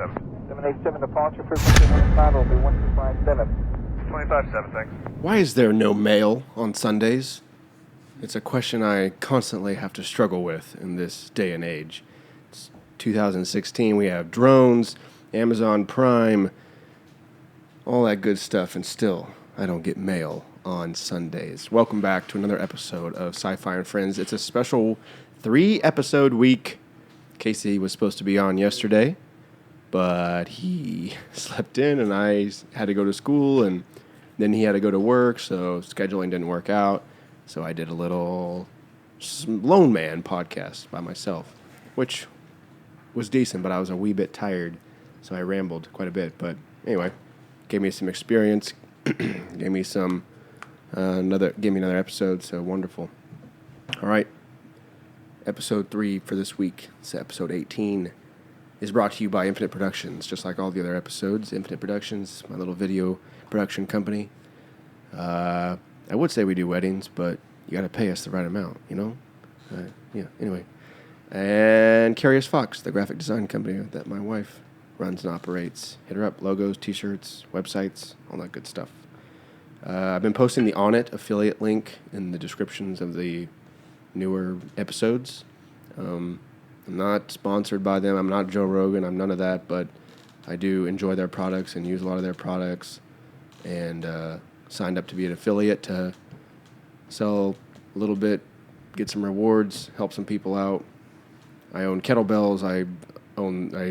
787. 787 departure frequency 15 will be 1257. 257, thanks. Why is there no mail on Sundays? It's a question I constantly have to struggle with in this day and age. It's 2016, we have drones, Amazon Prime, all that good stuff, and still, I don't get mail on Sundays. Welcome back to another episode of SciFi And Friends. It's a special 3-episode week. Casey was supposed to be on yesterday, but he slept in, and I had to go to school, and then he had to go to work, so scheduling didn't work out. So I did a little lone man podcast by myself, which was decent, but I was a wee bit tired, so I rambled quite a bit. But anyway, gave me some experience, gave me another episode, so wonderful. All right, episode 3 for this week, it's episode 18, is brought to you by Infinite Productions, just like all the other episodes. Infinite Productions, my little video production company. I would say we do weddings, but you got to pay us the right amount, you know? Anyway. And Casye Seifert, the graphic design company that my wife runs and operates. Hit her up, logos, t-shirts, websites, all that good stuff. I've been posting the On It affiliate link in the descriptions of the newer episodes. I'm not sponsored by them. I'm not Joe Rogan. I'm none of that, but I do enjoy their products and use a lot of their products, and signed up to be an affiliate to sell a little bit, get some rewards, help some people out. I own kettlebells. I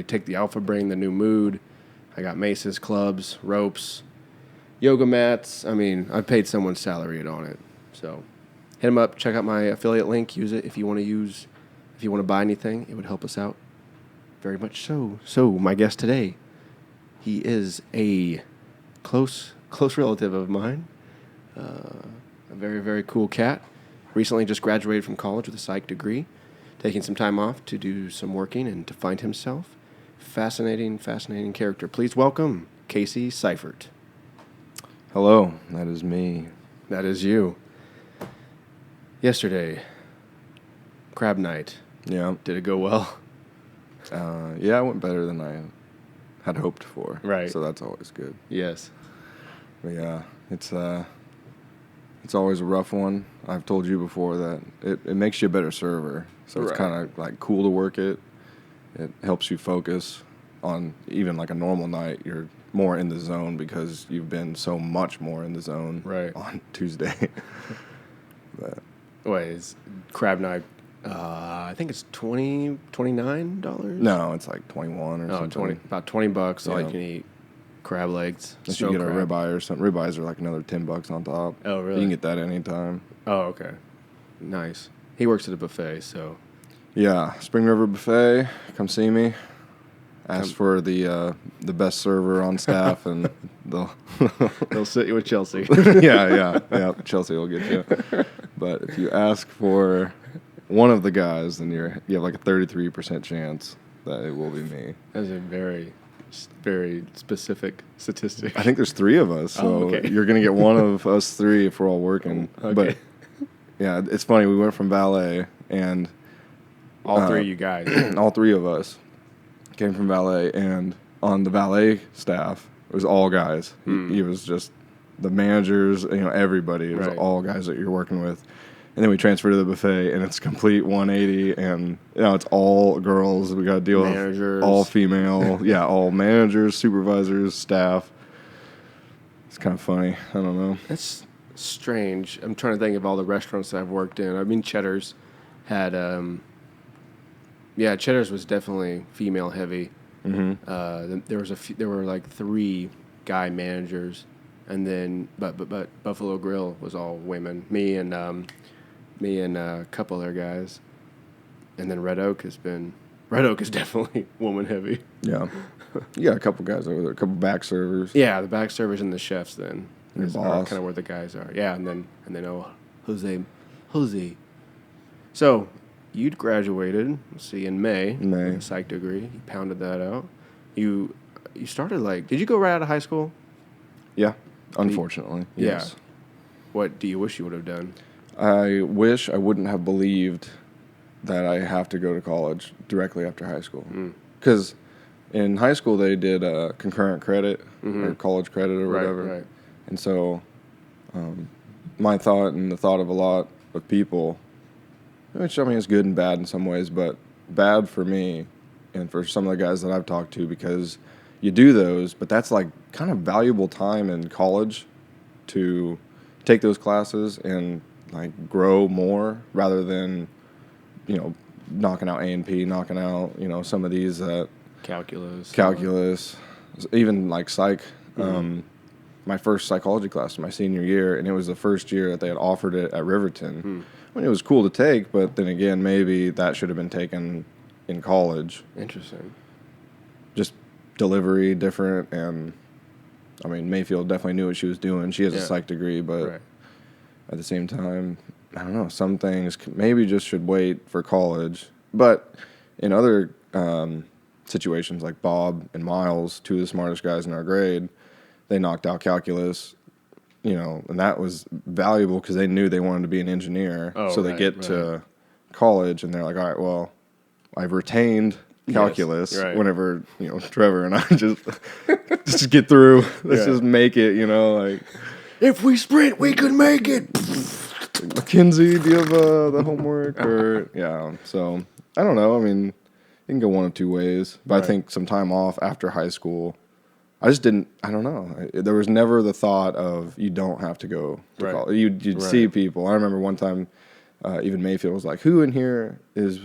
take the Alpha Brain, the New Mood. I got maces, clubs, ropes, yoga mats. I mean, I paid someone's salary on it. So hit them up. Check out my affiliate link. Use it if you want to buy anything. It would help us out very much so. So my guest today, he is a close relative of mine. A very, very cool cat. Recently just graduated from college with a psych degree. Taking some time off to do some working and to find himself. Fascinating character. Please welcome Casye Seifert. Hello, that is me. That is you. Yesterday, crab night. Yeah. Did it go well? Yeah, it went better than I had hoped for. Right. So that's always good. Yes. But yeah, it's always a rough one. I've told you before that it makes you a better server. So it's kind of like cool to work it. It helps you focus on even like a normal night. You're more in the zone because you've been so much more in the zone on Tuesday. But wait, is crab night? I think it's $29. No, it's like 21 or something. About $20. All you can eat crab legs. Unless you get a ribeye or something. Ribeyes are like another $10 on top. Oh, really? You can get that anytime. Oh, okay. Nice. He works at a buffet, so. Yeah, Spring River Buffet. Come see me. Ask for the best server on staff, and they'll sit you with Chelsea. yeah. Chelsea will get you. But if you ask for one of the guys, then you have like a 33% chance that it will be me. That's a very, very specific statistic. I think there's 3 of us, so you're gonna get one of us 3 if we're all working. Okay. But yeah, it's funny. We went from valet, and all 3 of you guys, all 3 of us came from valet, and on the valet staff, it was all guys. He was just the managers, everybody. It was all guys that you're working with. And then we transferred to the buffet, and it's complete 180, and it's all girls. We got to deal with all female, all managers, supervisors, staff. It's kind of funny. I don't know. That's strange. I'm trying to think of all the restaurants that I've worked in. I mean, Cheddar's had, Cheddar's was definitely female heavy. Mm-hmm. There were like 3 guy managers, and then but Buffalo Grill was all women. Me and a couple other guys, and then Red Oak is definitely woman heavy. Yeah, you got a couple guys over there, a couple back servers. Yeah, the back servers and the chefs then is kind of where the guys are. Yeah, and then Jose. So you'd graduated, let's see, in May. With a psych degree. You pounded that out. You started did you go right out of high school? Yeah, unfortunately. Yes. Yeah. What do you wish you would have done? I wish I wouldn't have believed that I have to go to college directly after high school. Because in high school they did concurrent credit or college credit or whatever. Right. And so my thought and the thought of a lot of people, which I mean is good and bad in some ways, but bad for me and for some of the guys that I've talked to, because you do those, but that's like kind of valuable time in college to take those classes and like grow more rather than, you know, knocking out A&P, knocking out, you know, some of these calculus, even like psych. My first psychology class my senior year, and it was the first year that they had offered it at Riverton. I mean, it was cool to take, but then again, maybe that should have been taken in college. Interesting. Just delivery different, and I mean, Mayfield definitely knew what she was doing. She has a psych degree, but at the same time, I don't know, some things maybe just should wait for college. But in other situations, like Bob and Miles, two of the smartest guys in our grade, they knocked out calculus, you know, and that was valuable because they knew they wanted to be an engineer. So they get to college and they're like, all right, well, I've retained calculus. Whenever, you know, Trevor and I just get through. Let's just make it, you know, like, if we sprint, we can make it. Mackenzie, do you have the homework? Or so I don't know. I mean, it can go one of two ways. But I think some time off after high school, I just didn't. I don't know. There was never the thought of you don't have to go to college. You'd see people. I remember one time, even Mayfield was like, "Who in here is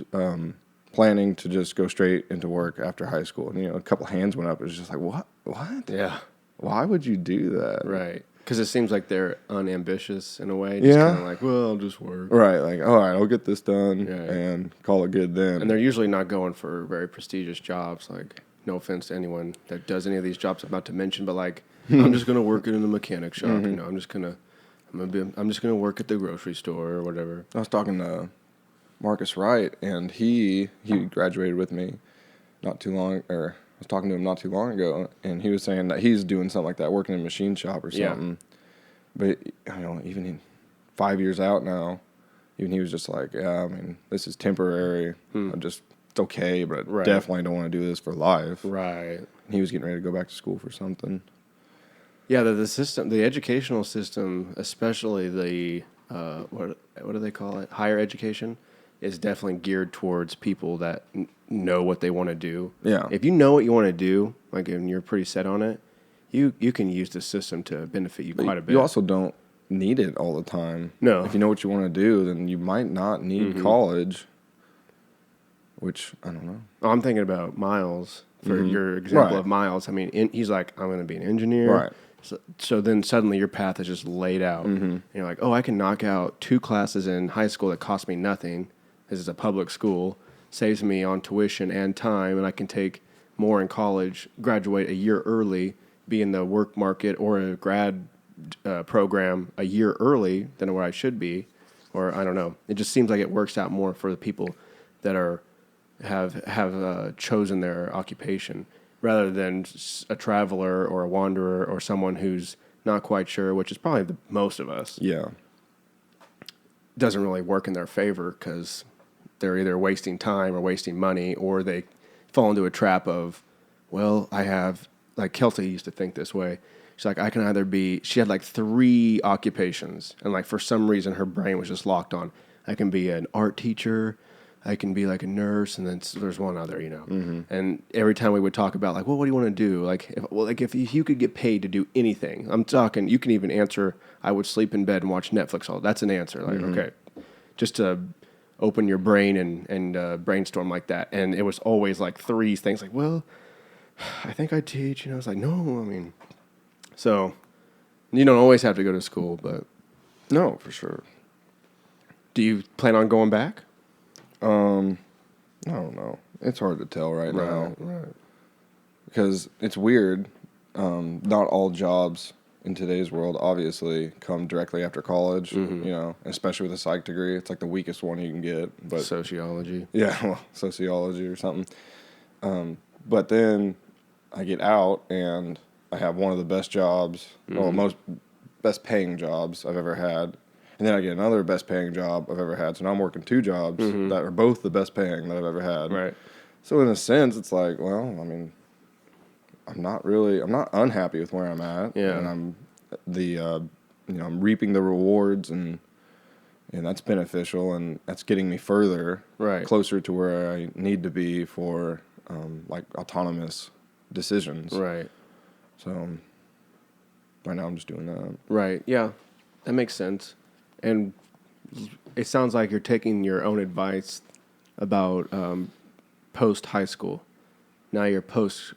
planning to just go straight into work after high school?" And you know, a couple hands went up. It was just like, "What? What? Yeah. Why would you do that?" Right. Because it seems like they're unambitious in a way. Just kind of like, well, I'll just work. Right. Like, all right, I'll get this done and call it good then. And they're usually not going for very prestigious jobs. Like, no offense to anyone that does any of these jobs I'm about to mention, but like, I'm just gonna work it in the mechanic shop. You know, I'm just gonna work at the grocery store or whatever. I was talking to Marcus Wright, and he graduated with me not too long, or I was talking to him not too long ago, and he was saying that he's doing something like that, working in a machine shop or something. But you know, even 5 years out now, even he was just like, yeah, I mean, this is temporary. It's okay, but definitely don't want to do this for life. Right. He was getting ready to go back to school for something. Yeah, the educational system, especially the what do they call it? Higher education, is definitely geared towards people that know what they want to do. Yeah. If you know what you want to do, like, and you're pretty set on it, you can use the system to benefit you quite a bit. You also don't need it all the time. No. If you know what you want to do, then you might not need college. Which, I don't know. Oh, I'm thinking about Miles, for your example of Miles. I mean, he's like, I'm going to be an engineer. Right. So then suddenly your path is just laid out. And you're like, oh, I can knock out 2 classes in high school that cost me nothing. This is a public school. Saves me on tuition and time, and I can take more in college, graduate a year early, be in the work market or a grad program a year early than where I should be. Or I don't know. It just seems like it works out more for the people that have chosen their occupation, rather than a traveler or a wanderer or someone who's not quite sure, which is probably most of us. Yeah. Doesn't really work in their favor because they're either wasting time or wasting money, or they fall into a trap of, well, I have, like Kelsey used to think this way. She's like, I can either be, she had like 3 occupations, and like for some reason her brain was just locked on, I can be an art teacher, I can be like a nurse, and then there's one other, you know. And every time we would talk about like, well, what do you want to do? Like, if you could get paid to do anything, I'm talking, you can even answer, I would sleep in bed and watch Netflix all. That's an answer. Like, okay, just to open your brain and brainstorm like that. And it was always like 3 things. Like, well, I think I teach. You know, it's like, no, I mean, so you don't always have to go to school, but no, for sure. Do you plan on going back? I don't know. It's hard to tell right now. Right. Because it's weird. Not all jobs in today's world obviously come directly after college, you know, especially with a psych degree. It's like the weakest one you can get. But sociology. Yeah, well, sociology or something. But then I get out and I have one of the best jobs, well, best paying jobs I've ever had. And then I get another best paying job I've ever had. So now I'm working 2 jobs that are both the best paying that I've ever had. Right. So in a sense, it's like, well, I mean, I'm not unhappy with where I'm at. Yeah. And I'm reaping the rewards, and that's beneficial, and that's getting me further, closer to where I need to be for like autonomous decisions. Right. So right now I'm just doing that. Right. Yeah, that makes sense. And it sounds like you're taking your own advice about post high school. Now you're post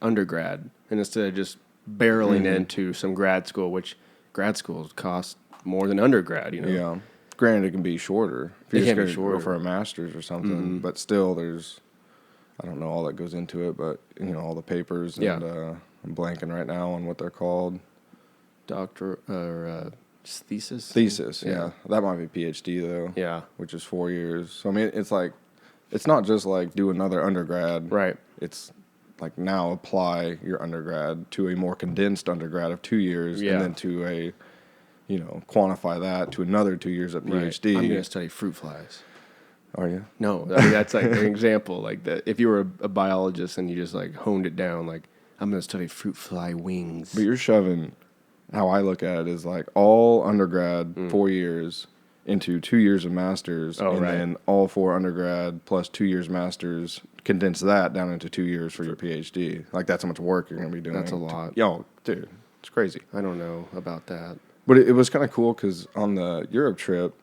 undergrad, and instead of just barreling into some grad school, which grad schools cost more than undergrad, Yeah. Granted, it can be shorter. If you're It just can be going to shorter. go for a master's or something, but still, I don't know all that goes into it, but all the papers. And I'm blanking right now on what they're called. Doctor or thesis. Thesis, yeah. That might be PhD though. Yeah. Which is 4 years. So I mean, it's not just like do another undergrad. Right. It's like now apply your undergrad to a more condensed undergrad of 2 years, and then to a, quantify that to another 2 years at PhD. I'm going to study fruit flies. Are you? No, I mean, that's like an example. Like that, if you were a biologist and you just like honed it down, like I'm going to study fruit fly wings. But you're shoving, how I look at it is like all undergrad 4 years into 2 years of masters, then all 4 undergrad plus 2 years masters, condense that down into 2 years for your PhD. Like that's how much work you're going to be doing. That's a lot. Yo, dude, it's crazy. I don't know about that. But it was kind of cool because on the Europe trip,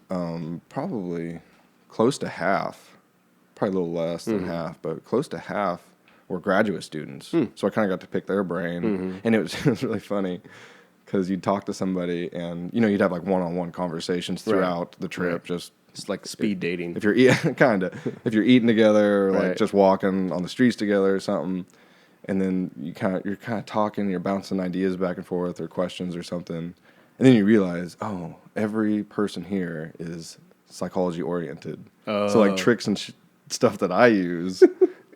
probably close to half, probably a little less than half, but close to half were graduate students. So I kind of got to pick their brain. And it was really funny because you'd talk to somebody and, you'd have like one-on-one conversations throughout the trip. Just It's like speed dating. if you're kind of, if you're eating together or like just walking on the streets together or something. And then you're kind of talking, you're bouncing ideas back and forth or questions or something. And then you realize, every person here is psychology oriented. So like tricks and stuff that I use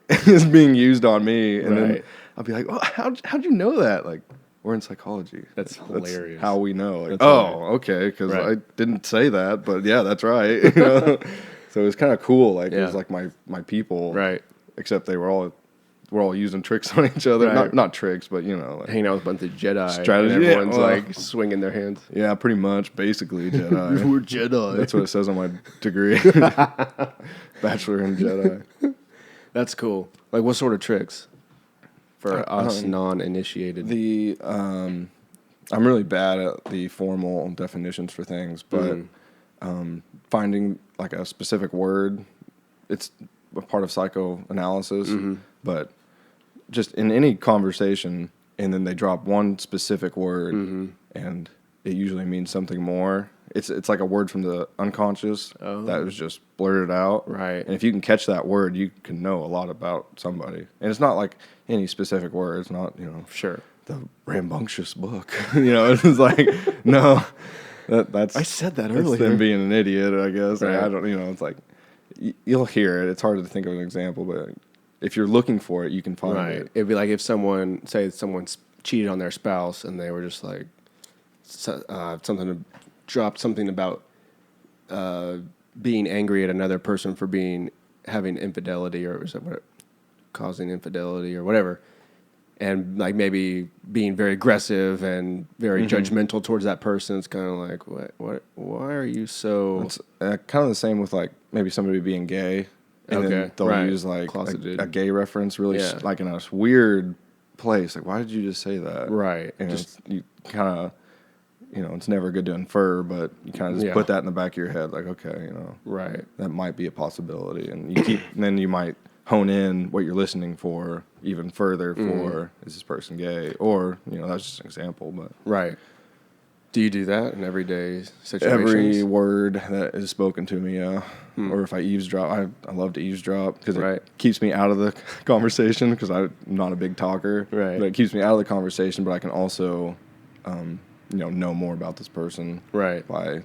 is being used on me. And then I'll be like, how'd you know that? Like, we're in psychology. That's hilarious. How we know. Like, hilarious. Okay, because I didn't say that, but yeah, that's right. So it was kind of cool. Like it was like my people. Right. Except we're all using tricks on each other. Right. Not tricks, but like hanging out with a bunch of Jedi. strategy. And everyone's Yeah, like swinging their hands. Yeah, pretty much, basically Jedi. We're Jedi. That's what it says on my degree. Bachelor in Jedi. That's cool. Like what sort of tricks for us non-initiated? I'm really bad at the formal definitions for things, but finding like a specific word, it's a part of psychoanalysis, but just in any conversation, and then they drop one specific word, and it usually means something more. It's like a word from the unconscious that was just blurted out. Right. And if you can catch that word, you can know a lot about somebody. And it's not like any specific word. It's not, Sure. the rambunctious book. It's like, no, that's... I said that that's earlier. them being an idiot, I guess. Right. I don't, it's like, you'll hear it. It's hard to think of an example, but if you're looking for it, you can find it. It'd be like if someone cheated on their spouse and they were just like dropped something about being angry at another person for having infidelity or causing infidelity or whatever, and like maybe being very aggressive and very judgmental towards that person. It's kind of like what? Why are you so? It's kind of the same with like maybe somebody being gay, and then they'll use like a gay reference, really like in a weird place. Like, why did you just say that? Right. And you kind of, it's never good to infer, but you kind of just put that in the back of your head, like, okay, right, that might be a possibility, and you keep, and then you might hone in what you're listening for even further. For is this person gay, or that's just an example, but right. Do you do that in everyday situations? Every word that is spoken to me, or if I eavesdrop, I love to eavesdrop because it keeps me out of the conversation because I'm not a big talker. Right. But it keeps me out of the conversation, but I can also, know more about this person. Right. By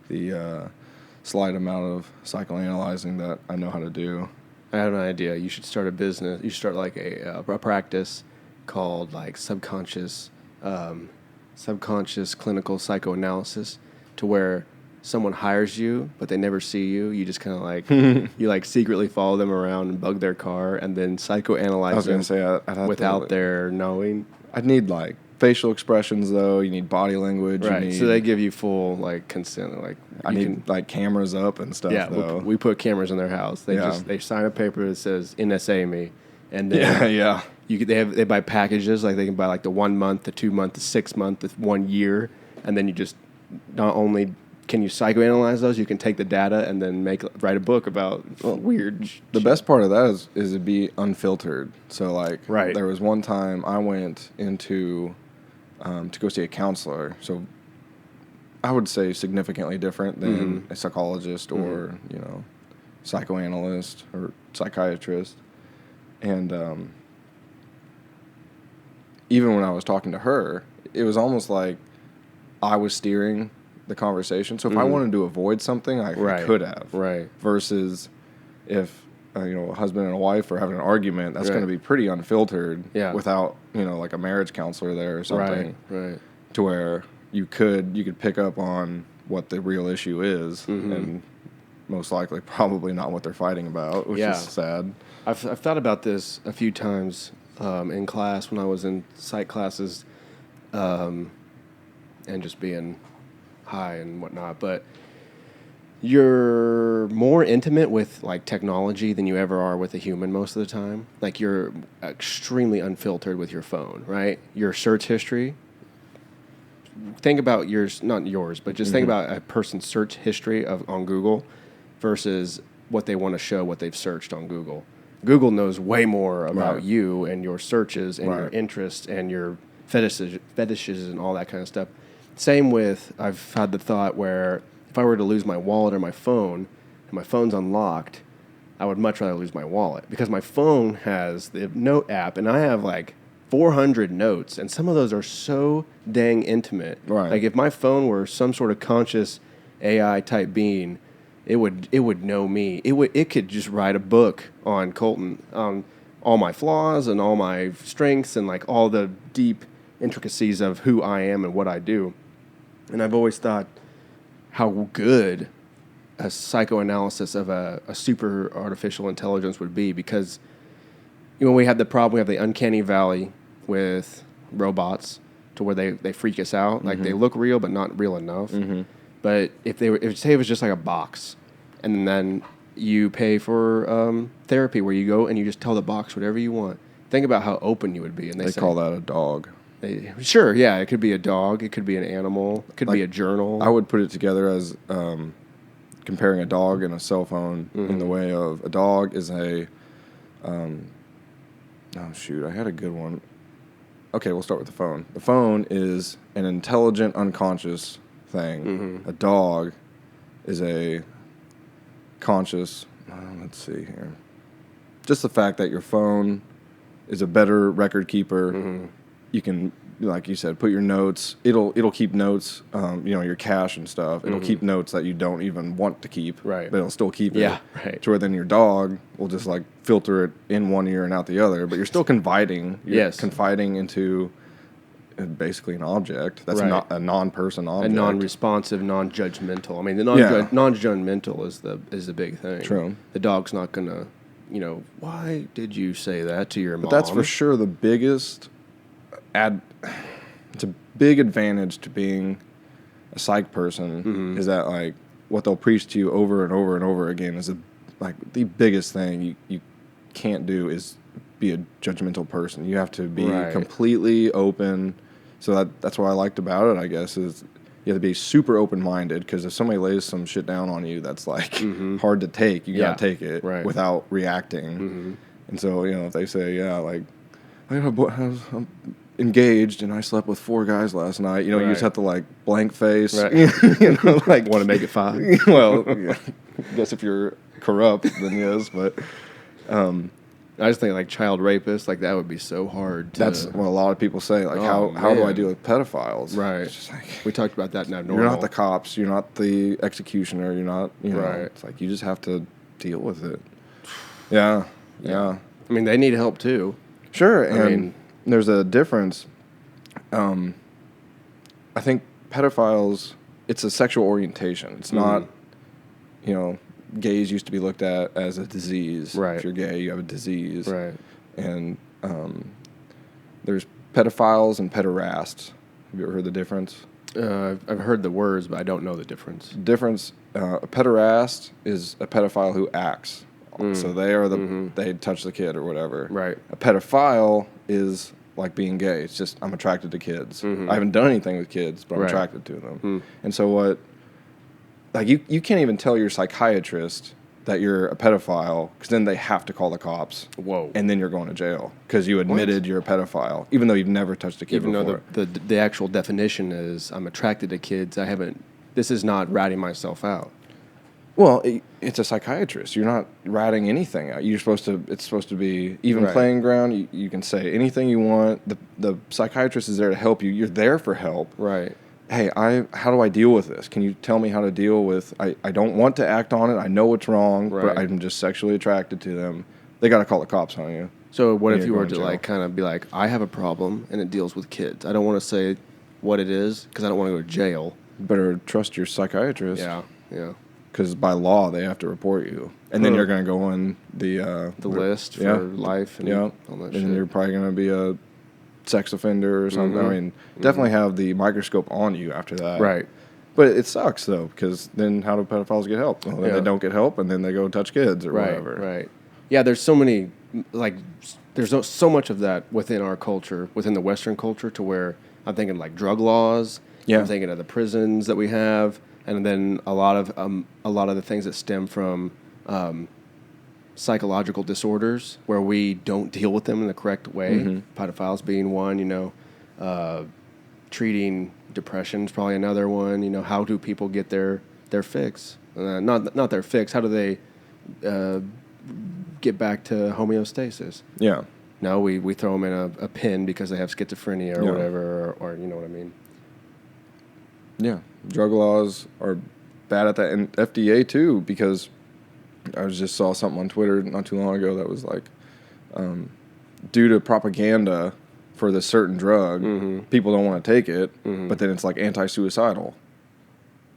the slight amount of psychoanalyzing that I know how to do. I have an idea. You should start a business. You should start like a practice called like subconscious clinical psychoanalysis, to where someone hires you, but they never see you. You just kind of like, you like secretly follow them around and bug their car and then psychoanalyze I was them going to say, I'd have without their knowing. I'd need like facial expressions though. You need body language. Right. You need, So they give you full like consent. Like I need like cameras up and stuff. Yeah. Though. We put cameras in their house. They they sign a paper that says NSA me, and then yeah. They buy packages, like they can buy like the 1 month, the 2 month, the 6 month, the 1 year, and then you just not only can you psychoanalyze those, you can take the data and then write a book about weird. The best part of that is it be unfiltered. So like, right. There was one time I went into to go see a counselor. So I would say significantly different than a psychologist or psychoanalyst or psychiatrist, and even when I was talking to her, it was almost like I was steering the conversation. So if I wanted to avoid something, I could have. Right. Versus if a husband and a wife are having an argument, that's going to be pretty unfiltered. Yeah. Without like a marriage counselor there or something. Right. To where you could pick up on what the real issue is, and most likely probably not what they're fighting about, which is sad. I've thought about this a few times in class when I was in psych classes, and just being high and whatnot. But you're more intimate with like technology than you ever are with a human most of the time. Like you're extremely unfiltered with your phone, right? Your search history. Think about yours, not yours, but just think about a person's search history on Google versus what they want to show, what they've searched on Google. Google knows way more about you and your searches and your interests and your fetishes and all that kind of stuff. Same with, I've had the thought where if I were to lose my wallet or my phone, and my phone's unlocked, I would much rather lose my wallet because my phone has the note app, and I have like 400 notes, and some of those are so dang intimate. Right. Like if my phone were some sort of conscious AI type being, it would know me. It could just write a book on Colton, on all my flaws and all my strengths and like all the deep intricacies of who I am and what I do. And I've always thought how good a psychoanalysis of a super artificial intelligence would be, because we have the problem, we have the uncanny valley with robots to where they freak us out. Like they look real but not real enough. But if say it was just like a box, and then you pay for therapy where you go and you just tell the box whatever you want. Think about how open you would be. And they call that a dog. Sure, yeah. It could be a dog. It could be an animal. It could be a journal. I would put it together as comparing a dog and a cell phone in the way of a dog is a... oh, shoot. I had a good one. Okay, we'll start with the phone. The phone is an intelligent, unconscious thing. A dog is a conscious... let's see here. Just the fact that your phone is a better record keeper. You can, like you said, put your notes. It'll keep notes, your cache and stuff. It'll keep notes that you don't even want to keep. Right. But it'll still keep it. Yeah, right. To where then your dog will just like filter it in one ear and out the other. But you're still confiding. You're confiding into basically an object. That's not a non-person object. A non-responsive, non-judgmental. I mean, the non-judgmental is the big thing. True. The dog's not gonna, why did you say that to your mom? But that's for sure the biggest... It's a big advantage to being a psych person is that like what they'll preach to you over and over and over again is the biggest thing you can't do is be a judgmental person. You have to be completely open. So that's what I liked about it, I guess, is you have to be super open-minded, because if somebody lays some shit down on you that's like hard to take, you gotta take it without reacting. And so if they say I'm engaged and I slept with 4 guys last night, you just have to like blank face, like want to make it 5. Well, yeah. I guess if you're corrupt, then yes, but I just think like child rapists, like that would be so hard. That's what a lot of people say. Like, how do I deal with pedophiles? Right. It's just like, we talked about that now. You're not the cops. You're not the executioner. You're not. Right. It's like you just have to deal with it. Yeah. I mean, they need help too. Sure. I mean, there's a difference. I think pedophiles it's a sexual orientation. It's not, you know, gays used to be looked at as a disease. Right. If you're gay, you have a disease. Right. And there's pedophiles and pederasts. Have you ever heard the difference? I've heard the words, but I don't know the difference. A pederast is a pedophile who acts. So they are they touch the kid or whatever. Right. A pedophile is like being gay. It's just, I'm attracted to kids. I haven't done anything with kids, but I'm attracted to them. And so like you can't even tell your psychiatrist that you're a pedophile, because then they have to call the cops. Whoa. And then you're going to jail because you admitted you're a pedophile, even though you've never touched a kid before. Even though the actual definition is I'm attracted to kids, this is not ratting myself out. Well, it's a psychiatrist. You're not ratting anything out. It's supposed to be even playing ground. You can say anything you want. The psychiatrist is there to help you. You're there for help. Right. Hey, how do I deal with this? Can you tell me how to deal with, I don't want to act on it. I know it's wrong, but I'm just sexually attracted to them. They got to call the cops on you. So what if you were to like kind of be like, I have a problem and it deals with kids. I don't want to say what it is because I don't want to go to jail. You better trust your psychiatrist. Yeah. Because by law, they have to report you. And then you're going to go on the list for life and all that shit. And you're probably going to be a sex offender or something. I mean, definitely have the microscope on you after that. Right. But it sucks, though, because then how do pedophiles get help? Well, then they don't get help, and then they go touch kids or whatever. Right. Yeah, there's so many, like, so much of that within our culture, within the Western culture, to where I'm thinking, like, drug laws. Yeah. I'm thinking of the prisons that we have. And then a lot of the things that stem from psychological disorders where we don't deal with them in the correct way. Pedophiles being one, treating depression is probably another one. How do people get their fix? Not their fix. How do they get back to homeostasis? Yeah. No, we throw them in a pin because they have schizophrenia or whatever, or you know what I mean. Yeah, drug laws are bad at that, and FDA too, because I just saw something on Twitter not too long ago that was like, due to propaganda for this certain drug, people don't want to take it, but then it's like anti-suicidal.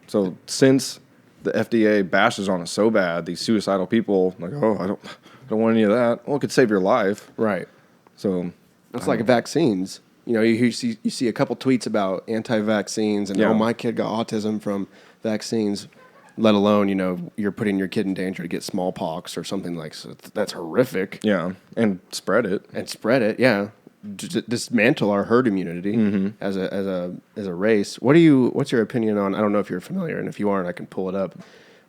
So since the FDA bashes on it so bad, these suicidal people like, oh, I don't want any of that. Well, it could save your life, right? So it's like vaccines. You see a couple tweets about anti-vaccines and, my kid got autism from vaccines, let alone, you're putting your kid in danger to get smallpox or something like so. That's horrific. Yeah, and spread it. Yeah. Dismantle our herd immunity as a race. What's your opinion on, I don't know if you're familiar, and if you aren't, I can pull it up,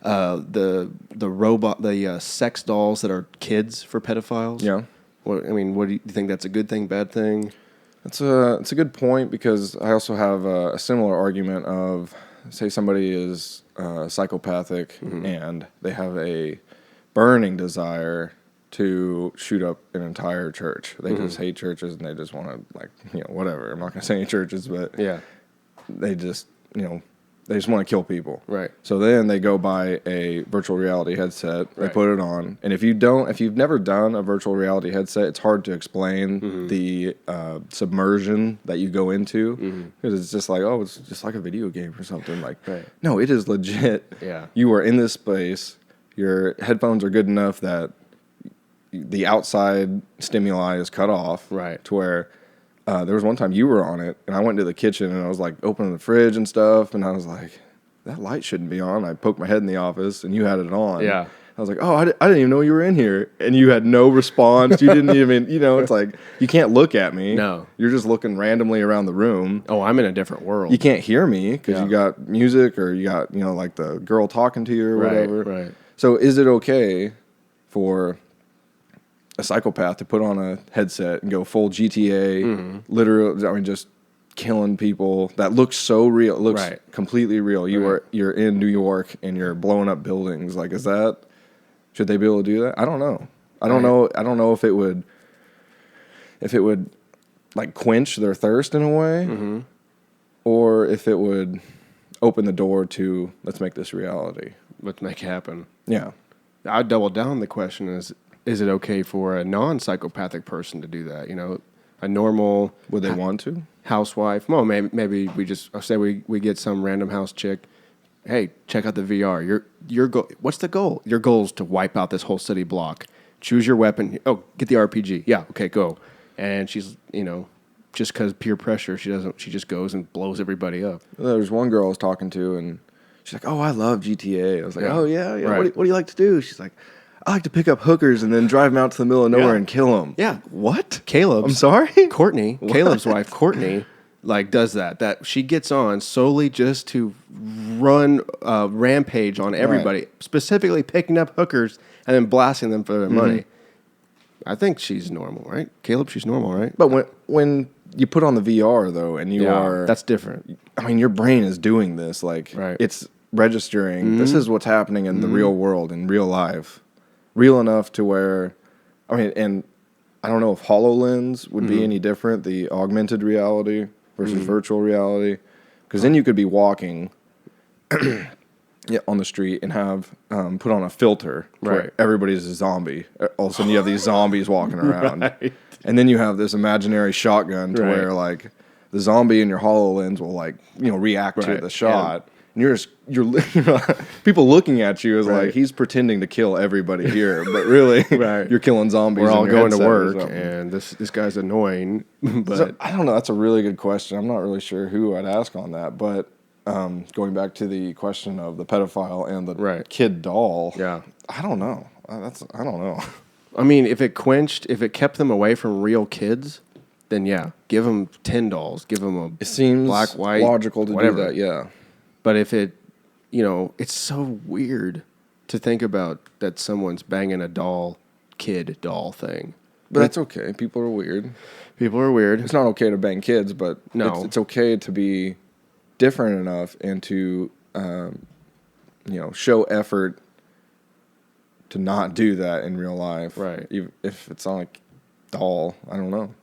the robot, the sex dolls that are kids for pedophiles? Yeah. What do you think that's a good thing, bad thing? It's a good point, because I also have a similar argument of, say somebody is psychopathic and they have a burning desire to shoot up an entire church. They just hate churches and they just want to, whatever. I'm not going to say any churches, but they just, they just want to kill people. Right. So then they go buy a virtual reality headset. They put it on, and if you've never done a virtual reality headset, it's hard to explain the submersion that you go into, because it's just like, oh, it's just like a video game or something. Like, no, it is legit. Yeah. You are in this space. Your headphones are good enough that the outside stimuli is cut off. Right. To where. There was one time you were on it, and I went to the kitchen, and I was like opening the fridge and stuff, and I was like, that light shouldn't be on. I poked my head in the office, and you had it on. Yeah. I was like, oh, I didn't even know you were in here, and you had no response. You didn't even, it's like, you can't look at me. No. You're just looking randomly around the room. Oh, I'm in a different world. You can't hear me because you got music, or you got, like the girl talking to you or whatever. Right. So is it okay for a psychopath to put on a headset and go full GTA, literally, just killing people that looks so real? It looks completely real. You're in New York and you're blowing up buildings. Like, should they be able to do that? I don't know. I don't know if it would like quench their thirst in a way, or if it would open the door to, let's make this reality. Let's make it happen. Yeah. I'd double down the question is it okay for a non-psychopathic person to do that? A normal... Would they want to? housewife. Well, maybe we just say we get some random house chick. Hey, check out the VR. What's the goal? Your goal is to wipe out this whole city block. Choose your weapon. Oh, get the RPG. Yeah, okay, go. And she's, just because peer pressure, she just goes and blows everybody up. There was one girl I was talking to, and she's like, "Oh, I love GTA." I was like, Yeah. "Oh yeah. Right. What do you like to do?" She's like, "I like to pick up hookers and then drive them out to the middle of nowhere and kill them." Yeah. What? Caleb's. I'm sorry. Courtney, What? Caleb's wife, Courtney, does that. That she gets on solely just to run rampage on everybody, Right. specifically picking up hookers and then blasting them for their money. I think she's normal, right? Caleb, she's normal, right? But when you put on the VR though, and you are, that's different. I mean, your brain is doing this. Like, Right. it's registering. This is what's happening in the real world, in real life, real enough to where, I mean, and I don't know if HoloLens would be any different, the augmented reality versus virtual reality, because then you could be walking on the street and have put on a filter Right. where everybody's a zombie. All of a sudden you have these zombies walking around. Right. And then you have this imaginary shotgun to Right. where like the zombie in your HoloLens will react to Right. the shot. And you're people looking at you is Right. like, he's pretending to kill everybody here, but really Right. you're killing zombies. We're in all your going to headset or work, something. and this guy's annoying. But So, I don't know. That's a really good question. I'm not really sure who I'd ask on that, but going back to the question of the pedophile and the Right. kid doll, yeah. I don't know. I don't know. I mean, if it kept them away from real kids, then yeah, give them 10 dolls, give them It seems black, white, logical to whatever. do that. Yeah. But if it, it's so weird to think about that someone's banging a kid doll thing. But that's okay. People are weird. People are weird. It's not okay to bang kids, but No. it's okay to be different enough and to show effort to not do that in real life. Right. Even if it's not like doll, I don't know.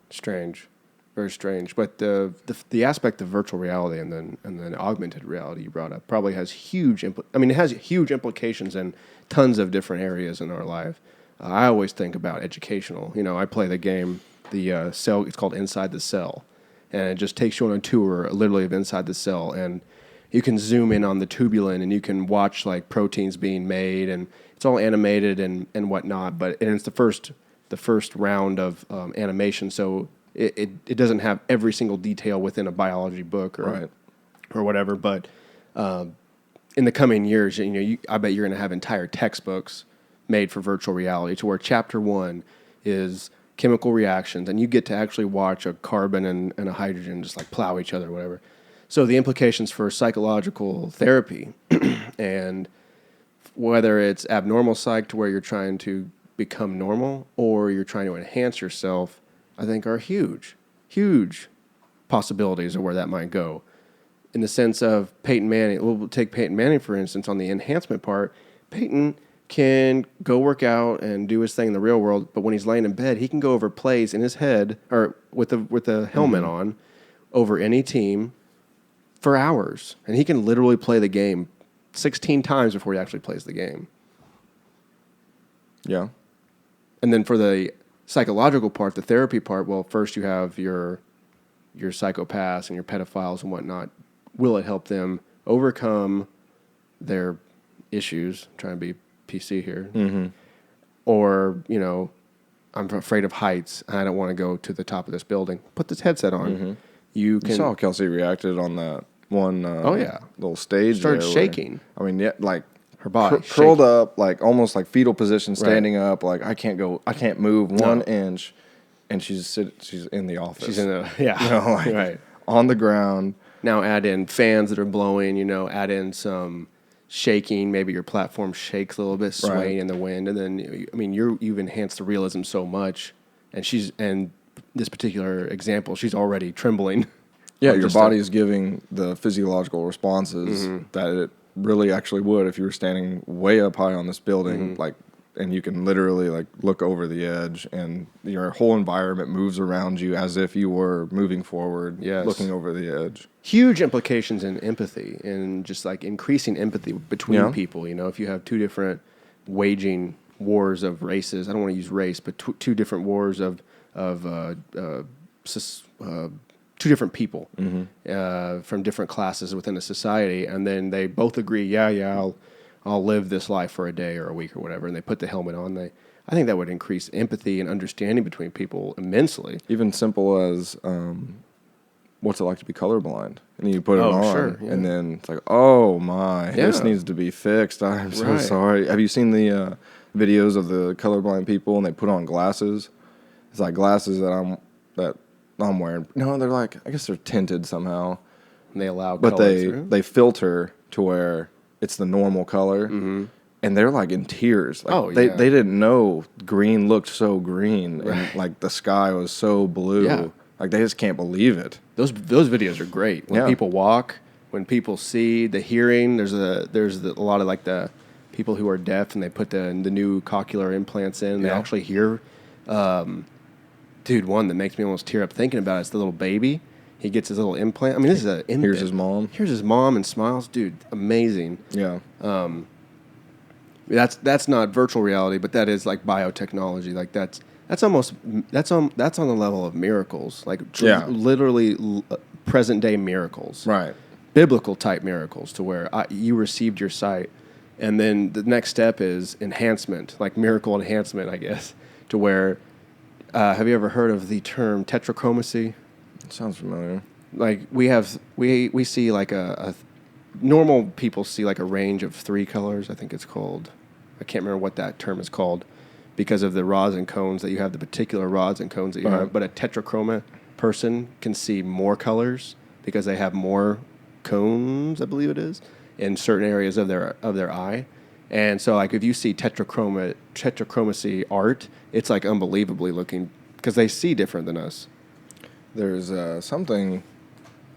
Strange, very strange. But the aspect of virtual reality and then augmented reality you brought up probably has it has huge implications in tons of different areas in our life. I always think about educational. I play the game, the cell. It's called Inside the Cell, and it just takes you on a tour, literally, of inside the cell, and you can zoom in on the tubulin, and you can watch like proteins being made, and it's all animated and whatnot. And it's the first round of animation, so it doesn't have every single detail within a biology book or whatever. But in the coming years, I bet you're going to have entire textbooks made for virtual reality, to where chapter 1 is chemical reactions, and you get to actually watch a carbon and a hydrogen just like plow each other or whatever. So the implications for psychological therapy and whether it's abnormal psych to where you're trying to become normal or you're trying to enhance yourself, I think are huge possibilities of where that might go. In the sense of Peyton Manning, we'll take Peyton Manning, for instance, on the enhancement part. Peyton can go work out and do his thing in the real world, but when he's laying in bed, he can go over plays in his head or with the helmet on over any team for hours, and he can literally play the game 16 times before he actually plays the game. Yeah. And then for the psychological part, the therapy part, well, first you have your psychopaths and your pedophiles and whatnot. Will it help them overcome their issues? I'm trying to be PC here. Mm-hmm. Or, I'm afraid of heights and I don't want to go to the top of this building. Put this headset on. Mm-hmm. You You saw how can Kelsey reacted on that one yeah. little stage. Started there shaking. Like Her body curled shaking. up, like almost like fetal position, standing up, like I can't move 1 inch, and she's in the office. She's in the right. On the ground. Now add in fans that are blowing, add in some shaking. Maybe your platform shakes a little bit, swaying in the wind, and then you've enhanced the realism so much. And this particular example, she's already trembling. Yeah, your body is giving the physiological responses that it really actually would if you were standing way up high on this building, and you can literally look over the edge, and your whole environment moves around you as if you were moving forward, looking over the edge. Huge implications in empathy and just increasing empathy between people. If you have two different waging wars of races, I don't want to use race, but two different wars of two different people from different classes within a society, and then they both agree, I'll live this life for a day or a week or whatever, and they put the helmet on. I think that would increase empathy and understanding between people immensely. Even simple as what's it like to be colorblind? And you put it on, sure, yeah. and then it's like, oh my, this Yeah. needs to be fixed. I'm so Right. sorry. Have you seen the videos of the colorblind people and they put on glasses? It's like glasses that I'm wearing. No, they're like, I guess they're tinted somehow. And they allow But color through. they filter to where it's the normal color, and they're like in tears. Like they didn't know green looked so green, and like the sky was so blue. Yeah. Like they just can't believe it. Those videos are great. When people walk, when people see the hearing, there's a lot of like the people who are deaf, and they put the new cochlear implants in. And They actually hear. Dude, one that makes me almost tear up thinking about it is the little baby. He gets his little implant. I mean, this is a infant. Here's his mom. Here's his mom and smiles. Dude, amazing. Yeah. That's not virtual reality, but that is like biotechnology. Like that's on the level of miracles. Like literally present day miracles. Right. Biblical type miracles to where you received your sight, and then the next step is enhancement, like miracle enhancement, I guess, to where. Have you ever heard of the term tetrachromacy? It sounds familiar. Like we see like a normal people see like a range of 3 colors. I think it's called. I can't remember what that term is called because of the rods and cones that you have, the particular rods and cones that you have. But a tetrachroma person can see more colors because they have more cones, I believe it is, in certain areas of their eye. And so, like, if you see tetrachromacy art, it's like unbelievably looking because they see different than us. There's something,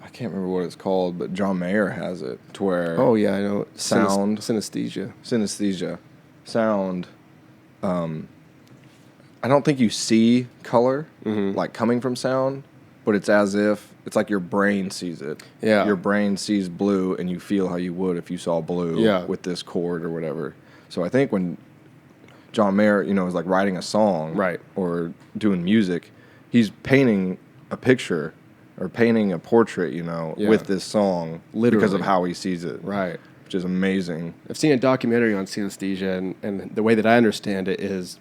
I can't remember what it's called, but John Mayer has it to where. Oh yeah, I know. Sound. Synesthesia. Sound. I don't think you see color like coming from sound, but it's as if it's like your brain sees it. Yeah. Your brain sees blue, and you feel how you would if you saw blue with this chord or whatever. So I think when John Mayer, is like writing a song, right, or doing music, he's painting a picture or painting a portrait, with this song, literally, because of how he sees it, right, which is amazing. I've seen a documentary on synesthesia, and the way that I understand it is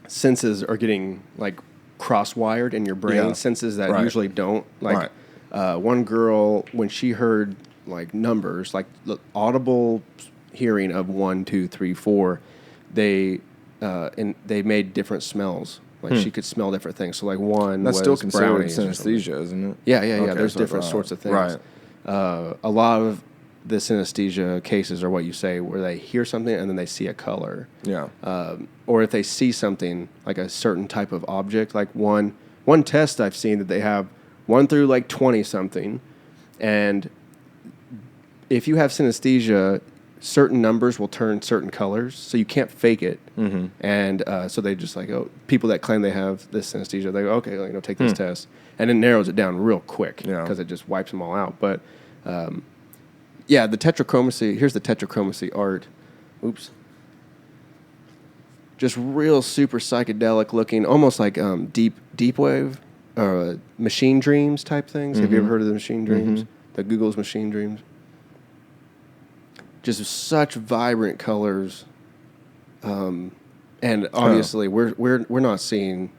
senses are getting like cross-wired in your brain, senses that usually don't. Like one girl, when she heard like numbers, like the audible hearing of 1, 2, 3, 4, they made different smells. Like she could smell different things. So like one that's was still considered brownies synesthesia, isn't it? Yeah. Okay, There's different sorts of things. Right. A lot of the synesthesia cases are what you say, where they hear something and then they see a color. Yeah. Or if they see something like a certain type of object, like one test I've seen that they have 1 through like 20 something, and if you have synesthesia, certain numbers will turn certain colors, so you can't fake it. Mm-hmm. And so they just like, people that claim they have this synesthesia, they go, okay, take this test, and it narrows it down real quick because it just wipes them all out. But the tetrachromacy. Here's the tetrachromacy art. Oops. Just real super psychedelic looking, almost like deep wave, machine dreams type things. Have you ever heard of the machine dreams? The Google's machine dreams. Just such vibrant colors, and obviously we're not seeing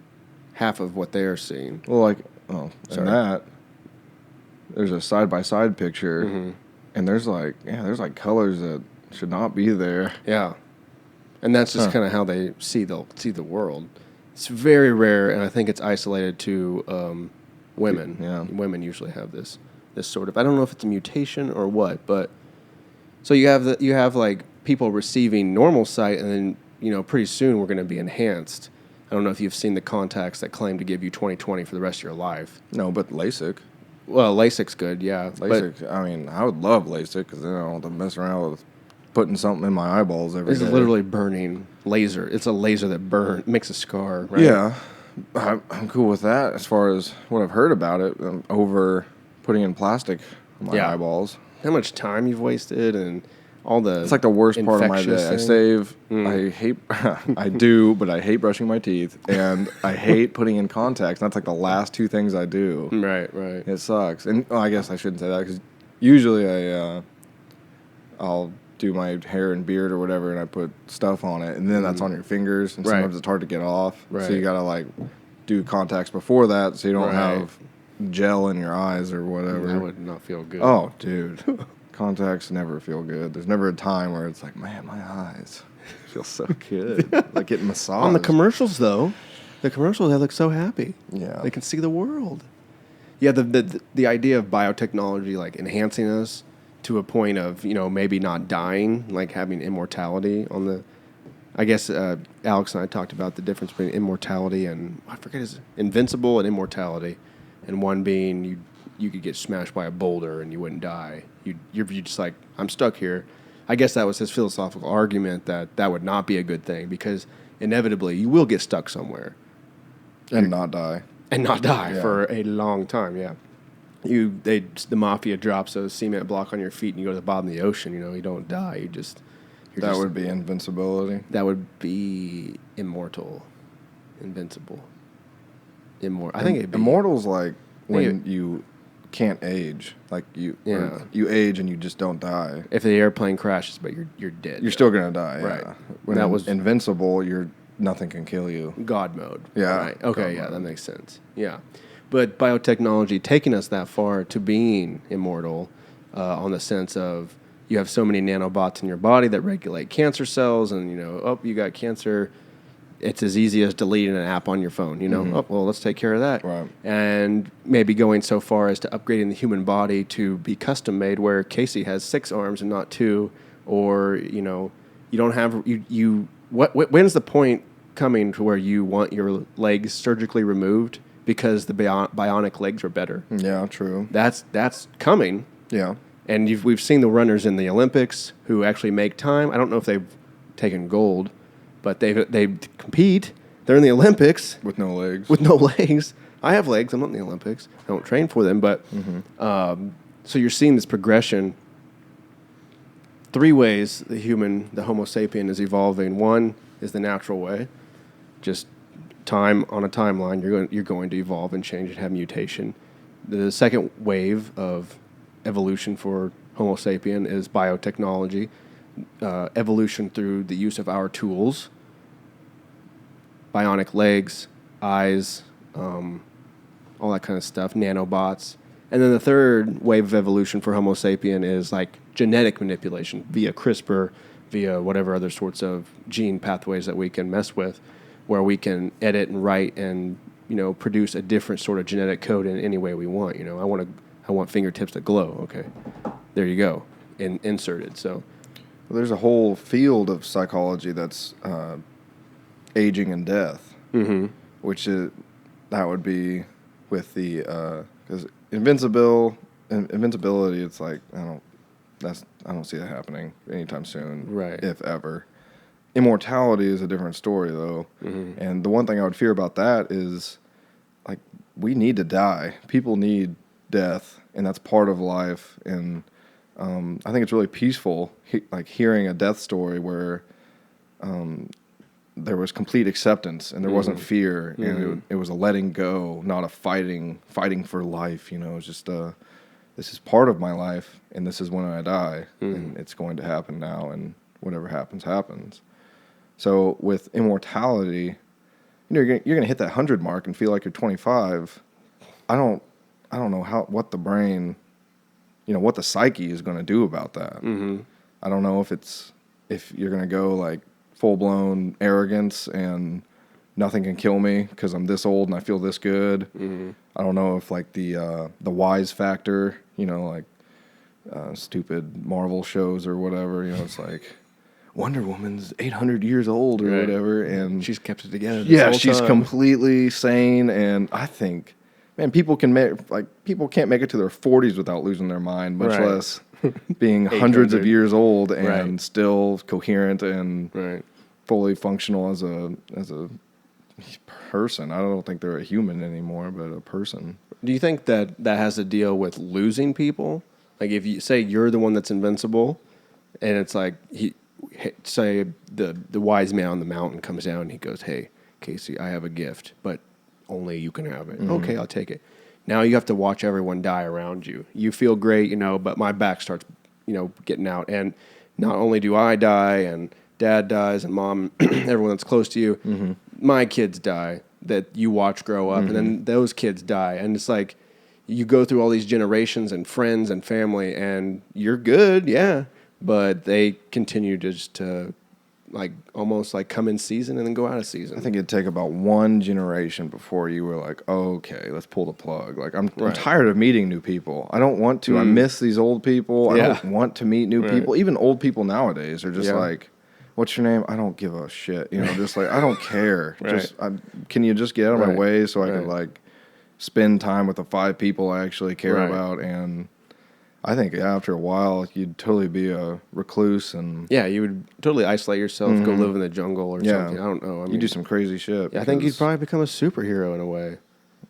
half of what they're seeing. Well, and that there's a side by side picture, and there's like colors that should not be there. Yeah, and that's just kind of how they see the world. It's very rare, and I think it's isolated to women. Yeah, women usually have this sort of. I don't know if it's a mutation or what, but. So you have like people receiving normal sight, and then pretty soon we're going to be enhanced. I don't know if you've seen the contacts that claim to give you 20/20 for the rest of your life. No, but LASIK. Well, LASIK's good, yeah. LASIK. I mean, I would love LASIK because then I don't have to mess around with putting something in my eyeballs every day. It's literally burning laser. It's a laser that makes a scar. Right? Yeah, I'm cool with that. As far as what I've heard about it, over putting in plastic in my eyeballs. How much time you've wasted, and all the It's like the worst part of my day. I save. I hate. I do, but I hate brushing my teeth, and I hate putting in contacts. That's like the last two things I do. Right. It sucks. And I guess I shouldn't say that because usually I'll do my hair and beard or whatever, and I put stuff on it, and then that's on your fingers, and sometimes it's hard to get off. Right. So you gotta like do contacts before that, so you don't have gel in your eyes or whatever. That would not feel good. Oh, dude. Contacts never feel good. There's never a time where it's like, man, my eyes feel so good. Like getting massaged. On the commercials, though, they look so happy. Yeah. They can see the world. Yeah, the idea of biotechnology, like enhancing us to a point of, maybe not dying, like having immortality on the... I guess Alex and I talked about the difference between immortality and, I forget, is invincible and immortality. And one being you could get smashed by a boulder and you wouldn't die. You're just like, I'm stuck here. I guess that was his philosophical argument that would not be a good thing because inevitably you will get stuck somewhere. And not die. For a long time, yeah. The mafia drops a cement block on your feet and you go to the bottom of the ocean, you don't die. That would be invincibility. That would be immortal. Invincible. I think it'd be... Immortal's like when you can't age. Like you age and you just don't die. If the airplane crashes, but you're dead. You're still gonna die. Right. Yeah. When that was invincible, nothing can kill you. God mode. Yeah. Right. Okay. That makes sense. Yeah. But biotechnology taking us that far to being immortal, on the sense of you have so many nanobots in your body that regulate cancer cells, and you got cancer. It's as easy as deleting an app on your phone, Oh, well, let's take care of that. Right. And maybe going so far as to upgrading the human body to be custom made where Casey has 6 arms and not 2, or, you don't have, when's the point coming to where you want your legs surgically removed because the bionic legs are better? Yeah, true. That's coming. Yeah. And we've seen the runners in the Olympics who actually make time. I don't know if they've taken gold, but they compete. They're in the Olympics. With no legs. I have legs. I'm not in the Olympics. I don't train for them. But so you're seeing this progression. 3 ways the Homo sapien is evolving. 1 is the natural way. Just time on a timeline. You're going to evolve and change and have mutation. The second wave of evolution for Homo sapien is biotechnology. Evolution through the use of our tools. Bionic legs, eyes, all that kind of stuff, nanobots. And then the third wave of evolution for Homo sapien is like genetic manipulation via CRISPR, via whatever other sorts of gene pathways that we can mess with, where we can edit and write and, produce a different sort of genetic code in any way we want. I want fingertips that glow. Okay, there you go, inserted. So well, there's a whole field of psychology that's aging and death, which that would be with the because invincibility. It's like I don't see that happening anytime soon, right? If ever. Immortality is a different story, though, and the one thing I would fear about that is like we need to die. People need death, and that's part of life. And I think it's really peaceful, like hearing a death story where there was complete acceptance and there wasn't fear, and it was a letting go, not a fighting for life. It's just this is part of my life, and this is when I die, and it's going to happen now, and whatever happens, happens. So with immortality, you're gonna hit that 100 mark and feel like you're 25. I don't know what the brain, what the psyche is going to do about that. I don't know if you're going to go like full blown arrogance and nothing can kill me because I'm this old and I feel this good. I don't know if like the wise factor, like stupid Marvel shows or whatever, it's like Wonder Woman's 800 years old or whatever, and she's kept it together. Yeah, she's completely sane, and I think. Man, people can't make it to their 40s without losing their mind, much less being hundreds of years old and still coherent and fully functional as a person. I don't think they're a human anymore, but a person. Do you think that has to deal with losing people? Like if you say you're the one that's invincible, And it's like say the wise man on the mountain comes down and he goes, "Hey, Casey, I have a gift, but only you can have it." Okay, I'll take it. Now you have to watch everyone die around you. You feel great, but my back starts, getting out. And not only do I die and dad dies and mom, everyone that's close to you, my kids die that you watch grow up, and then those kids die. And it's like you go through all these generations and friends and family, and you're good, yeah, but they continue to almost like come in season and then go out of season. I think it'd take about one generation before you were like, okay, let's pull the plug. Like, I'm tired of meeting new people. I don't want to. I miss these old people. Yeah. I don't want to meet new people. Even old people nowadays are just like, what's your name? I don't give a shit. Just like, I don't care. Right. Can you just get out of my way so I Right. can like spend time with the 5 people I actually care about? And I think after a while, you'd totally be a recluse, and you would totally isolate yourself, go live in the jungle or something. I don't know. I mean, you do some crazy shit. I think you'd probably become a superhero in a way.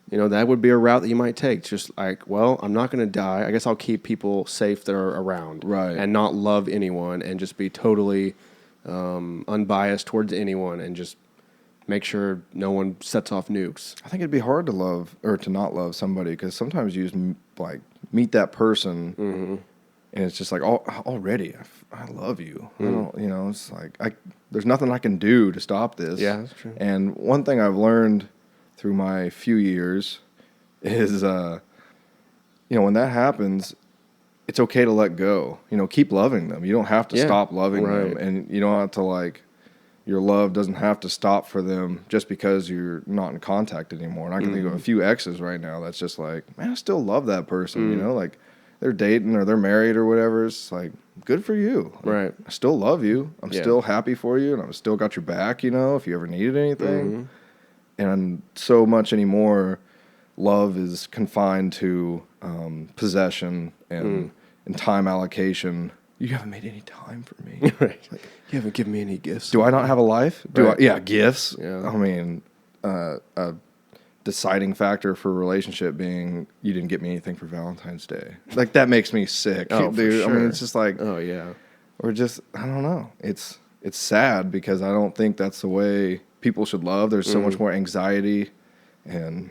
That would be a route that you might take. Just like, well, I'm not going to die. I guess I'll keep people safe that are around, Right. and not love anyone, and just be totally unbiased towards anyone, and just make sure no one sets off nukes. I think it'd be hard to love or to not love somebody, because sometimes you just meet that person and it's just like already I love you. I don't, it's like there's nothing I can do to stop this. Yeah, that's true. And one thing I've learned through my few years is when that happens, it's okay to let go. Keep loving them. You don't have to stop loving them, and you don't have to your love doesn't have to stop for them just because you're not in contact anymore. And I can think of a few exes right now that's just like, man, I still love that person, like they're dating or they're married or whatever. It's like, good for you. Right. I still love you. I'm still happy for you, and I've still got your back, if you ever needed anything. And so much anymore, love is confined to possession and time allocation. You haven't made any time for me. Right. You haven't given me any gifts. Do I not have a life? Gifts. Yeah. I mean, a deciding factor for a relationship being you didn't get me anything for Valentine's Day. Like, that makes me sick. Oh, dude. for sure. I mean, it's just like, oh yeah, or just, I don't know. It's sad because I don't think that's the way people should love. There's so much more anxiety and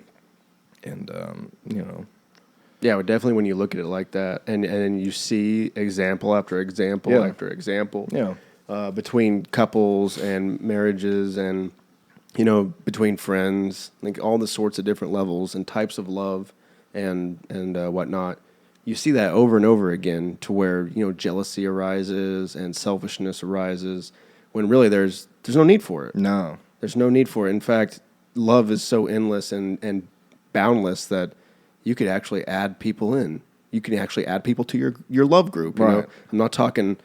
yeah. But definitely when you look at it like that, and you see example after example after example, between couples and marriages and between friends, like all the sorts of different levels and types of love and whatnot. You see that over and over again, to where jealousy arises and selfishness arises, when really there's no need for it. No. There's no need for it. In fact, love is so endless and boundless that you could actually add people in. You can actually add people to your love group. You know? I'm not talking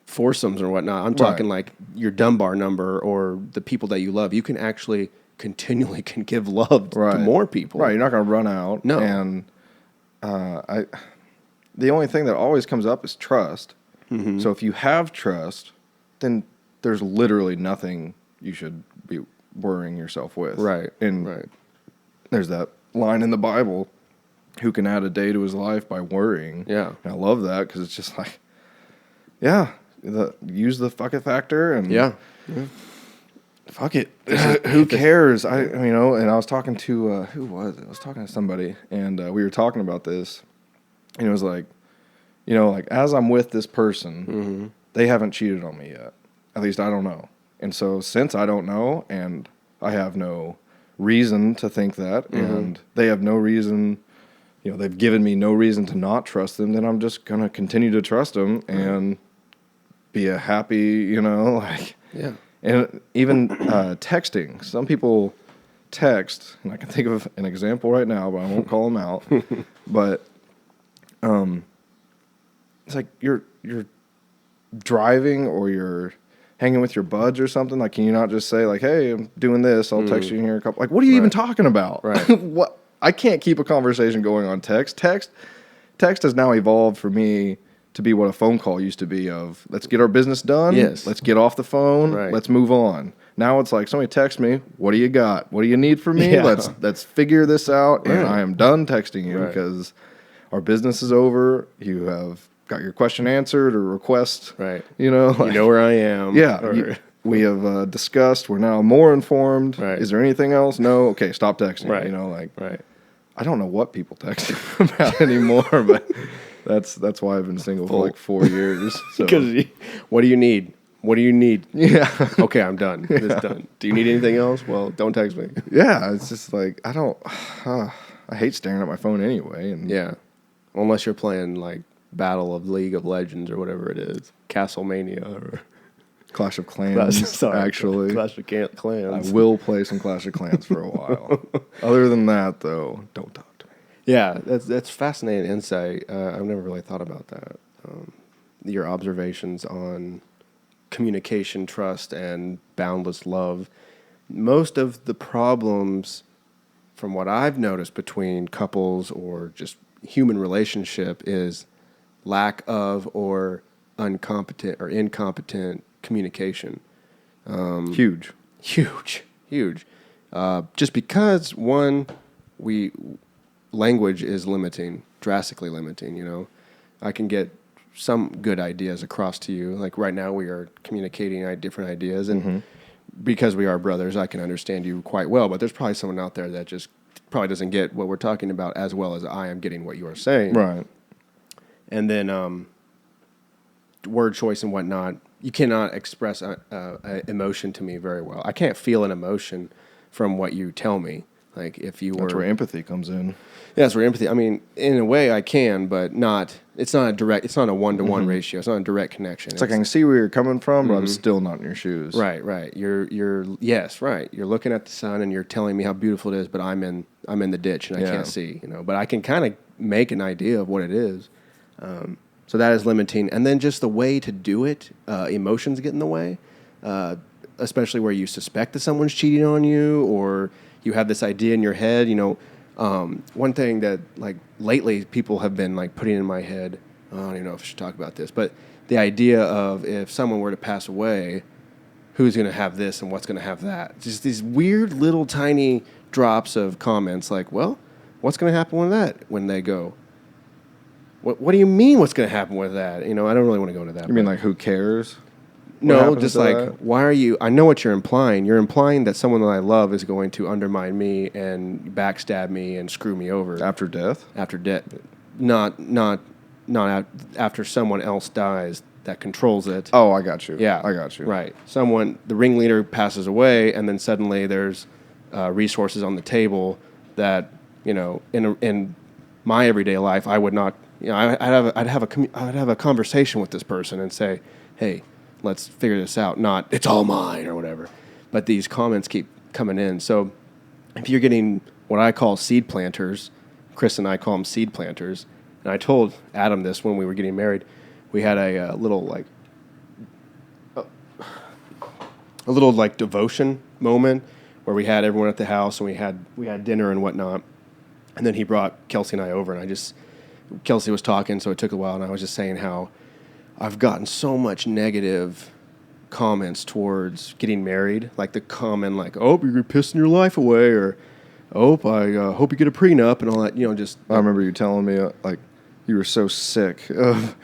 foursomes or whatnot. I'm talking like your Dunbar number or the people that you love. You can actually continually can give love to more people. Right. You're not going to run out. No. And the only thing that always comes up is trust. Mm-hmm. So if you have trust, then there's literally nothing you should be worrying yourself with. Right. And there's that line in the Bible, who can add a day to his life by worrying. Yeah. And I love that, because it's just like, use the fuck it factor and fuck it. Who cares? And I was talking to, who was it? I was talking to somebody, and we were talking about this, and it was like, as I'm with this person, they haven't cheated on me yet. At least I don't know. And so since I don't know, and I have no reason to think that, and they have no reason, they've given me no reason to not trust them, then I'm just going to continue to trust them and be a happy, And even texting. Some people text, and I can think of an example right now, but I won't call them out. But it's like you're driving or you're hanging with your buds or something. Like, can you not just say, like, hey, I'm doing this, I'll text you in here a couple. Like, what are you even talking about? Right. What? I can't keep a conversation going on text. Text has now evolved for me to be what a phone call used to be of, let's get our business done. Yes. Let's get off the phone. Right. Let's move on. Now it's like, somebody text me, what do you got? What do you need from me? Yeah. Let's figure this out. And I am done texting you because our business is over. You have got your question answered or request. Right. You know, You know where I am. Yeah. Or- we have discussed. We're now more informed. Right. Is there anything else? No. Okay, stop texting. Right. You know, like Right. I don't know what people text about anymore, but that's why I've been single for like 4 years. So. Because what do you need? What do you need? Yeah. Okay, I'm done. It's done. Do you need anything else? Well, don't text me. Yeah, it's just like I don't. I hate staring at my phone anyway. And Yeah. Unless you're playing like Battle of League of Legends or whatever it is. Castlemania or Clash of Clans. Actually, Clash of Clans. I will play some Clash of Clans for a while. Other than that, though, don't talk to me. Yeah, that's fascinating insight. I've never really thought about that. Your observations on communication, trust, and boundless love. Most of the problems, from what I've noticed between couples or just human relationship, is lack of or incompetent communication. Huge. Just because language is limiting, drastically limiting. You know, I can get some good ideas across to you. Like right now, we are communicating different ideas, and because we are brothers, I can understand you quite well. But there's probably someone out there that just probably doesn't get what we're talking about as well as I am getting what you are saying. Right. And then word choice and whatnot. You cannot express emotion to me very well. I can't feel an emotion from what you tell me. Like if you were, That's where empathy comes in. Yeah, that's where empathy. I mean, in a way, I can, but not. It's not a direct. It's not a 1-to-1 ratio. It's not a direct connection. It's like I can see where you're coming from, but I'm still not in your shoes. Right. Yes, right. You're looking at the sun and you're telling me how beautiful it is, but I'm in the ditch and I can't see. You know, but I can kind of make an idea of what it is. So that is limiting, and then just the way to do it. Emotions get in the way, especially where you suspect that someone's cheating on you, or you have this idea in your head. You know, one thing that like lately people have been like putting in my head. I don't even know if I should talk about this, but the idea of if someone were to pass away, who's going to have this and what's going to have that. Just these weird little tiny drops of comments like, well, what's going to happen when they go? What do you mean what's going to happen with that? You know, I don't really want to go into that. You mean like who cares? No, just like, why are you... I know what you're implying. You're implying that someone that I love is going to undermine me and backstab me and screw me over. After death? After death. Not after someone else dies that controls it. Oh, I got you. Yeah. I got you. Right. The ringleader passes away, and then suddenly there's resources on the table that, you know, in my everyday life, I would not... You know, I'd have a conversation with this person and say, hey, let's figure this out. Not, it's all mine or whatever. But these comments keep coming in. So if you're getting what I call seed planters, Chris and I call them seed planters. And I told Adam this when we were getting married. We had a little devotion moment where we had everyone at the house and we had dinner and whatnot. And then he brought Kelsey and I over, and Kelsey was talking, so it took a while, and I was just saying how I've gotten so much negative comments towards getting married, like the comment like, oh, you're pissing your life away, or oh, I hope you get a prenup, and all that, you know, just... I remember you telling me, like, you were so sick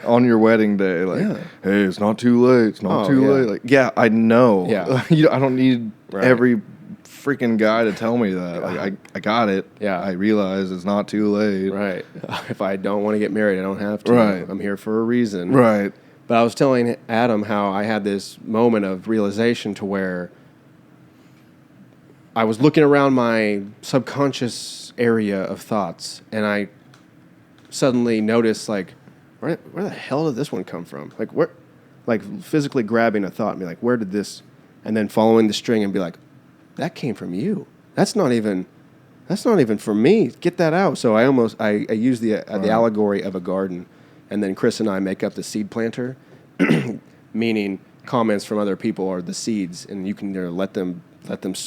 on your wedding day, like, hey, it's not too late, it's not too late. Like, yeah, I know. Yeah. I don't need every freaking guy to tell me that. Like, I got it. Yeah. I realize it's not too late. Right. If I don't want to get married, I don't have to. Right. I'm here for a reason. Right. But I was telling Adam how I had this moment of realization to where I was looking around my subconscious area of thoughts, and I suddenly noticed, like, where the hell did this one come from? Like, where, like, physically grabbing a thought and be like, where did this, and then following the string and be like, that came from you. That's not even for me. Get that out. So I use the allegory of a garden, and then Chris and I make up the seed planter, meaning comments from other people are the seeds, and you can let them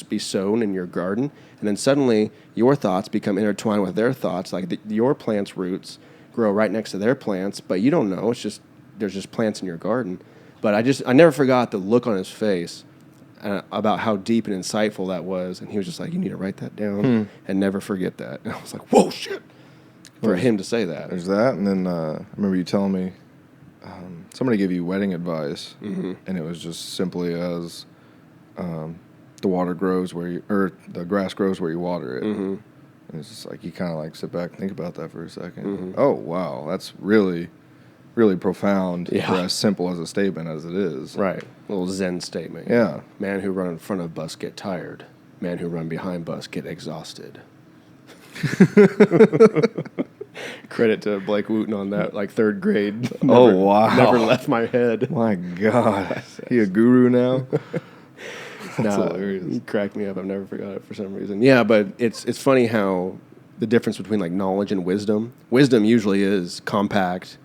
be sown in your garden, and then suddenly your thoughts become intertwined with their thoughts. Like your plant's roots grow right next to their plants, but you don't know. It's just there's just plants in your garden. But I never forgot the look on his face. About how deep and insightful that was, and he was just like, you need to write that down and never forget that. And I was like, whoa, shit, for him to say that. There's that, and then I remember you telling me somebody gave you wedding advice, and it was just simply as the water grows or the grass grows where you water it. And it's just like you kind of like sit back and think about that for a second. Oh wow, that's really, really profound for as simple as a statement as it is. Right, a little Zen statement. Yeah. Man who run in front of bus get tired. Man who run behind bus get exhausted. Credit to Blake Wooten on that, like third grade. Oh wow, never left my head. My God, he a guru now? That's hilarious. He cracked me up. I've never forgot it for some reason. Yeah, but it's funny how the difference between like knowledge and wisdom. Wisdom usually is compact,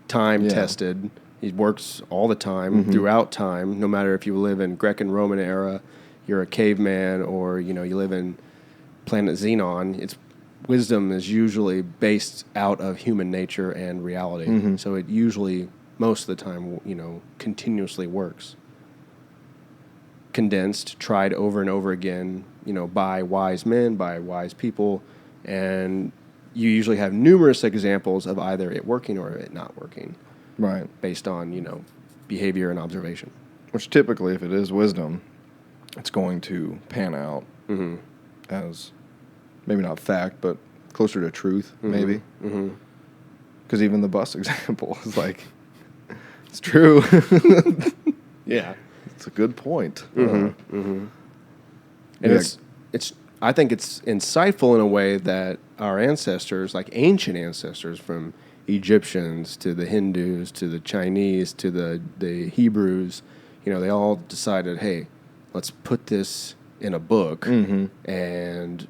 time tested. It works all the time, throughout time. No matter if you live in Greek and Roman era, you're a caveman, or you live in planet Xenon. Wisdom is usually based out of human nature and reality. So it usually, most of the time, continuously works. Condensed, tried over and over again, by wise men, by wise people, and you usually have numerous examples of either it working or it not working. Right. Based on, behavior and observation. Which typically, if it is wisdom, it's going to pan out as maybe not fact, but closer to truth, maybe. Because even the bus example is like, it's true. Yeah. It's a good point. And it's I think it's insightful in a way that our ancestors, like ancient ancestors from Egyptians to the Hindus to the Chinese to the Hebrews, they all decided, hey, let's put this in a book and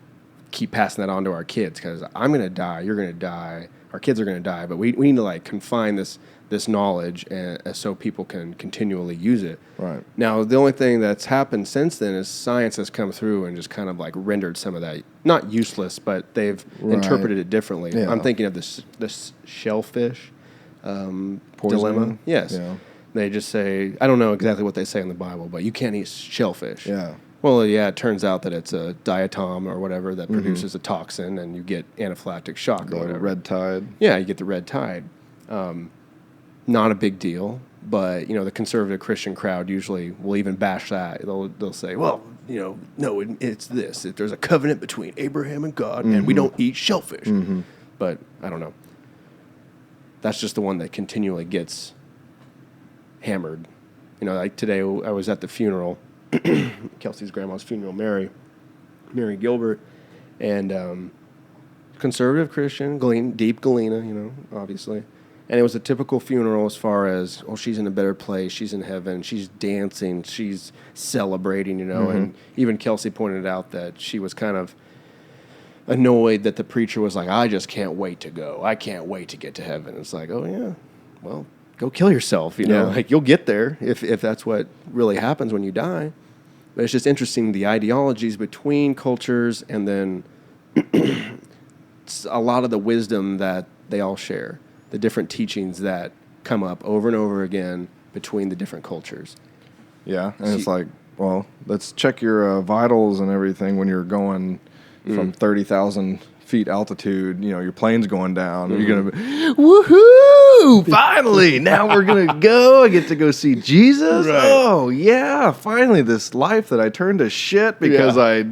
keep passing that on to our kids, because I'm going to die, you're going to die, our kids are going to die, but we need to like confine this knowledge so people can continually use it. Right. Now, the only thing that's happened since then is science has come through and just kind of like rendered some of that, not useless, but they've interpreted it differently. Yeah. I'm thinking of this shellfish dilemma. Yes. Yeah. They just say, I don't know exactly what they say in the Bible, but you can't eat shellfish. Yeah. Well, yeah, it turns out that it's a diatom or whatever that produces a toxin, and you get anaphylactic shock or whatever. Red tide. Yeah, you get the red tide. Not a big deal, but the conservative Christian crowd usually will even bash that. They'll say, well, no, it's this. There's a covenant between Abraham and God, and we don't eat shellfish. But I don't know. That's just the one that continually gets hammered. Like today, I was at the funeral. Kelsey's grandma's funeral, Mary Gilbert, and conservative Christian, deep Galena, obviously. And it was a typical funeral as far as, she's in a better place, she's in heaven, she's dancing, she's celebrating, and even Kelsey pointed out that she was kind of annoyed that the preacher was like, I just can't wait to go. I can't wait to get to heaven. It's like, oh, yeah, well, go kill yourself, like you'll get there if that's what really happens when you die. But it's just interesting, the ideologies between cultures and then a lot of the wisdom that they all share, the different teachings that come up over and over again between the different cultures. Yeah, and it's like, well, let's check your vitals and everything when you're going from 30,000 feet altitude, your plane's going down. You're going to be, woohoo! Finally! Now we're going to go. I get to go see Jesus. Right. Oh, yeah. Finally, this life that I turned to shit because I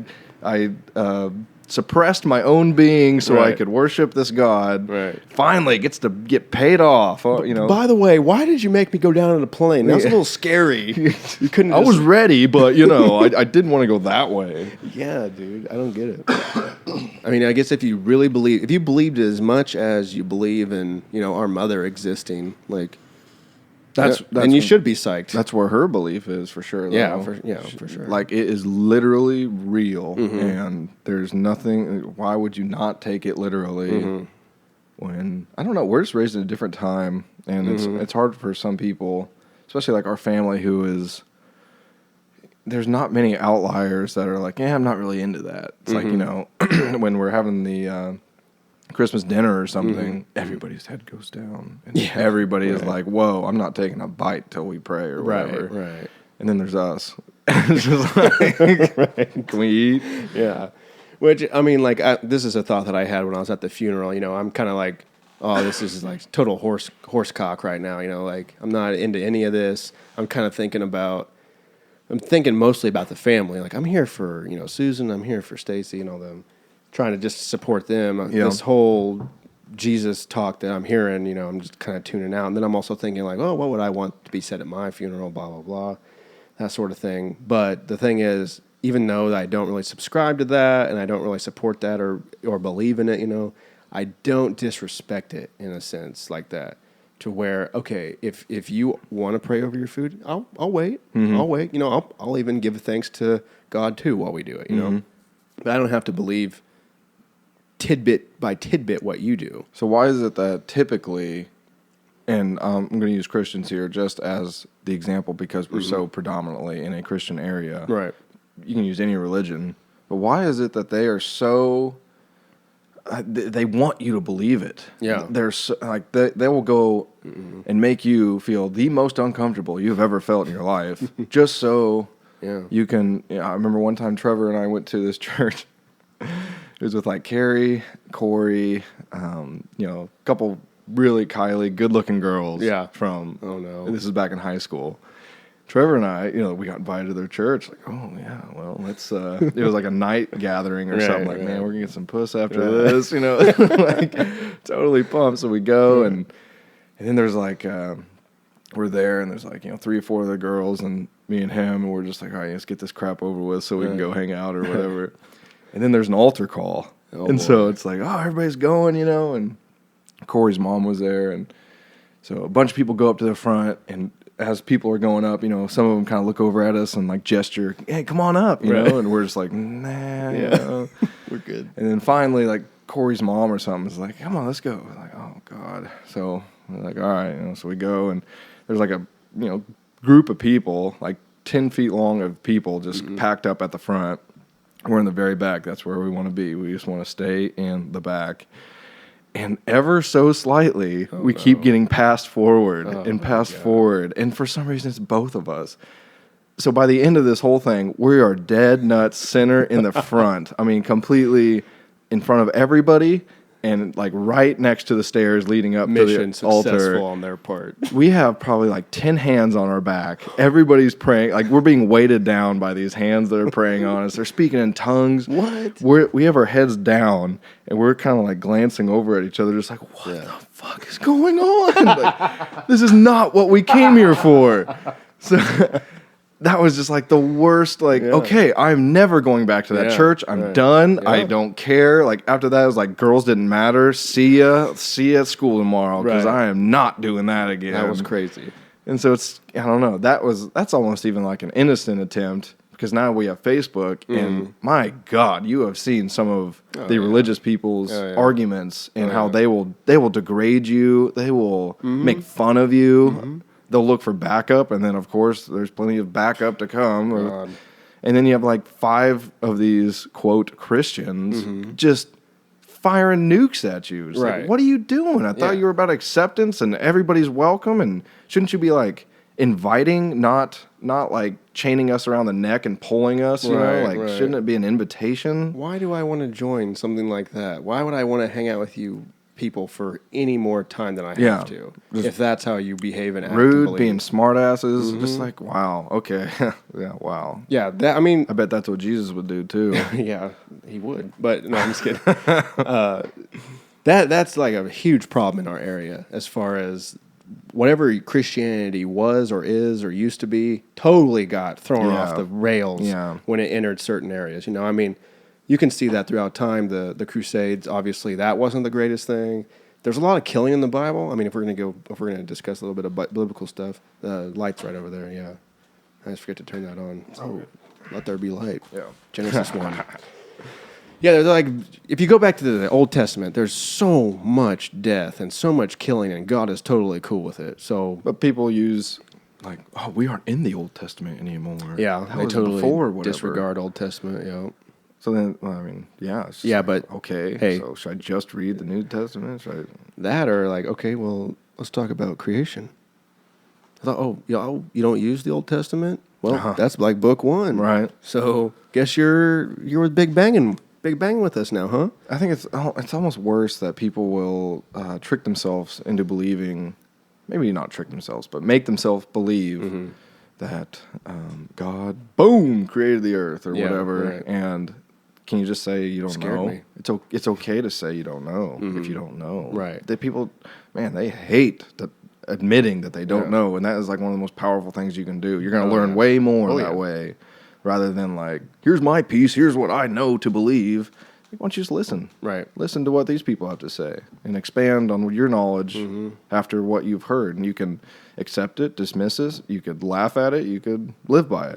suppressed my own being so I could worship this God. Right. Finally gets to get paid off. By the way, why did you make me go down in a plane? That was a little scary. You couldn't. I was ready, but I didn't want to go that way. Yeah, dude, I don't get it. I mean, I guess if you really believed as much as you believe in, our mother existing, like. That's and you should be psyched. That's where her belief is, for sure. Though. For sure. Like, it is literally real, and there's nothing. Why would you not take it literally? When I don't know, we're just raised in a different time, and it's hard for some people, especially like our family, who is. There's not many outliers that are like, I'm not really into that. It's like when we're having the. Christmas dinner or something, everybody's head goes down. And everybody is like, whoa, I'm not taking a bite till we pray or whatever. Right. And then there's us. It's just like, can we eat? Yeah. Which, I mean, like, this is a thought that I had when I was at the funeral. I'm kind of like oh, this is like total horse cock right now. You know, like I'm not into any of this. I'm thinking mostly about the family. Like I'm here for, Susan, I'm here for Stacy and all them, trying to just support them. Yeah. This whole Jesus talk that I'm hearing, I'm just kind of tuning out. And then I'm also thinking like, oh, what would I want to be said at my funeral, blah, blah, blah, that sort of thing. But the thing is, even though I don't really subscribe to that and I don't really support that or believe in it, I don't disrespect it in a sense like that. To where, okay, if you want to pray over your food, I'll wait. Mm-hmm. I'll wait. I'll even give thanks to God too while we do it. Mm-hmm. But I don't have to believe tidbit by tidbit what you do. So why is it that typically, and I'm going to use Christians here just as the example because we're so predominantly in a Christian area. Right. You can use any religion, but why is it that they are so? They want you to believe it. Yeah. They're so, like they will go and make you feel the most uncomfortable you've ever felt in your life, just so you can. I remember one time Trevor and I went to this church. It was with like Carrie, Corey, a couple really Kylie, good-looking girls. Yeah. From this is back in high school. Trevor and I, we got invited to their church. Like, oh yeah, well, let's. It was like a night gathering or something. Like, man, we're gonna get some puss after this. Like totally pumped. So we go and then there's like we're there and there's like 3 or 4 of the girls and me and him and we're just like, all right, let's get this crap over with so we can go hang out or whatever. And then there's an altar call, so it's like, oh, everybody's going, and Corey's mom was there, and so a bunch of people go up to the front and. As people are going up, some of them kind of look over at us and like gesture, "Hey, come on up," and we're just like, "Nah, we're good." And then finally, like Corey's mom or something is like, "Come on, let's go." We're like, "Oh God!" So we're like, "All right," so we go, and there's like a group of people, like 10 feet long of people, just packed up at the front. We're in the very back. That's where we want to be. We just want to stay in the back. And ever so slightly, we keep getting passed forward and passed forward. And for some reason, it's both of us. So by the end of this whole thing, we are dead nuts center in the front. I mean, completely in front of everybody and like right next to the stairs leading up to the altar. Mission successful on their part. We have probably like 10 hands on our back. Everybody's praying. Like we're being weighted down by these hands that are praying on us. They're speaking in tongues. What? We have our heads down and we're kind of like glancing over at each other just like, what the fuck is going on? Like, this is not what we came here for. So that was just like the worst. Like, okay, I'm never going back to that church. I'm done. I don't care. Like after that, it was like girls didn't matter. See ya at school tomorrow because I am not doing that again. That was crazy. And so I don't know. That's almost even like an innocent attempt because now we have Facebook and my God, you have seen some of the religious people's arguments and how they will degrade you. They will make fun of you. They'll look for backup, and then, of course, there's plenty of backup to come. And then you have, like, 5 of these, quote, Christians just firing nukes at you. It's like, what are you doing? I thought you were about acceptance and everybody's welcome, and shouldn't you be, like, inviting, not like, chaining us around the neck and pulling us, you know? Like, shouldn't it be an invitation? Why do I want to join something like that? Why would I want to hang out with you people for any more time than I have to, if that's how you behave and act. Rude, being smartasses, just like, wow, okay, wow. Yeah, that, I mean, I bet that's what Jesus would do too. Yeah, he would, but no, I'm just kidding. That's like a huge problem in our area as far as whatever Christianity was or is or used to be, totally got thrown off the rails when it entered certain areas. I mean, you can see that throughout time. The Crusades, obviously, that wasn't the greatest thing. There's a lot of killing in the Bible. I mean, if we're gonna discuss a little bit of biblical stuff, the light's right over there. Yeah, I just forget to turn that on. Oh, let there be light. Yeah, Genesis 1. Yeah, they're like, if you go back to the Old Testament, there's so much death and so much killing, and God is totally cool with it. So, but people use like, oh, we aren't in the Old Testament anymore. Yeah, they totally disregard Old Testament. Yeah. So then, well, I mean, it's but okay. Hey, so should I just read the New Testament? That or like, okay, well, let's talk about creation. I thought, you don't use the Old Testament? Well, that's like book 1, right? So guess you're with Big Bang Big Bang with us now, huh? I think it's almost worse that people will trick themselves into believing, maybe not trick themselves, but make themselves believe that God, boom, created the earth or whatever. Right. And can you just say you don't Scared know? me. It's okay to say you don't know if you don't know. Right. That people, man, they hate admitting that they don't know, and that is like one of the most powerful things you can do. You're going to learn way more that way, rather than like, here's my piece, here's what I know to believe. Why don't you just listen? Right. Listen to what these people have to say and expand on your knowledge after what you've heard. And you can accept it, dismiss it, you could laugh at it, you could live by it.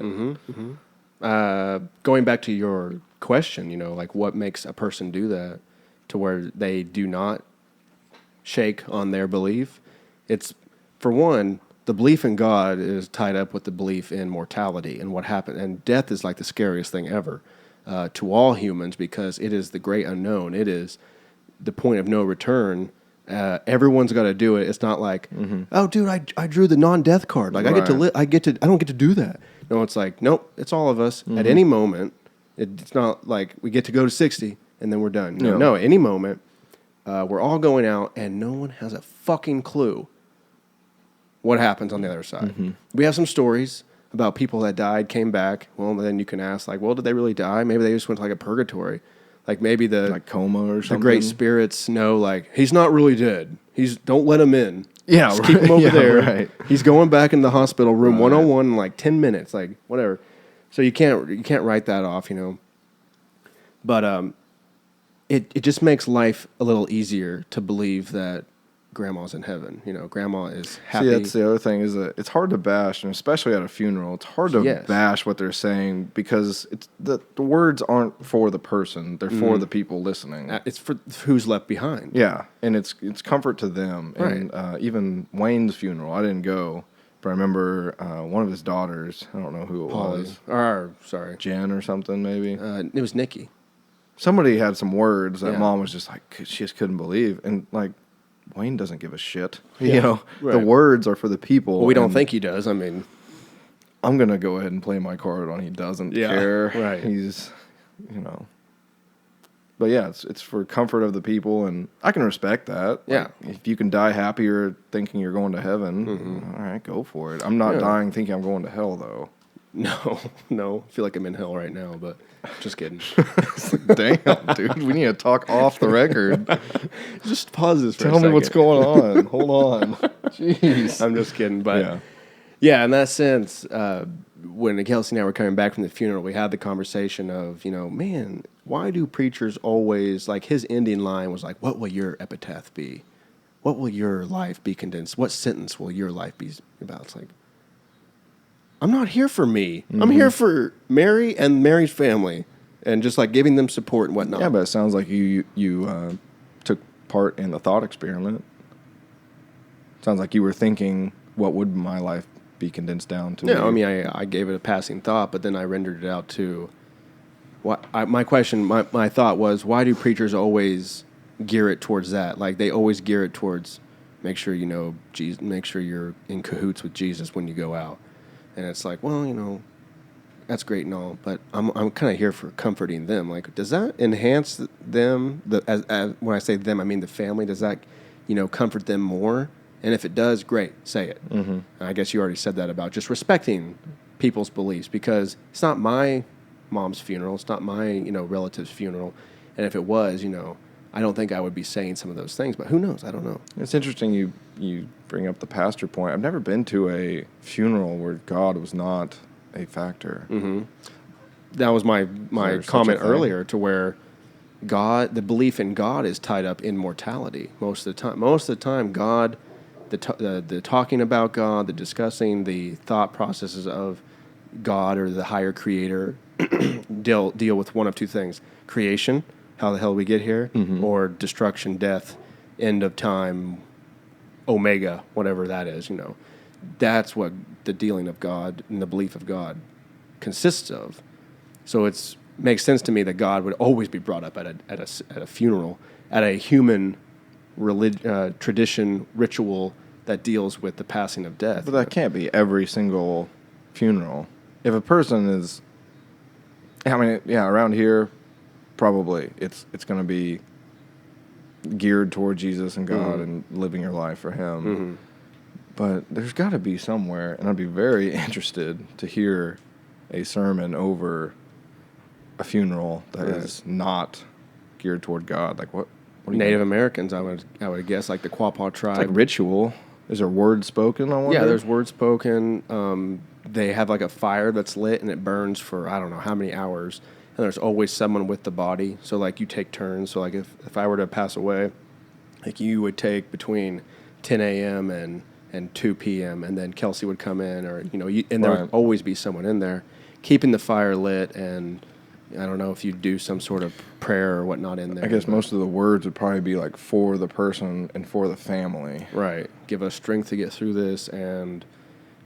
Going back to your question, like what makes a person do that to where they do not shake on their belief? It's, for one, the belief in God is tied up with the belief in mortality and what happened. And death is like the scariest thing ever to all humans, because it is the great unknown. It is the point of no return. Everyone's got to do it. It's not like, oh, dude, I drew the non-death card. Like I get to live. I don't get to do that. No, it's like, nope. It's all of us at any moment. It's not like we get to go to 60 and then we're done. No, at any moment, we're all going out and no one has a fucking clue what happens on the other side. We have some stories about people that died, came back. Well, then you can ask, like, well, did they really die? Maybe they just went to like a purgatory. Like maybe like coma or something. The great spirits know, like, he's not really dead. Don't let him in. Yeah, just keep him over there. Right. He's going back in the hospital room 101 in like 10 minutes, like whatever. So you can't write that off, But it just makes life a little easier to believe that grandma's in heaven. Grandma is happy. See, that's the other thing, is that it's hard to bash, and especially at a funeral, it's hard to bash what they're saying, because it's the words aren't for the person; they're for the people listening. It's for who's left behind. Yeah, and it's comfort to them. Right. And even Wayne's funeral, I didn't go, but I remember one of his daughters. I don't know who it was. Sorry, Jen or something, maybe. It was Nikki. Somebody had some words that Mom was just like, she just couldn't believe, and like, Wayne doesn't give a shit. Right. The words are for the people. Well, we don't think he does. I mean, I'm going to go ahead and play my card on he doesn't care. Right. He's, But yeah, it's for comfort of the people, and I can respect that. Yeah. Like, if you can die happier thinking you're going to heaven, all right, go for it. I'm not dying thinking I'm going to hell, though. No. I feel like I'm in hell right now, but just kidding. Damn, dude. We need to talk off the record. Just pause this for a Tell second. me what's going on. Hold on. Jeez. I'm just kidding. But yeah, in that sense, when Kelsey and I were coming back from the funeral, we had the conversation of, man, why do preachers always, like, his ending line was like, what will your epitaph be? What will your life be condensed? What sentence will your life be about? It's like, I'm not here for me. I'm here for Mary and Mary's family, and just like giving them support and whatnot. Yeah, but it sounds like you took part in the thought experiment. Sounds like you were thinking, what would my life be condensed down to? No, I mean, I gave it a passing thought, but then I rendered it out to my question, my thought was, why do preachers always gear it towards that? Like, they always gear it towards, make sure you know Jesus, make sure you're in cahoots with Jesus when you go out. And it's like, well, that's great and all, but I'm kind of here for comforting them. Like, does that enhance them? As when I say them, I mean the family. Does that, comfort them more? And if it does, great, say it. I guess you already said that about just respecting people's beliefs, because it's not my mom's funeral, it's not my relative's funeral, and if it was, I don't think I would be saying some of those things. But who knows? I don't know. It's interesting you bring up the pastor point. I've never been to a funeral where God was not a factor. That was my comment earlier, to where the belief in God is tied up in mortality most of the time. Most of the time, God, the talking about God, the discussing the thought processes of God or the higher creator deal with one of two things: creation, how the hell we get here, or destruction, death, end of time, Omega, whatever that is. That's what the dealing of God and the belief of God consists of. So it makes sense to me that God would always be brought up at a funeral, at a human tradition, ritual that deals with the passing of death. But that can't be every single funeral. If a person is, around here, probably it's going to be geared toward Jesus and God and living your life for Him. But there's got to be somewhere, and I'd be very interested to hear a sermon over a funeral that is not geared toward God. Like what Native Americans, I would guess, like the Quapaw tribe. It's like ritual. Is there words spoken? I wonder? Yeah, there's words spoken. They have like a fire that's lit and it burns for I don't know how many hours. And there's always someone with the body. So like you take turns. So like if I were to pass away, like you would take between 10 a.m. and 2 p.m. and then Kelsey would come in, or and there would always be someone in there keeping the fire lit. And I don't know if you do some sort of prayer or whatnot in there. I guess most of the words would probably be like for the person and for the family. Right. Give us strength to get through this, and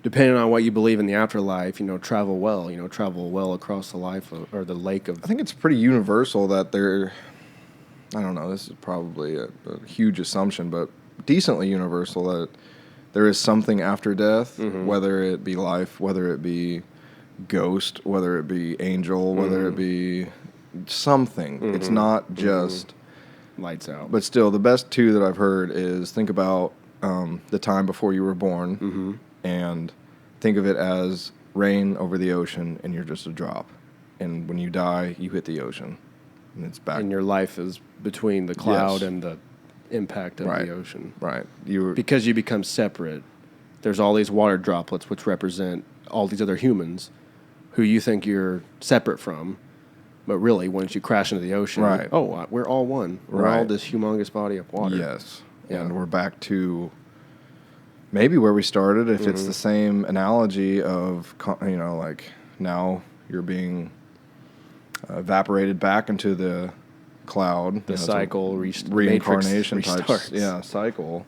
depending on what you believe in the afterlife, travel well. Travel well across the life or the lake of. I think it's pretty universal that I don't know, this is probably a huge assumption, but decently universal that there is something after death, whether it be life, whether it be ghost, whether it be angel, whether it be something. It's not just lights out. But still, the best two that I've heard is think about the time before you were born and think of it as rain over the ocean and you're just a drop. And when you die, you hit the ocean and it's back. And your life is between the cloud and the impact of the ocean. Right. Because you become separate. There's all these water droplets which represent all these other humans who you think you're separate from, but really, once you crash into the ocean, we're all one. We're all this humongous body of water. Yes. Yeah. And we're back to maybe where we started, if it's the same analogy of, like now you're being evaporated back into the cloud. The cycle, reincarnation type. Yeah, cycle.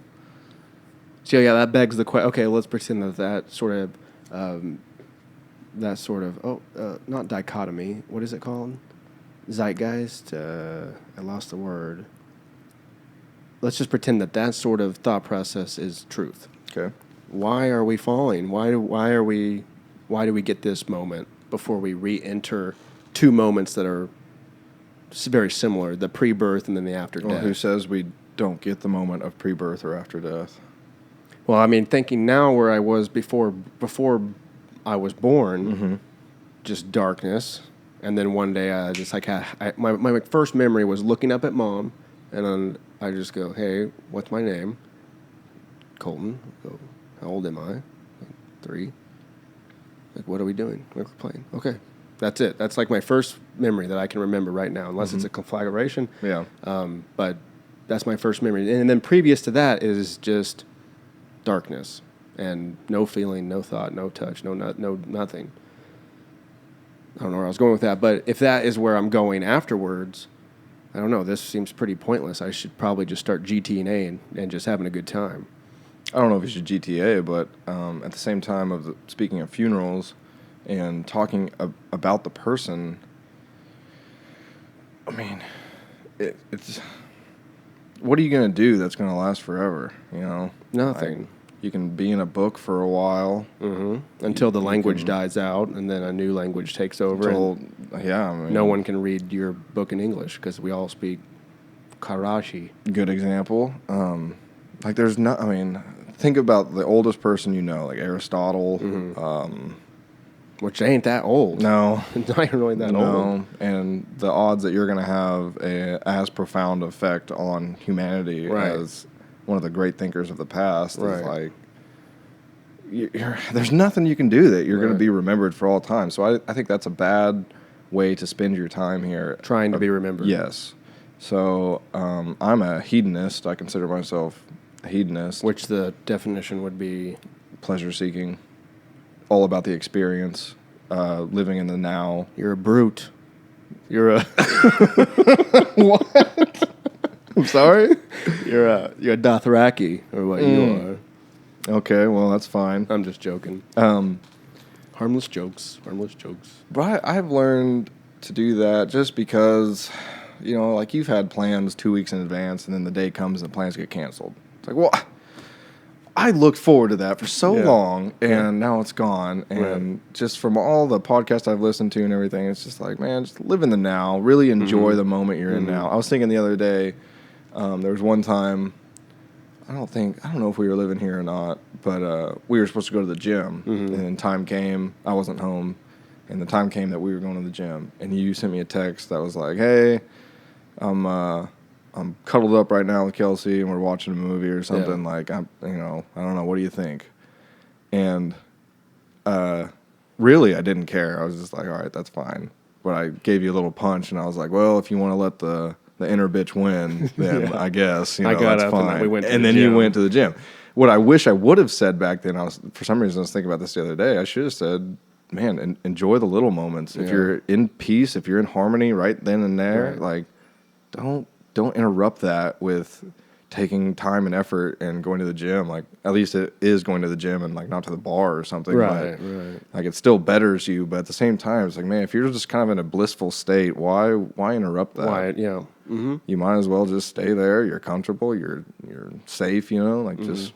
So, that begs the question. Okay, let's pretend that sort of, not dichotomy. What is it called? Zeitgeist? I lost the word. Let's just pretend that sort of thought process is truth. Okay. Why are we falling? Why do we get this moment before we re-enter two moments that are very similar, the pre-birth and then the after death? Well, who says we don't get the moment of pre-birth or after death? Well, I mean, thinking now where I was before I was born, just darkness, and then one day I just my first memory was looking up at Mom, and then I just go, "Hey, what's my name?" Colton. I go, "How old am I?" Like, 3. Like, what are we doing? We're playing. Okay, that's it. That's like my first memory that I can remember right now, unless it's a conflagration. Yeah. But that's my first memory, and then previous to that is just darkness. And no feeling, no thought, no touch, no nothing. I don't know where I was going with that, but if that is where I'm going afterwards, I don't know. This seems pretty pointless. I should probably just start GTA and just having a good time. I don't know if you should GTA, but at the same time speaking of funerals and talking about the person, I mean, it's what are you going to do that's going to last forever? Nothing. You can be in a book for a while. Until the language dies out, and then a new language takes over. No one can read your book in English because we all speak Karachi. Good example. Think about the oldest person like Aristotle. Which ain't that old. No. Not really that old. And the odds that you're going to have as profound effect on humanity as one of the great thinkers of the past is like, there's nothing you can do that you're going to be remembered for all time. So I think that's a bad way to spend your time here. Trying to be remembered. Yes. So I'm a hedonist. I consider myself a hedonist. Which the definition would be? Pleasure-seeking. All about the experience. Living in the now. You're a brute. You're a... What? I'm sorry? You're a Dothraki, or what you are. Okay, well, that's fine. I'm just joking. Harmless jokes. But I've learned to do that just because, like you've had plans 2 weeks in advance, and then the day comes and plans get canceled. It's like, well, I looked forward to that for so Yeah. long, and now it's gone. And just from all the podcasts I've listened to and everything, it's just like, man, just live in the now. Really enjoy the moment you're in now. I was thinking the other day, there was one time, I don't know if we were living here or not, but we were supposed to go to the gym, and then time came, I wasn't home, and the time came that we were going to the gym, and you sent me a text that was like, hey, I'm cuddled up right now with Kelsey, and we're watching a movie or something. Yeah. Like, I don't know. What do you think? And really, I didn't care. I was just like, all right, that's fine. But I gave you a little punch, and I was like, well, if you want to let the inner bitch win, then I guess I got that's up fine. and we went to and the then gym. you went to the gym. What I wish I would have said back then, for some reason I was thinking about this the other day. I should have said, man, enjoy the little moments. If you're in peace, if you're in harmony right then and there, like, don't interrupt that with taking time and effort and going to the gym. Like, at least it is going to the gym and like not to the bar or something. Right. Like, it still betters you, but at the same time, it's like, man, if you're just kind of in a blissful state, why interrupt that? Why? Yeah. Mm-hmm. You might as well just stay there. You're comfortable. You're safe. Like just.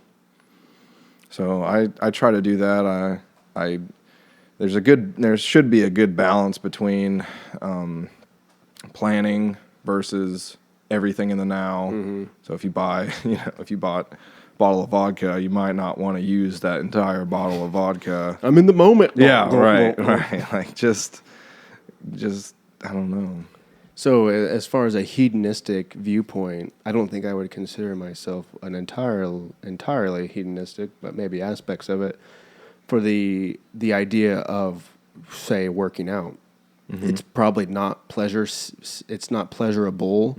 So I try to do that. There should be a good balance between planning versus everything in the now. So if you bought a bottle of vodka, you might not want to use that entire bottle of vodka. I'm in the moment. Yeah, right. Like just I don't know. So as far as a hedonistic viewpoint, I don't think I would consider myself an entirely hedonistic, but maybe aspects of it. For the idea of, say, working out, it's probably not pleasure. It's not pleasurable.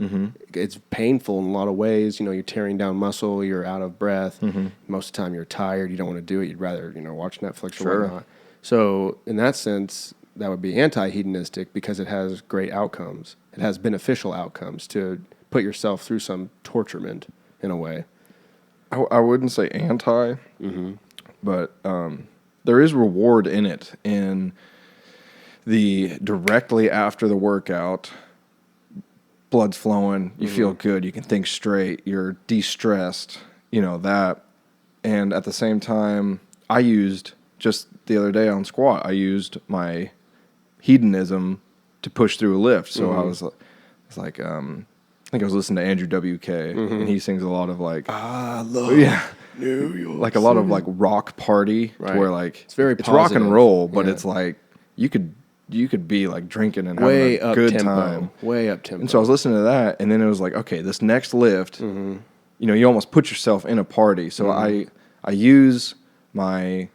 It's painful in a lot of ways. You're tearing down muscle. You're out of breath. Most of the time, you're tired. You don't want to do it. You'd rather watch Netflix or whatnot. So in that sense, that would be anti-hedonistic because it has great outcomes. It has beneficial outcomes to put yourself through some torturement in a way. I wouldn't say anti, but there is reward in it. In the directly after the workout, blood's flowing, you feel good, you can think straight, you're de-stressed, that. And at the same time, I used, just the other day on squat, I used my hedonism to push through a lift. So I was like, I think I was listening to Andrew WK, and he sings a lot of like, I love New York like a lot of like rock party, to where like it's very it's rock positive. and roll, but it's like you could be like drinking and way having a up good tempo. time. Way up tempo. And so I was listening to that, and then it was like, okay, this next lift, you almost put yourself in a party. So I use my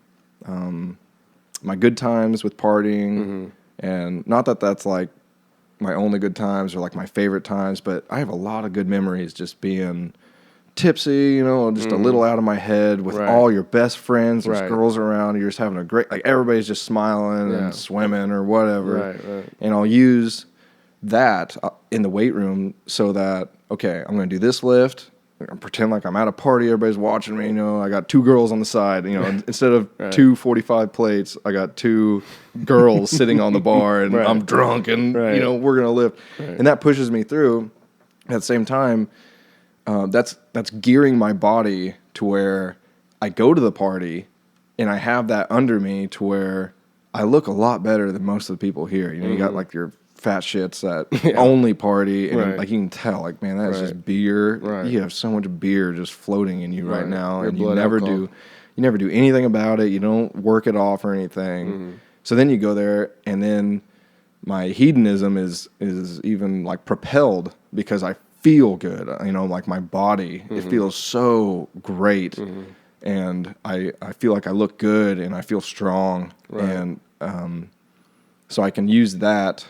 my good times with partying, and not that that's like my only good times or like my favorite times, but I have a lot of good memories just being tipsy, just a little out of my head with all your best friends. There's girls around. You're just having a great, like everybody's just smiling and swimming or whatever. Right. And I'll use that in the weight room so that, okay, I'm going to do this lift. I pretend like I'm at a party. Everybody's watching me. I got two girls on the side. Instead of 2 45 plates, I got 2 girls sitting on the bar, and I'm drunk, and we're gonna lift, and that pushes me through. At the same time, that's gearing my body to where I go to the party, and I have that under me to where I look a lot better than most of the people here. You got like your fat shits that only party, and like you can tell, like, man, that's just beer. You have so much beer just floating in you right now, Your and you blood never alcohol. do anything about it. You don't work it off or anything. So then you go there, and then my hedonism is even like propelled because I feel good. Like my body, it feels so great, and I feel like I look good and I feel strong, and so I can use that.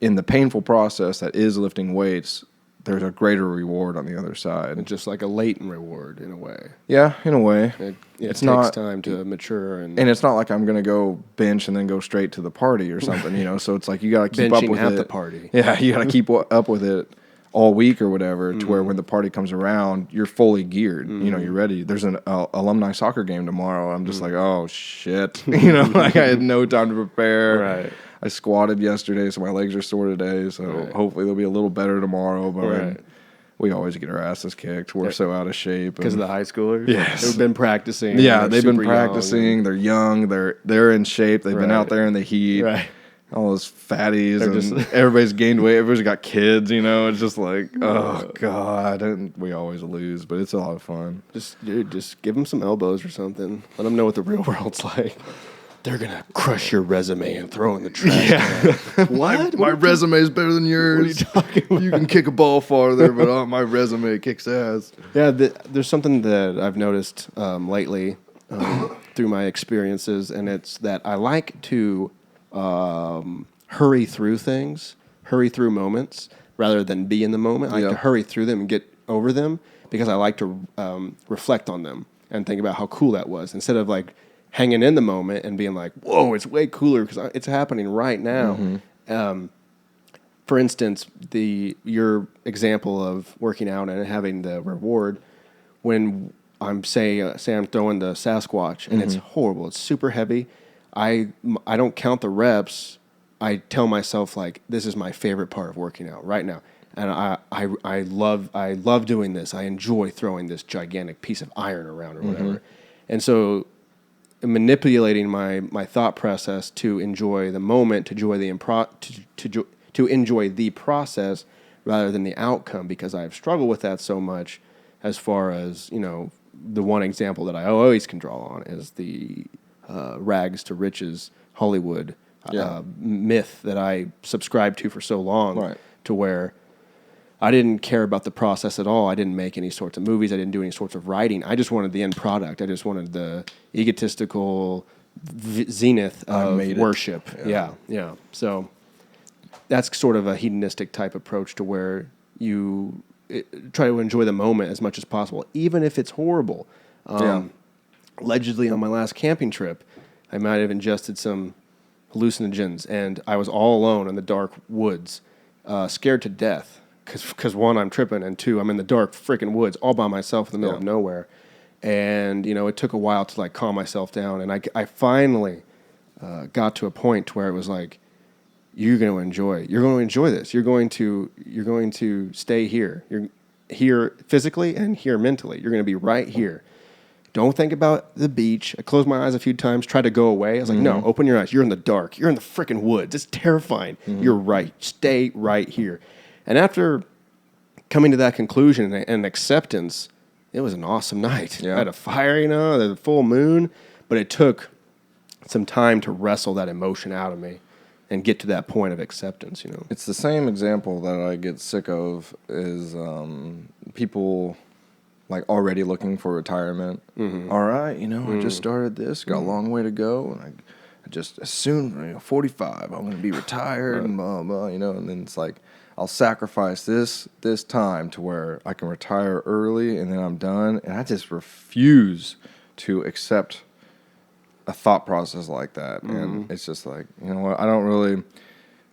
In the painful process that is lifting weights, there's a greater reward on the other side. It's just like a latent reward in a way. Yeah, in a way. It it's takes not time to mature. And it's not like I'm going to go bench and then go straight to the party or something, So it's like you got to keep up benching with at it. the party. Yeah, you got to keep up with it all week or whatever, to where when the party comes around, you're fully geared. You're ready. There's an alumni soccer game tomorrow. I'm just like, oh, shit. Like I had no time to prepare. Right. I squatted yesterday, so my legs are sore today. So hopefully they'll be a little better tomorrow. But we always get our asses kicked. We're so out of shape because of the high schoolers. Yes. They've been practicing. Yeah, they've been super practicing. young. They're young. They're in shape. They've been out there in the heat. Right. All those fatties, They're and just everybody's gained weight. Everybody's got kids. It's just like, oh god, and we always lose, but it's a lot of fun. Just give them some elbows or something. Let them know what the real world's like. They're gonna crush your resume and throw in the trash. Yeah. What? My resume is better than yours. What are you talking about? You can kick a ball farther, but my resume kicks ass. Yeah, there's something that I've noticed lately through my experiences, and it's that I like to hurry through things, hurry through moments, rather than be in the moment. I like to hurry through them and get over them because I like to reflect on them and think about how cool that was instead of like hanging in the moment and being like, whoa, it's way cooler because it's happening right now. Mm-hmm. For instance, your example of working out and having the reward when I'm say I'm throwing the Sasquatch and it's horrible. It's super heavy. I don't count the reps. I tell myself like this is my favorite part of working out right now, and I love doing this. I enjoy throwing this gigantic piece of iron around or whatever, and so manipulating my thought process to enjoy the moment, to enjoy to enjoy the process rather than the outcome, because I've struggled with that so much. As far as the one example that I always can draw on is the rags to riches Hollywood myth that I subscribed to for so long, to where I didn't care about the process at all. I didn't make any sorts of movies. I didn't do any sorts of writing. I just wanted the end product. I just wanted the egotistical zenith of worship. Yeah. So that's sort of a hedonistic type approach to where you try to enjoy the moment as much as possible, even if it's horrible. Allegedly, on my last camping trip, I might have ingested some hallucinogens, and I was all alone in the dark woods, scared to death. Because one, I'm tripping, and two, I'm in the dark freaking woods all by myself in the middle of nowhere. And, it took a while to, like, calm myself down. And I finally got to a point to where it was like, you're going to enjoy this. You're going to stay here. You're here physically and here mentally. You're going to be right here. Don't think about the beach. I closed my eyes a few times, tried to go away. I was like, no, open your eyes. You're in the dark. You're in the freaking woods. It's terrifying. You're right. Stay right here. And after coming to that conclusion and acceptance, it was an awesome night. I had a fire, the full moon, but it took some time to wrestle that emotion out of me and get to that point of acceptance, It's the same example that I get sick of is people like already looking for retirement. All right, I just started this, got a long way to go, and I just as soon 45, I'm going to be retired and blah blah, and then it's like I'll sacrifice this time to where I can retire early and then I'm done, and I just refuse to accept a thought process like that. And it's just like, what, I don't really,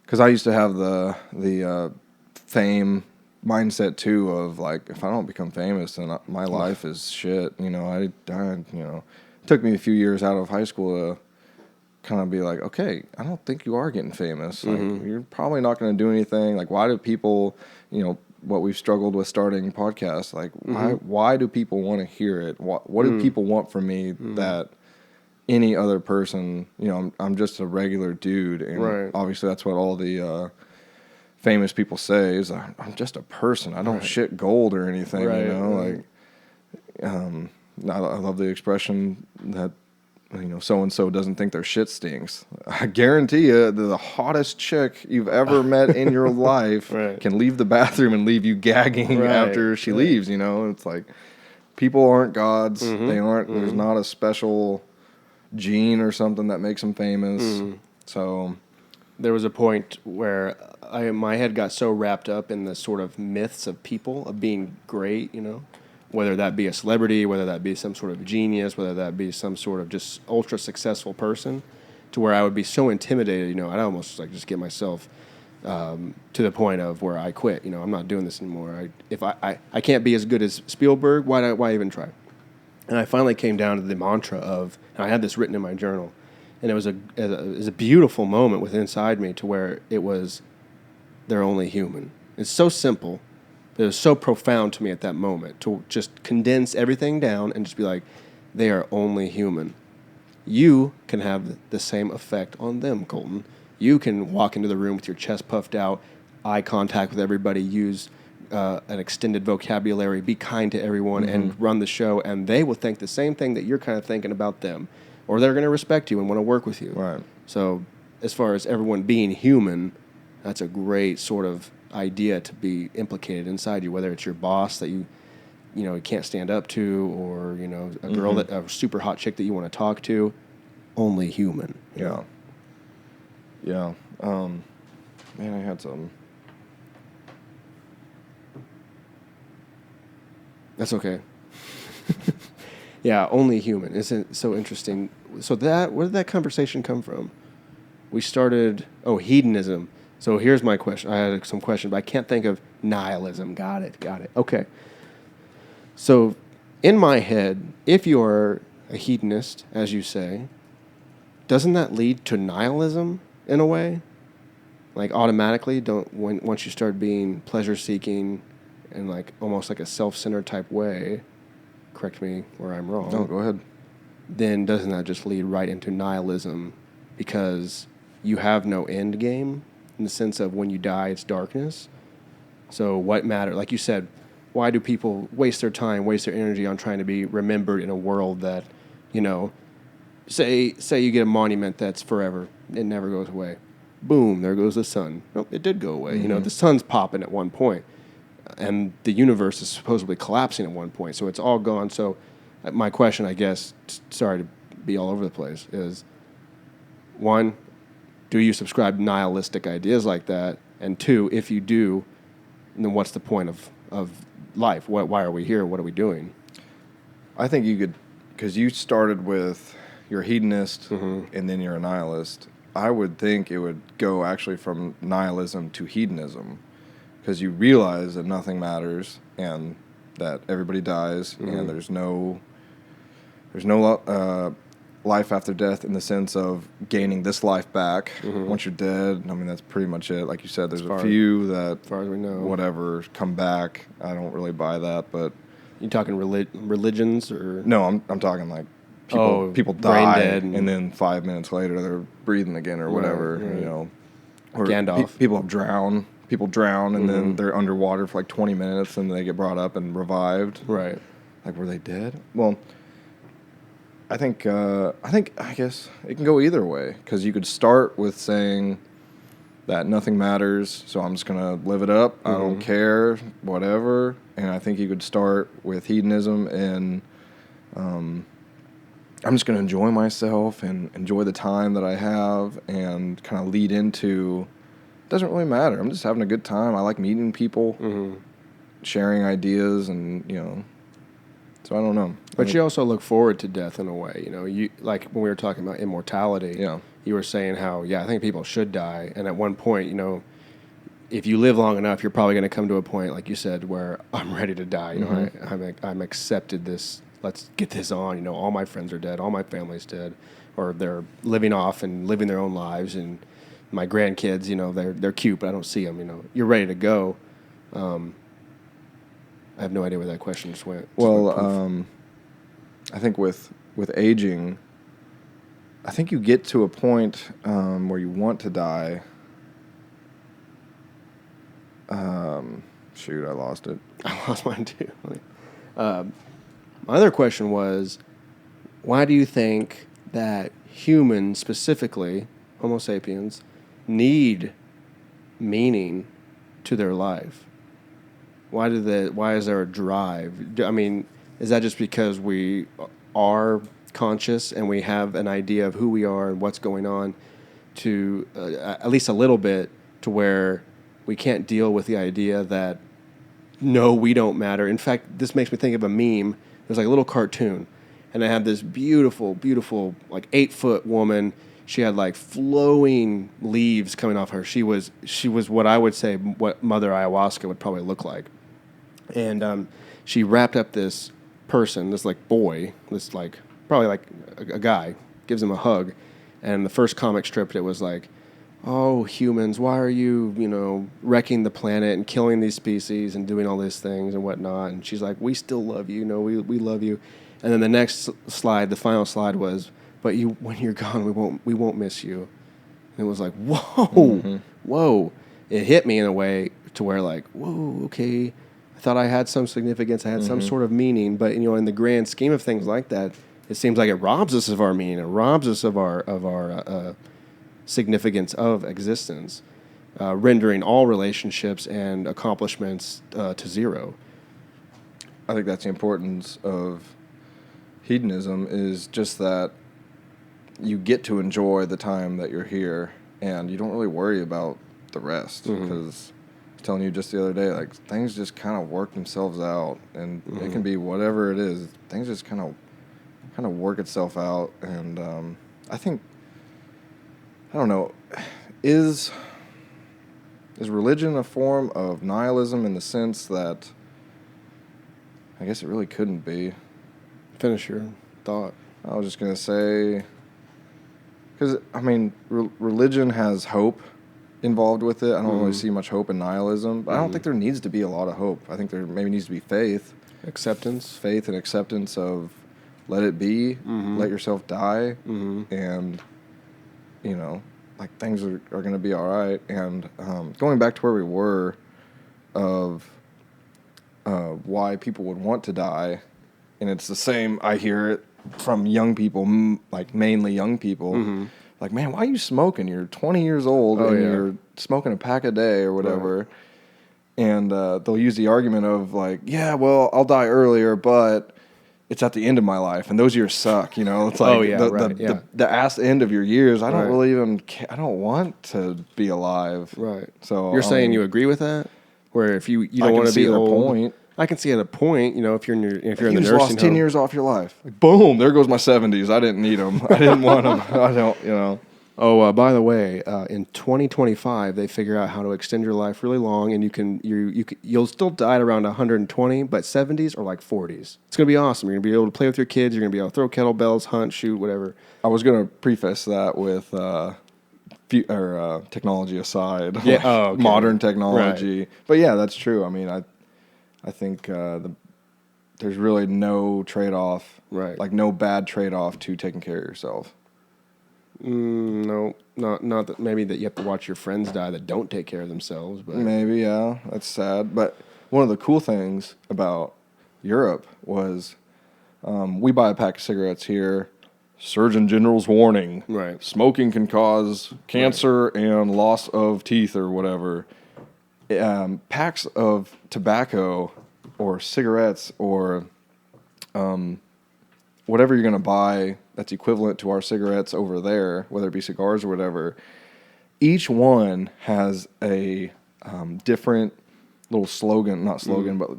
because I used to have the fame mindset too of like, if I don't become famous, then my life is shit. It took me a few years out of high school to kind of be like, okay, I don't think you are getting famous. Like, you're probably not going to do anything. Like, why do people, what we've struggled with starting podcasts, like, why do people want to hear it? What do people want from me that any other person, I'm just a regular dude. And obviously that's what all the famous people say is I'm just a person. I don't shit gold or anything, Like, I love the expression that, so-and-so doesn't think their shit stinks. I guarantee you the hottest chick you've ever met in your life can leave the bathroom and leave you gagging after she leaves, It's like, people aren't gods. They aren't, there's not a special gene or something that makes them famous. So there was a point where my head got so wrapped up in the sort of myths of people, of being great, whether that be a celebrity, whether that be some sort of genius, whether that be some sort of just ultra successful person, to where I would be so intimidated, I'd almost like just get myself to the point of where I quit. I'm not doing this anymore. If I can't be as good as Spielberg, why even try? And I finally came down to the mantra of, and I had this written in my journal, and it was a beautiful moment within inside me to where it was, they're only human. It's so simple, It was so profound to me at that moment to just condense everything down and just be like, they are only human. You can have the same effect on them, Colton. You can walk into the room with your chest puffed out, eye contact with everybody, use an extended vocabulary, be kind to everyone, and run the show, and they will think the same thing that you're kind of thinking about them, or they're going to respect you and want to work with you. Right. So as far as everyone being human, that's a great sort of idea to be implicated inside you, whether it's your boss that you can't stand up to, or a girl a super hot chick that you want to talk to. Only human. Yeah. Man, I had some. That's okay. Yeah, only human. Isn't it so interesting? So where did that conversation come from? We started hedonism. So here's my question. I had some questions, but I can't think of nihilism. Got it. Okay. So in my head, if you're a hedonist, as you say, doesn't that lead to nihilism in a way? Like automatically, once you start being pleasure-seeking in like almost like a self-centered type way, correct me where I'm wrong. No, go ahead. Then doesn't that just lead right into nihilism because you have no end game in the sense of when you die, it's darkness. So what matters? Like you said, why do people waste their time, waste their energy on trying to be remembered in a world that, say you get a monument that's forever, it never goes away. Boom, there goes the sun. Nope, it did go away. The sun's popping at one point, and the universe is supposedly collapsing at one point, so it's all gone. So my question, I guess, sorry to be all over the place, is one, do you subscribe to nihilistic ideas like that? And two, if you do, then what's the point of life? Why are we here? What are we doing? I think you could, because you started with you're a hedonist and then you're a nihilist. I would think it would go actually from nihilism to hedonism, because you realize that nothing matters and that everybody dies and there's no life after death in the sense of gaining this life back once you're dead. I mean, that's pretty much it. Like you said, there's a few that, as far as we know, whatever, come back. I don't really buy that, but you talking religions or no? I'm talking like people die and then 5 minutes later they're breathing again or whatever. Right. Or Gandalf. People drown and then they're underwater for like 20 minutes and they get brought up and revived. Right. Like, were they dead? Well, I guess it can go either way, because you could start with saying that nothing matters, so I'm just going to live it up. I don't care, whatever. And I think you could start with hedonism and I'm just going to enjoy myself and enjoy the time that I have, and kind of lead into, it doesn't really matter. I'm just having a good time. I like meeting people, sharing ideas, and, so I don't know. But you also look forward to death in a way. You like when we were talking about immortality, you were saying how, I think people should die. And at one point, if you live long enough, you're probably going to come to a point, like you said, where I'm ready to die. I'm accepted this. Let's get this on. All my friends are dead. All my family's dead. Or they're living off and living their own lives. And my grandkids, they're cute, but I don't see them. You're ready to go. I have no idea where that question just went. Well, I think with aging, I think you get to a point where you want to die. Shoot, I lost it. I lost mine too. My other question was, why do you think that humans, specifically Homo sapiens, need meaning to their life? Why is there a drive? I mean, is that just because we are conscious and we have an idea of who we are and what's going on, to at least a little bit, to where we can't deal with the idea that, no, we don't matter? In fact, this makes me think of a meme. There's like a little cartoon, and I had this beautiful, beautiful, like 8-foot woman. She had like flowing leaves coming off her. She was what I would say what Mother Ayahuasca would probably look like. And she wrapped up this person, this like boy, this like probably like a guy, gives him a hug. And the first comic strip, it was like, oh, humans, why are you, wrecking the planet and killing these species and doing all these things and whatnot? And she's like, we still love you, we love you. And then the next slide, the final slide was, but when you're gone, we won't miss you. And it was like, whoa, whoa. It hit me in a way to where like, whoa, okay. I thought I had some significance. I had some sort of meaning, but in the grand scheme of things like that, it seems like it robs us of our meaning. It robs us of our significance of existence, rendering all relationships and accomplishments to zero. I think that's the importance of hedonism, is just that you get to enjoy the time that you're here, and you don't really worry about the rest. Because I was telling you just the other day, like, things just kind of work themselves out, and it can be whatever it is. Things just kind of work itself out, and I think, I don't know, is religion a form of nihilism in the sense that I guess it really couldn't be? Finish your thought. I was just going to say, because, I mean, religion has hope involved with it. I don't really see much hope in nihilism, but I don't think there needs to be a lot of hope. I think there maybe needs to be faith. Acceptance. Faith and acceptance of let it be, let yourself die, and, like, things are going to be all right. And going back to where we were of why people would want to die, and it's the same, I hear it from young people, like mainly young people, like, man, why are you smoking? You're 20 years old and you're smoking a pack a day or whatever. Right. And they'll use the argument of like, yeah, well, I'll die earlier, but it's at the end of my life, and those years suck. It's like the ass end of your years. I don't really even I don't want to be alive. Right. So you're saying you agree with that? Where if you don't want to be old, point. I can see at a point, if you're in the nursing home. You lost 10 years off your life. Like, boom, there goes my 70s. I didn't need them. I didn't want them. I don't, Oh, by the way, in 2025, they figure out how to extend your life really long, and you'll still die at around 120, but 70s or like 40s. It's gonna be awesome. You're gonna be able to play with your kids. You're gonna be able to throw kettlebells, hunt, shoot, whatever. I was gonna preface that with technology aside, modern technology. Right. But yeah, that's true. I mean, I think there's really no trade-off, like no bad trade-off to taking care of yourself. No, not that. Maybe that you have to watch your friends die that don't take care of themselves. But maybe, yeah, that's sad. But one of the cool things about Europe was we buy a pack of cigarettes here. Surgeon General's warning: smoking can cause cancer and loss of teeth or whatever. Packs of tobacco or cigarettes or whatever you're going to buy that's equivalent to our cigarettes over there, whether it be cigars or whatever, each one has a different little slogan, not slogan, but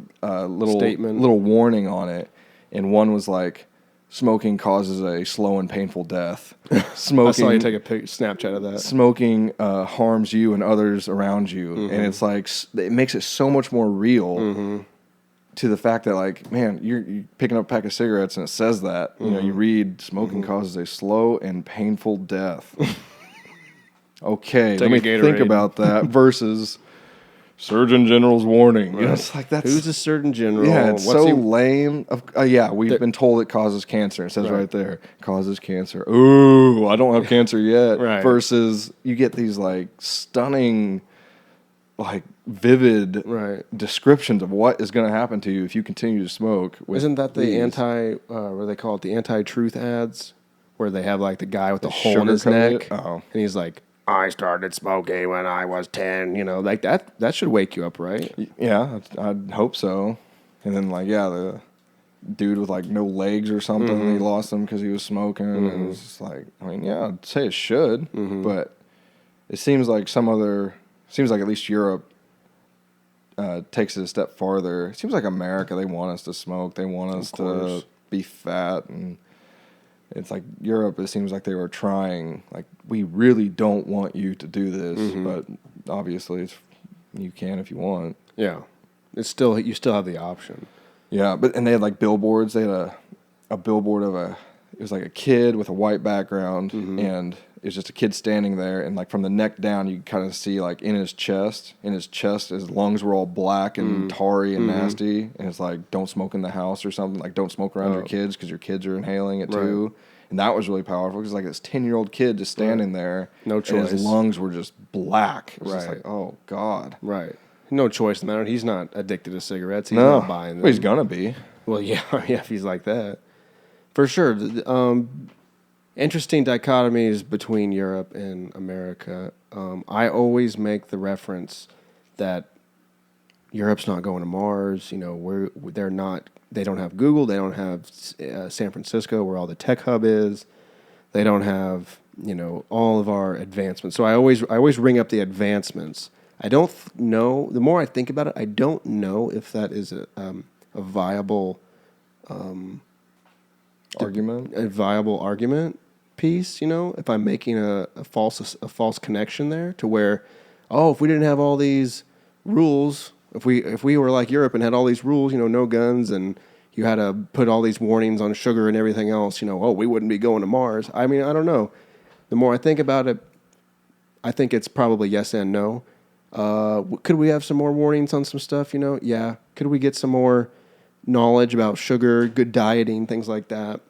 little statement, little warning on it. And one was like, smoking causes a slow and painful death. Smoking, I saw you take a Snapchat of that. Smoking harms you and others around you. And it's like, it makes it so much more real to the fact that, like, man, you're picking up a pack of cigarettes and it says that. You read, smoking causes a slow and painful death. Okay, let me think about that versus Surgeon General's warning. It's like, that's... Who's the Surgeon General? Yeah, it's lame. We've been told it causes cancer. It says right there, causes cancer. Ooh, I don't have cancer yet. Versus you get these, like, stunning, like, vivid descriptions of what is going to happen to you if you continue to smoke. Isn't that the what they call it, the anti-truth ads, where they have like the guy with the hole in his neck, and he's like, I started smoking when I was 10, like that should wake you up, right? Yeah, I'd hope so. And then like, the dude with like no legs or something, he lost them because he was smoking, and it's just like, I mean, yeah, I'd say it should, but it seems like at least Europe takes it a step farther. It seems like America, they want us to smoke. They want us to be fat. And it's like Europe, it seems like they were trying, like, we really don't want you to do this. But obviously you can if you want. Yeah. You still have the option. Yeah, and they had like billboards. They had a billboard of it was like a kid with a white background, and It's just a kid standing there, and like from the neck down, you kind of see like in his chest, his lungs were all black and tarry and nasty, and it's like, don't smoke in the house or something. Like, don't smoke around your kids because your kids are inhaling it too. And that was really powerful because like this 10-year-old kid just standing there, no choice. And his lungs were just black. It was just like, oh God, right. No choice in that. He's not addicted to cigarettes. He's not buying them. Well, he's gonna be. Well, yeah, if he's like that, for sure. Interesting dichotomies between Europe and America. I always make the reference that Europe's not going to Mars. You know, they're not. They don't have Google. They don't have San Francisco, where all the tech hub is. They don't have, you know, all of our advancements. So I always bring up the advancements. I don't know. The more I think about it, I don't know if that is a viable argument. A viable argument piece. You know, if I'm making a false connection there to where, if we didn't have all these rules, if we were like Europe and had all these rules, you know, no guns, and you had to put all these warnings on sugar and everything else, you know, we wouldn't be going to Mars. I mean, I don't know. The more I think about it, I think it's probably yes and no. Could we have some more warnings on some stuff, you know? Yeah. Could we get some more knowledge about sugar, good dieting, things like that?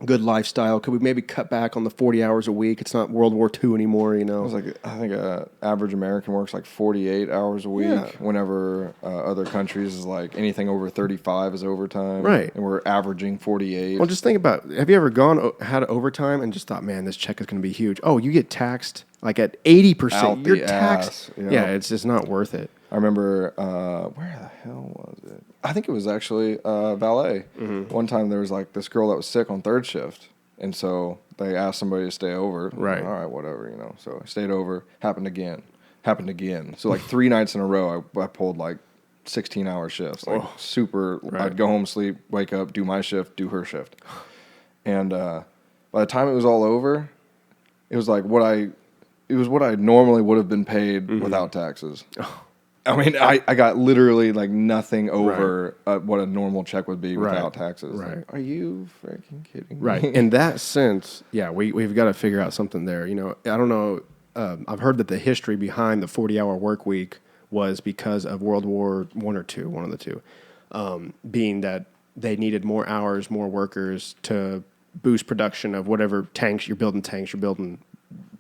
Good lifestyle. Could we maybe cut back on the 40 hours a week? It's not World War II anymore, you know. It's like, I think average American works like 48 hours a week. Yeah. Whenever other countries is like anything over 35 is overtime. Right. And we're averaging 48. Well, just think about, have you ever had overtime and just thought, man, this check is going to be huge? Oh, you get taxed like at 80%. You're taxed. You know? Yeah, it's just not worth it. I remember, where the hell was it? I think it was actually valet. Mm-hmm. One time there was like this girl that was sick on third shift. And so they asked somebody to stay over. Right. All right, whatever, you know. So I stayed over. Happened again. So like 3 nights in a row, I pulled like 16-hour shifts. Like super, right. I'd go home, sleep, wake up, do my shift, do her shift. And by the time it was all over, it was like what I normally would have been paid without taxes. I mean, I got literally like nothing over what a normal check would be without taxes. Right. Like, are you freaking kidding me? Right. In that sense, yeah, we've got to figure out something there. You know, I don't know. I've heard that the history behind the 40-hour work week was because of World War I or II, one of the two, being that they needed more hours, more workers to boost production of whatever tanks, you're building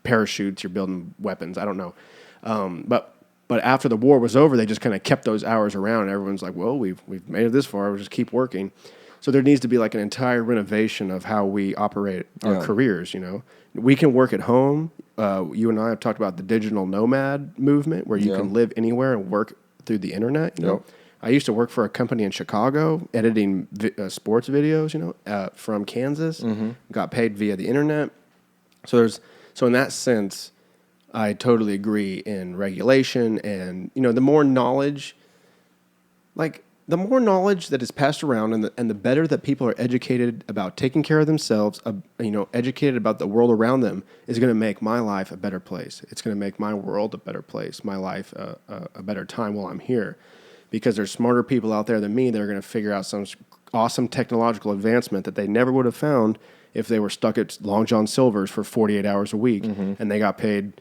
parachutes, you're building weapons. I don't know. But after the war was over, they just kind of kept those hours around. And everyone's like, well, we've made it this far. We'll just keep working. So there needs to be like an entire renovation of how we operate our careers, you know. We can work at home. You and I have talked about the digital nomad movement where you can live anywhere and work through the internet, you know. I used to work for a company in Chicago editing sports videos, you know, from Kansas. Mm-hmm. Got paid via the internet. So in that sense, I totally agree in regulation and, you know, the more knowledge that is passed around and the better that people are educated about taking care of themselves, you know, educated about the world around them is going to make my life a better place. It's going to make my world a better place, my life a better time while I'm here. Because there's smarter people out there than me that are going to figure out some awesome technological advancement that they never would have found if they were stuck at Long John Silver's for 48 hours a week and they got paid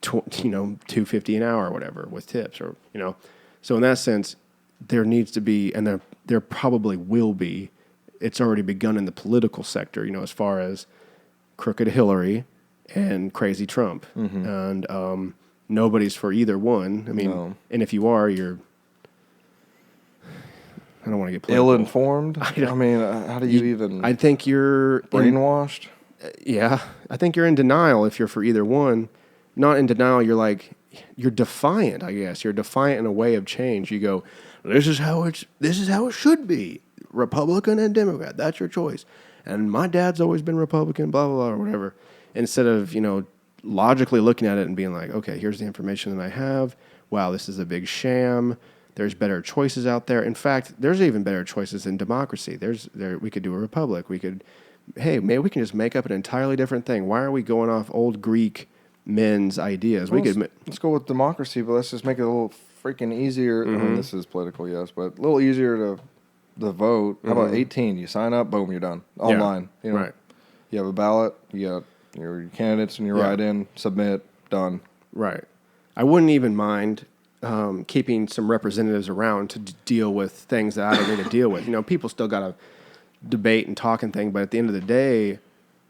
$250 an hour or whatever with tips, or, you know. So in that sense, there needs to be, and there probably will be, it's already begun in the political sector, you know, as far as crooked Hillary and crazy Trump. Mm-hmm. And nobody's for either one. I mean, and if you are, you're, I don't want to get political. Ill-informed? I mean, how do you even... I think you're... brainwashed? Yeah. I think you're in denial if you're for either one. Not in denial, you're defiant, I guess. You're defiant in a way of change. You go, this is how it should be. Republican and Democrat, that's your choice. And my dad's always been Republican, blah, blah, blah, or whatever. Instead of, you know, logically looking at it and being like, okay, here's the information that I have. Wow, this is a big sham. There's better choices out there. In fact, there's even better choices in democracy. We could do a republic. Maybe we can just make up an entirely different thing. Why are we going off old Greek men's ideas? Well, let's go with democracy, but let's just make it a little freaking easier. Mm-hmm. I mean, this is political, yes, but a little easier to vote. How about 18? You sign up, boom, you're done. Online. Yeah, you know, right. You have a ballot, you got Your candidates and you Yeah. write in, submit, done. Right. I wouldn't even mind keeping some representatives around to deal with things that I don't need to deal with. People still got to debate and talk and thing, but at the end of the day,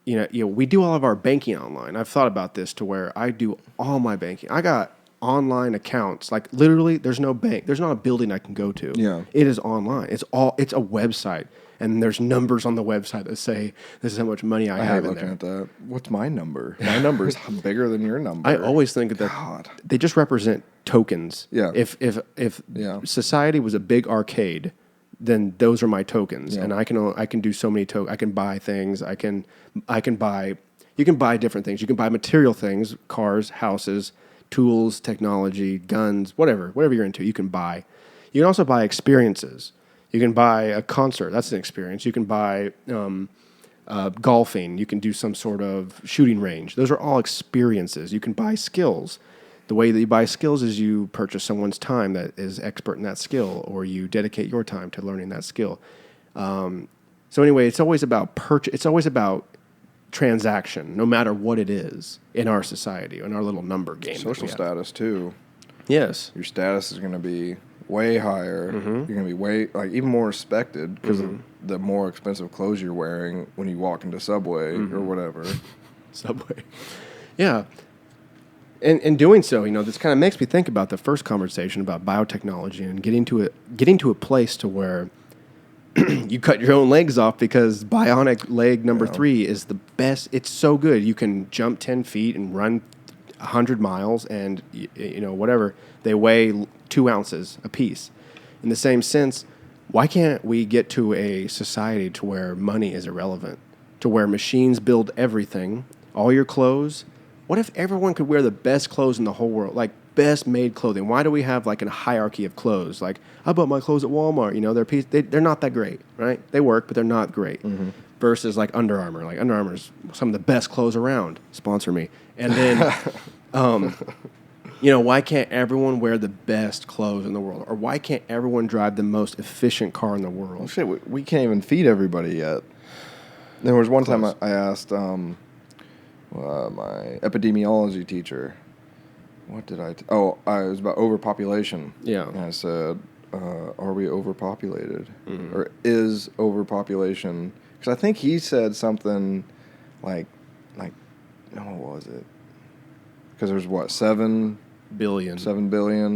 we do all of our banking online. I've thought about this to where I do all my banking. I got online accounts. Like literally, there's no bank. There's not a building I can go to. Yeah. It is online. It's a website. And there's numbers on the website that say this is how much money I have hate in looking there. at that. What's my number? My number is bigger than your number. I always think that God. they just represent tokens. Yeah. If Yeah. society was a big arcade, then those are my tokens, Yeah. and I can do so many tokens. I can buy things. I can buy. You can buy different things. You can buy material things, cars, houses, tools, technology, guns, whatever you're into. You can buy. You can also buy experiences. You can buy a concert. That's an experience. You can buy golfing. You can do some sort of shooting range. Those are all experiences. You can buy skills. The way that you buy skills is you purchase someone's time that is expert in that skill, or you dedicate your time to learning that skill. So anyway, it's always about It's always about transaction, no matter what it is in our society, in our little number game. Social status, too. Yes. Your status is going to be way higher. Mm-hmm. You're going to be even more respected because of the more expensive clothes you're wearing when you walk into Subway or whatever. Subway. Yeah. And doing so, this kind of makes me think about the first conversation about biotechnology and getting to a place to where you cut your own legs off because bionic leg number 3 is the best. It's so good. You can jump 10 feet and run 100 miles and, whatever. They weigh 2 ounces a piece. In the same sense, why can't we get to a society to where money is irrelevant, to where machines build everything, all your clothes? What if everyone could wear the best clothes in the whole world, like best made clothing? Why do we have like a hierarchy of clothes? Like, I bought my clothes at Walmart. They're not that great, right? They work, but they're not great. Mm-hmm. Versus like Under Armour. Like Under Armour is some of the best clothes around. Sponsor me. And then, why can't everyone wear the best clothes in the world? Or why can't everyone drive the most efficient car in the world? Well, shit, we can't even feed everybody yet. There was one time I asked my epidemiology teacher, what did I... it was about overpopulation. Yeah. And I said, are we overpopulated? Mm-hmm. Or is overpopulation... Because I think he said something like, what was it? Because there's 7 billion,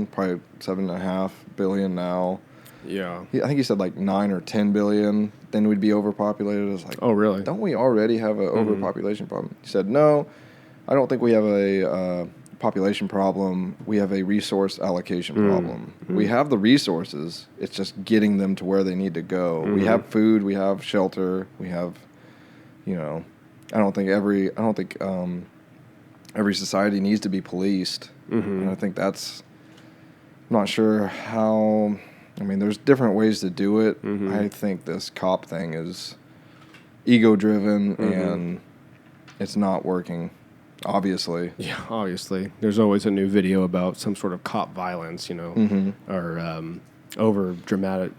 probably 7.5 billion now. Yeah. I think he said like 9 or 10 billion, then we'd be overpopulated. I was like, oh, really? Don't we already have an overpopulation problem? He said, no, I don't think we have a population problem. We have a resource allocation problem. Mm-hmm. We have the resources. It's just getting them to where they need to go. Mm-hmm. We have food. We have shelter. We have, I don't think every society needs to be policed. Mm-hmm. And I think I'm not sure how... there's different ways to do it. Mm-hmm. I think this cop thing is ego-driven, and it's not working, obviously. Yeah, obviously. There's always a new video about some sort of cop violence, or over-dramatic.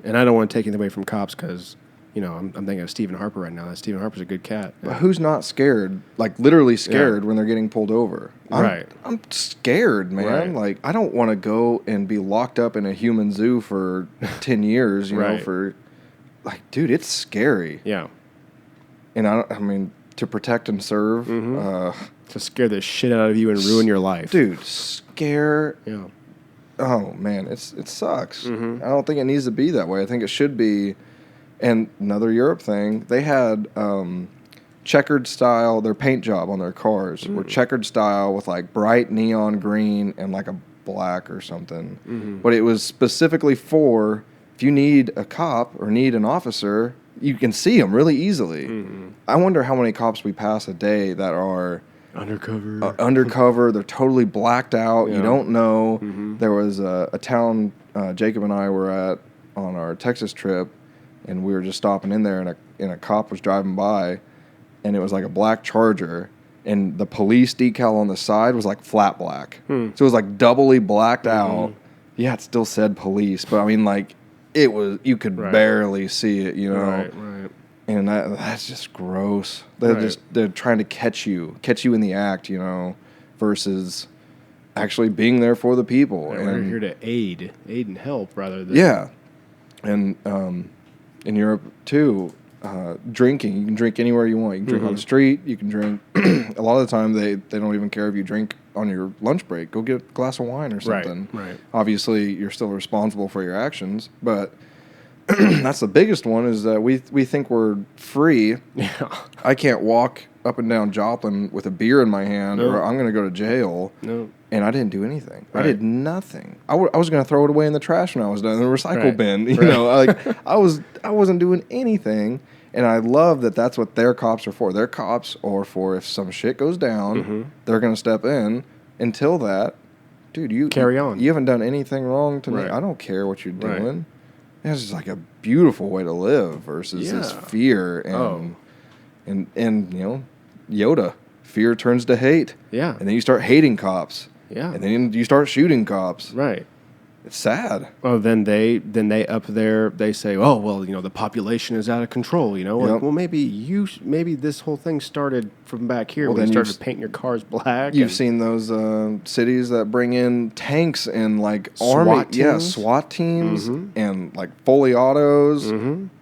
And I don't want to take anything away from cops because, I'm thinking of Stephen Harper right now. Stephen Harper's a good cat. But who's not scared, like literally scared when they're getting pulled over? I'm scared, man. Right. Like, I don't want to go and be locked up in a human zoo for 10 years, dude, it's scary. Yeah. And to protect and serve. To scare the shit out of you and ruin your life. Dude, scare. Yeah. Oh, man, it sucks. Mm-hmm. I don't think it needs to be that way. I think it should be. And another Europe thing, they had checkered style, their paint job on their cars were checkered style with like bright neon green and like a black or something. Mm-hmm. But it was specifically for if you need a cop or need an officer, you can see them really easily. Mm-hmm. I wonder how many cops we pass a day that are undercover. They're totally blacked out. Yeah. You don't know. Mm-hmm. There was a town Jacob and I were at on our Texas trip, and we were just stopping in there, and a cop was driving by, and it was like a black Charger, and the police decal on the side was like flat black. So it was like doubly blacked out. Yeah, it still said police, but it was, you could barely see it, Right. And that's just gross. They're trying to catch you in the act, versus actually being there for the people. Yeah, we're here to aid and help rather than... Yeah. And in Europe, too, drinking. You can drink anywhere you want. You can drink on the street. You can drink... a lot of the time, they don't even care if you drink on your lunch break. Go get a glass of wine or something. Right. Obviously, you're still responsible for your actions, but... that's the biggest one, is that we think we're free. Yeah. I can't walk up and down Joplin with a beer in my hand, or I'm going to go to jail. No. And I didn't do anything. Right. I did nothing. I was going to throw it away in the trash when I was done in the recycle bin. I wasn't doing anything. And I love that that's what their cops are for. Their cops are for if some shit goes down, they're going to step in. Until that, dude, you carry on. You haven't done anything wrong to me. I don't care what you're doing. Right. It's just like a beautiful way to live versus this fear and Yoda. Fear turns to hate. Yeah. And then you start hating cops. Yeah. And then you start shooting cops. Right. It's sad. Oh, then they up there, they say, oh, well, the population is out of control, Like, well, maybe this whole thing started from back here when you started painting your cars black. You've seen those cities that bring in tanks and like SWAT teams? SWAT teams and like fully autos.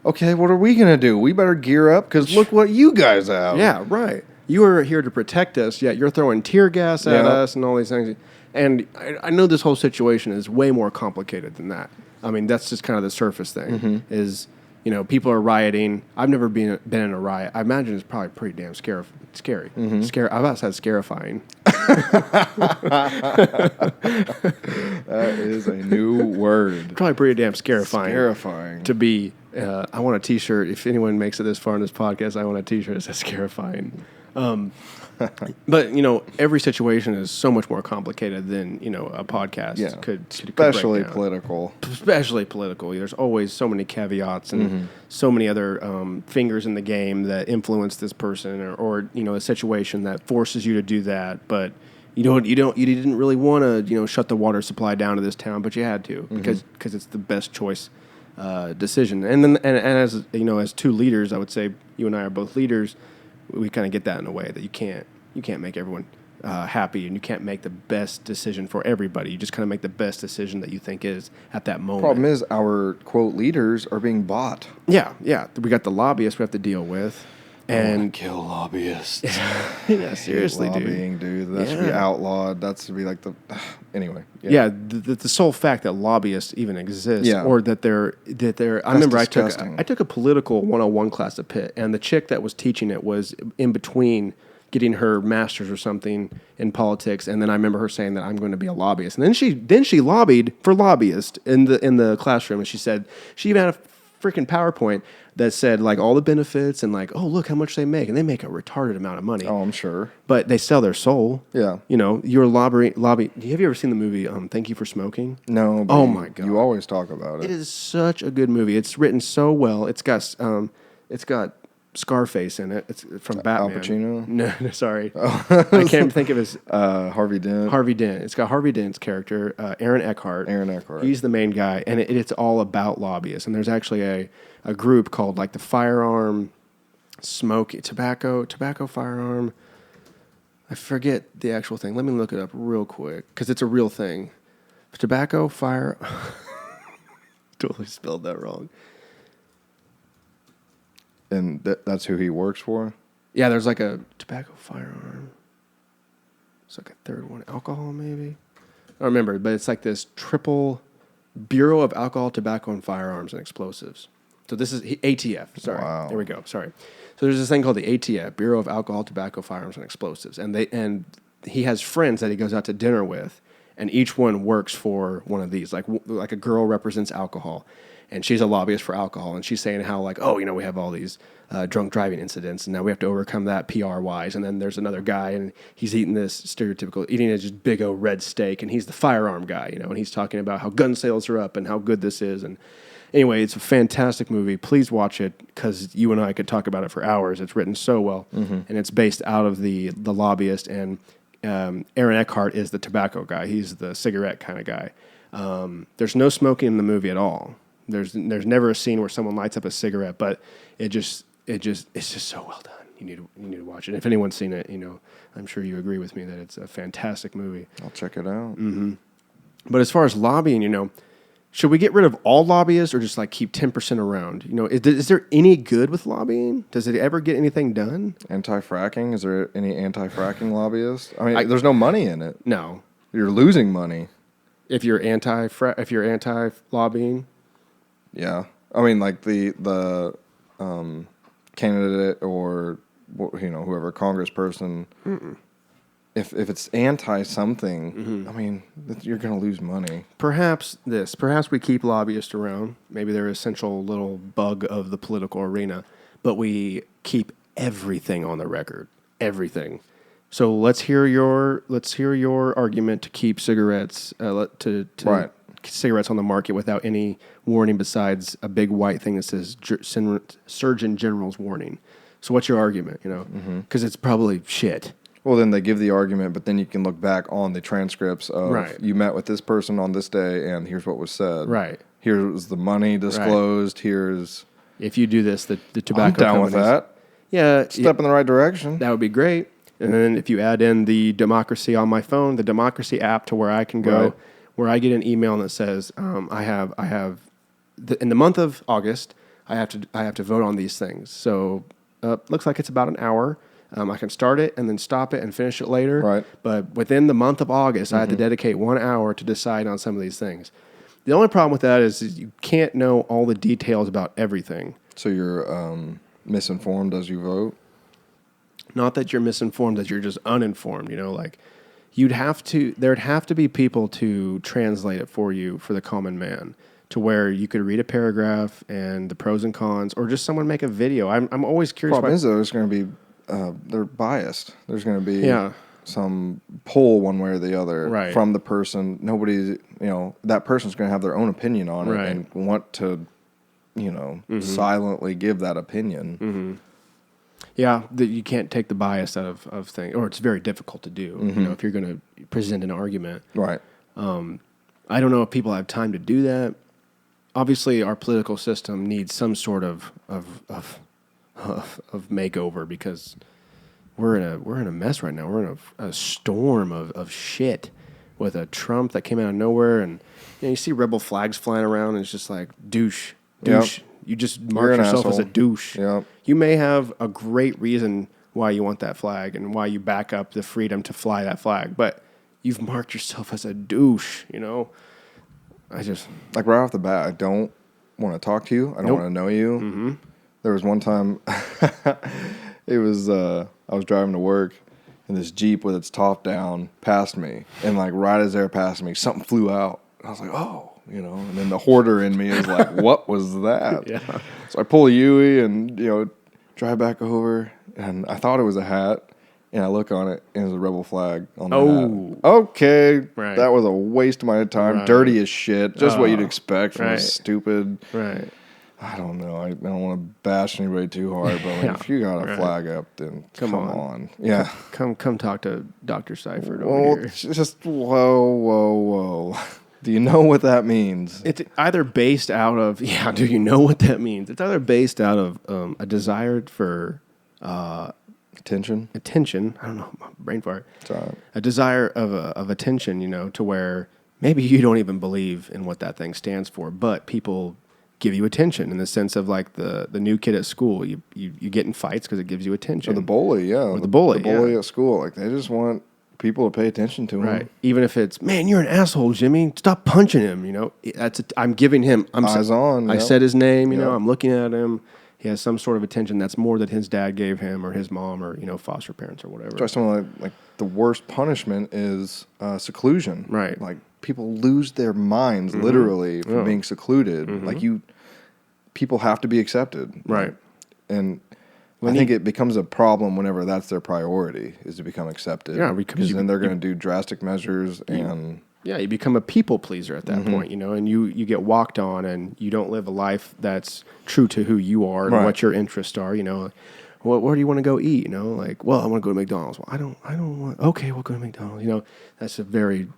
Okay, what are we going to do? We better gear up because look what you guys have. Yeah, right. You are here to protect us, yet you're throwing tear gas at us and all these things. And I know this whole situation is way more complicated than that. I mean, that's just kind of the surface thing. Is people are rioting. I've never been in a riot. I imagine it's probably pretty damn scary. Scary. I about said scarifying. That is a new word. Probably pretty damn scarifying. Scarifying. To be. I want a T-shirt. If anyone makes it this far in this podcast, I want a T-shirt that says scarifying. But every situation is so much more complicated than a podcast could especially political. Especially political. There's always so many caveats and so many other fingers in the game that influence this person, or a situation that forces you to do that. But you didn't really want to shut the water supply down to this town, but you had to because it's the best choice decision. And as as two leaders, I would say you and I are both leaders. We kind of get that in a way that you can't make everyone happy, and you can't make the best decision for everybody. You just kind of make the best decision that you think is at that moment. Problem is, our quote leaders are being bought. Yeah. We got the lobbyists we have to deal with, and kill lobbyists. Yeah, seriously, lobbying, dude. That should be outlawed. That should be like the anyway. Yeah, the sole fact that lobbyists even exist, or that they're. I remember disgusting. I took a political 101 class at Pitt, and the chick that was teaching it was in between getting her master's or something in politics, and then I remember her saying that I'm going to be a lobbyist, and then she lobbied for lobbyists in the classroom, and she said she even had a freaking PowerPoint that said like all the benefits and like, oh, look how much they make, and they make a retarded amount of money. Oh, I'm sure. But they sell their soul. Yeah. You're lobby. Have you ever seen the movie Thank You for Smoking? No. But oh my God. You always talk about it. It is such a good movie. It's written so well. It's got Scarface in it. It's from Batman. Al Pacino? No, sorry. Oh. I can't think of his... Harvey Dent. Harvey Dent. It's got Harvey Dent's character, Aaron Eckhart. He's the main guy, and it's all about lobbyists. And there's actually a group called like the Firearm Tobacco Firearm. I forget the actual thing. Let me look it up real quick, because it's a real thing. Tobacco Fire... Totally spelled that wrong. And that's who he works for? Yeah, there's like a tobacco firearm. It's like a third one. Alcohol, maybe? I don't remember, but it's like this triple Bureau of Alcohol, Tobacco, and Firearms and Explosives. So this is ATF. Sorry. Wow. There we go. Sorry. So there's this thing called the ATF, Bureau of Alcohol, Tobacco, Firearms, and Explosives. And he has friends that he goes out to dinner with, and each one works for one of these. Like a girl represents alcohol, and she's a lobbyist for alcohol, and she's saying how like, oh, we have all these drunk driving incidents, and now we have to overcome that PR-wise. And then there's another guy, and he's eating a just big old red steak, and he's the firearm guy, and he's talking about how gun sales are up and how good this is. And anyway, it's a fantastic movie. Please watch it, because you and I could talk about it for hours. It's written so well, and it's based out of the lobbyist, and Aaron Eckhart is the tobacco guy. He's the cigarette kind of guy. There's no smoking in the movie at all. There's never a scene where someone lights up a cigarette, but it's just so well done. You need to watch it. If anyone's seen it, I'm sure you agree with me that it's a fantastic movie. I'll check it out. Mm-hmm. But as far as lobbying, should we get rid of all lobbyists or just like keep 10% around? Is there any good with lobbying? Does it ever get anything done? Anti-fracking? Is there any anti-fracking lobbyists? I mean, there's no money in it. No. You're losing money. If you're anti-lobbying? Yeah. I mean, like the candidate or whoever congressperson, if it's anti-something, Mm-hmm. I mean, you're going to lose money. Perhaps we keep lobbyists around. Maybe they're an essential little bug of the political arena, but we keep everything on the record. Everything. So let's hear your argument to keep cigarettes Right. cigarettes on the market without any warning besides a big white thing that says Surgeon General's warning. So what's your argument? Because it's probably shit. Well, then they give the argument, but then you can look back on the transcripts of Right. you met with this person on this day, and here's what was said. Right. Here's the money disclosed. Right. Here's if you do this, the tobacco. I'm down with that. Yeah, step in the right direction. That would be great. And then if you add in the Democracy on my phone, the Democracy app, to where I can go, where I get an email that says, I have in the month of August, I have to vote on these things. So looks like it's about an hour. I can start it and then stop it and finish it later. Right. But within the month of August, I have to dedicate 1 hour to decide on some of these things. The only problem with that is you can't know all the details about everything. So you're misinformed as you vote? Not that you're misinformed, that you're just uninformed. Like there'd have to be people to translate it for you, for the common man, to where you could read a paragraph and the pros and cons, or just someone make a video. I'm always curious. Problem is, though, there's going to be they're biased. There's going to be some pull one way or the other from the person. Nobody's, that person's going to have their own opinion on it and want to, silently give that opinion. Mm-hmm. Yeah, you can't take the bias out of things, or it's very difficult to do. If you're going to present an argument, right? I don't know if people have time to do that. Obviously, our political system needs some sort of makeover, because we're in a mess right now. We're in a storm of shit with a Trump that came out of nowhere, and you see rebel flags flying around, and it's just like douche. Yep. You just mark yourself as a douche. Yep. You may have a great reason why you want that flag and why you back up the freedom to fly that flag, but you've marked yourself as a douche. I just like right off the bat, I don't want to talk to you. I don't want to know you. Mm-hmm. There was one time, it was I was driving to work, and this Jeep with its top down passed me, and like right as they're passing me, something flew out. I was like, oh. And then the hoarder in me is like, what was that? Yeah. So I pull a Yui and, drive back over, and I thought it was a hat, and I look on it, and it's a rebel flag on the hat. Okay, that was a waste of my time. Dirty as shit, just what you'd expect from a stupid... Right. I don't know. I don't want to bash anybody too hard, but if you got a flag up, then come on. Yeah. Come talk to Dr. Seifert over well, here. Just whoa. Do you know what that means? It's either based out of... Yeah, do you know what that means? It's either based out of a desire for... Attention? I don't know. Brain fart. It's all right. A desire of attention, to where maybe you don't even believe in what that thing stands for, but people give you attention in the sense of like the new kid at school. You get in fights because it gives you attention. Or the bully, yeah. Or the bully, The bully at school. Like, they just want people to pay attention to him. Right. Even if it's, man, you're an asshole, Jimmy. Stop punching him. I'm giving him eyes on. I said his name. I'm looking at him. He has some sort of attention that's more than his dad gave him, or his mom, or foster parents, or whatever. Try something like the worst punishment is seclusion. Right. Like, people lose their minds literally from being secluded. Like, people have to be accepted. Right. And I think it becomes a problem whenever that's their priority, is to become accepted. Yeah, because then they're going to do drastic measures and... Yeah, you become a people pleaser at that point, and you get walked on, and you don't live a life that's true to who you are and what your interests are. Where do you want to go eat? Like, well, I want to go to McDonald's. Well, I don't want. Okay, we'll go to McDonald's. That's a very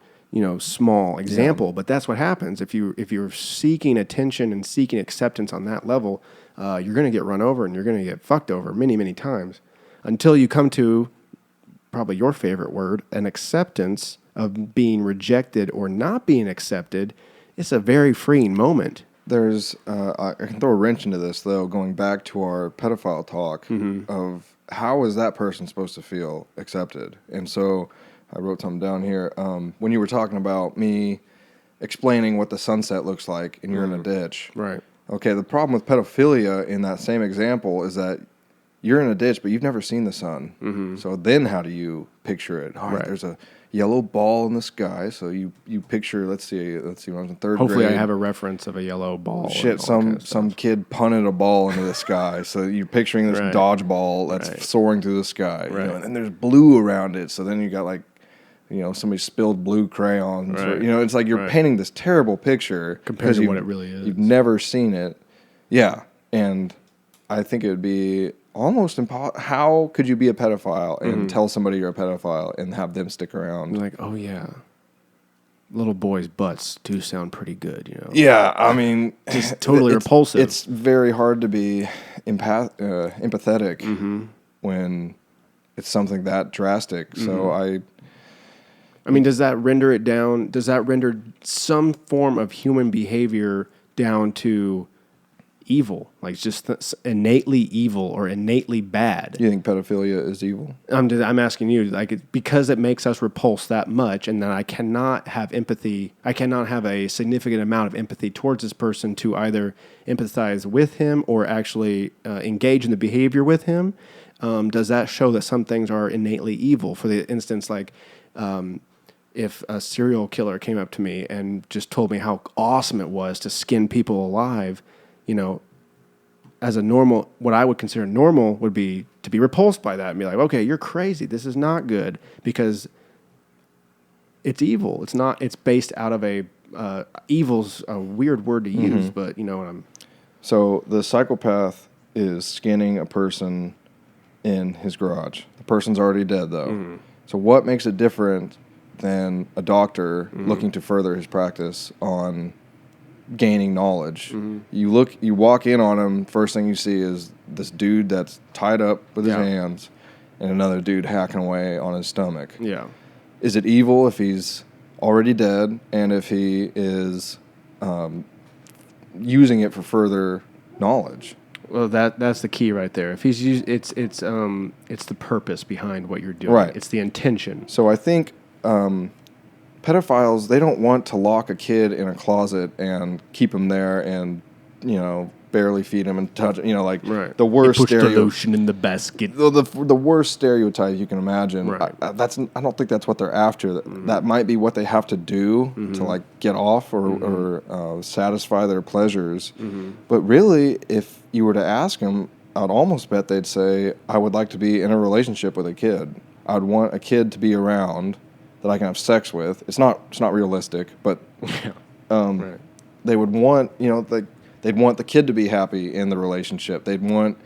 small example, but that's what happens if you're seeking attention and seeking acceptance on that level. you're going to get run over and you're going to get fucked over many, many times until you come to probably your favorite word, an acceptance of being rejected or not being accepted. It's a very freeing moment. There's, I can throw a wrench into this, though, going back to our pedophile talk of how is that person supposed to feel accepted? And so I wrote something down here. When you were talking about me explaining what the sunset looks like and you're in a ditch. Right. Okay, the problem with pedophilia in that same example is that you're in a ditch, but you've never seen the sun. Mm-hmm. So then how do you picture it? All right, there's a yellow ball in the sky. So you picture, let's see, when I was in third grade. Hopefully I have a reference of a yellow ball. Shit, some kid punted a ball into the sky. So you're picturing this dodgeball that's soaring through the sky. Right. You know, and then there's blue around it. So then you got like, somebody spilled blue crayons. Right. Or, it's like you're painting this terrible picture. Compared to what it really is. You've never seen it. Yeah. And I think it would be almost impossible. How could you be a pedophile and tell somebody you're a pedophile and have them stick around? You're like, oh, yeah. Little boys' butts do sound pretty good, Yeah, I mean... Just totally repulsive. It's very hard to be empathetic when it's something that drastic. So I mean, does that render it down? Does that render some form of human behavior down to evil, like just innately evil or innately bad? You think pedophilia is evil? I'm asking you, like, because it makes us repulse that much, and then I cannot have empathy. I cannot have a significant amount of empathy towards this person to either empathize with him or actually engage in the behavior with him. Does that show that some things are innately evil? For the instance, like, if a serial killer came up to me and just told me how awesome it was to skin people alive, as a normal, what I would consider normal would be to be repulsed by that and be like, okay, you're crazy. This is not good because it's evil. It's not, it's based out of evil's a weird word to use, but you know what I'm. So the psychopath is skinning a person in his garage. The person's already dead though. So what makes it different than a doctor looking to further his practice on gaining knowledge? You walk in on him, first thing you see is this dude that's tied up with his hands and another dude hacking away on his stomach. Yeah. Is it evil if he's already dead and if he is using it for further knowledge? Well, that's the key right there. If he's it's the purpose behind what you're doing. Right. It's the intention. So I think pedophiles, they don't want to lock a kid in a closet and keep him there and, barely feed him and touch, the worst Push the lotion in the basket. The worst stereotype you can imagine. Right. I don't think that's what they're after. That might be what they have to do to like get off or satisfy their pleasures. But really, if you were to ask them, I'd almost bet they'd say, I would like to be in a relationship with a kid. I'd want a kid to be around that I can have sex with. It's not realistic, but they would want, they'd want the kid to be happy in the relationship. They'd want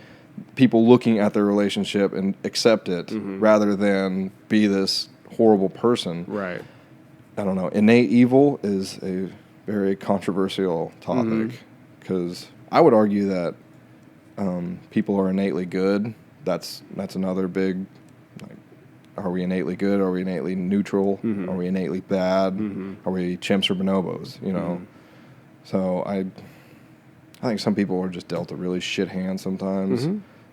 people looking at their relationship and accept it rather than be this horrible person. Right. I don't know. Innate evil is a very controversial topic because I would argue that people are innately good. That's another big. Are we innately good? Are we innately neutral? Are we innately bad? Are we chimps or bonobos? So I think some people are just dealt a really shit hand sometimes.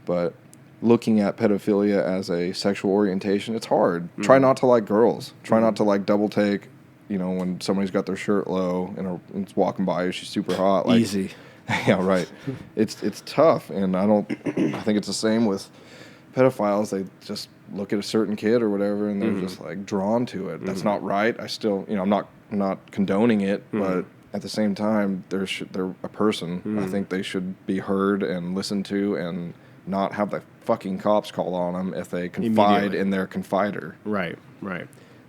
But looking at pedophilia as a sexual orientation, it's hard. Try not to like girls. Try not to like double take. When somebody's got their shirt low and it's walking by you, she's super hot. Like, easy. Yeah, right. It's tough, and I think it's the same with pedophiles. They just look at a certain kid or whatever, and they're just like drawn to it. That's not right. I still, I'm not condoning it, but at the same time, they're a person. I think they should be heard and listened to, and not have the fucking cops call on them if they confide in their confider. Right.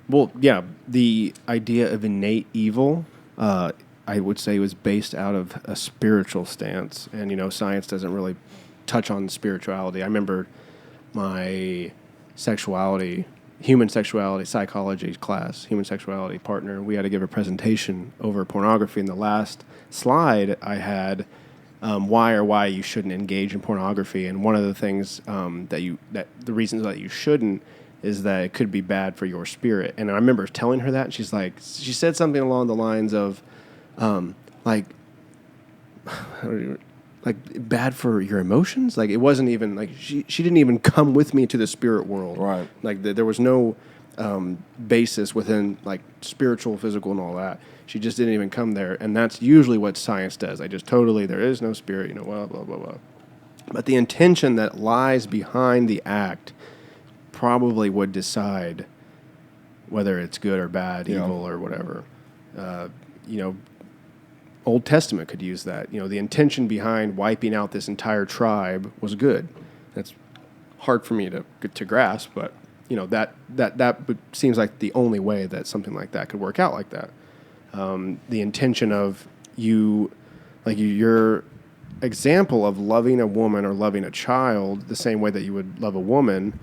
Well, yeah, the idea of innate evil, I would say, was based out of a spiritual stance, and science doesn't really touch on spirituality. I remember my human sexuality psychology class, human sexuality partner, we had to give a presentation over pornography. In the last slide I had why you shouldn't engage in pornography. And one of the things that the reasons that you shouldn't is that it could be bad for your spirit. And I remember telling her that, and she said something along the lines of, like bad for your emotions. Like it wasn't even like she didn't even come with me to the spirit world. Right. Like there was no basis within like spiritual, physical, and all that. She just didn't even come there. And that's usually what science does. I just totally, there is no spirit, blah, blah, blah, blah. But the intention that lies behind the act probably would decide whether it's good or bad, evil or whatever. Old Testament could use that. The intention behind wiping out this entire tribe was good. That's hard for me to grasp, but that seems like the only way that something like that could work out like that. The intention of your example of loving a woman or loving a child the same way that you would love a woman,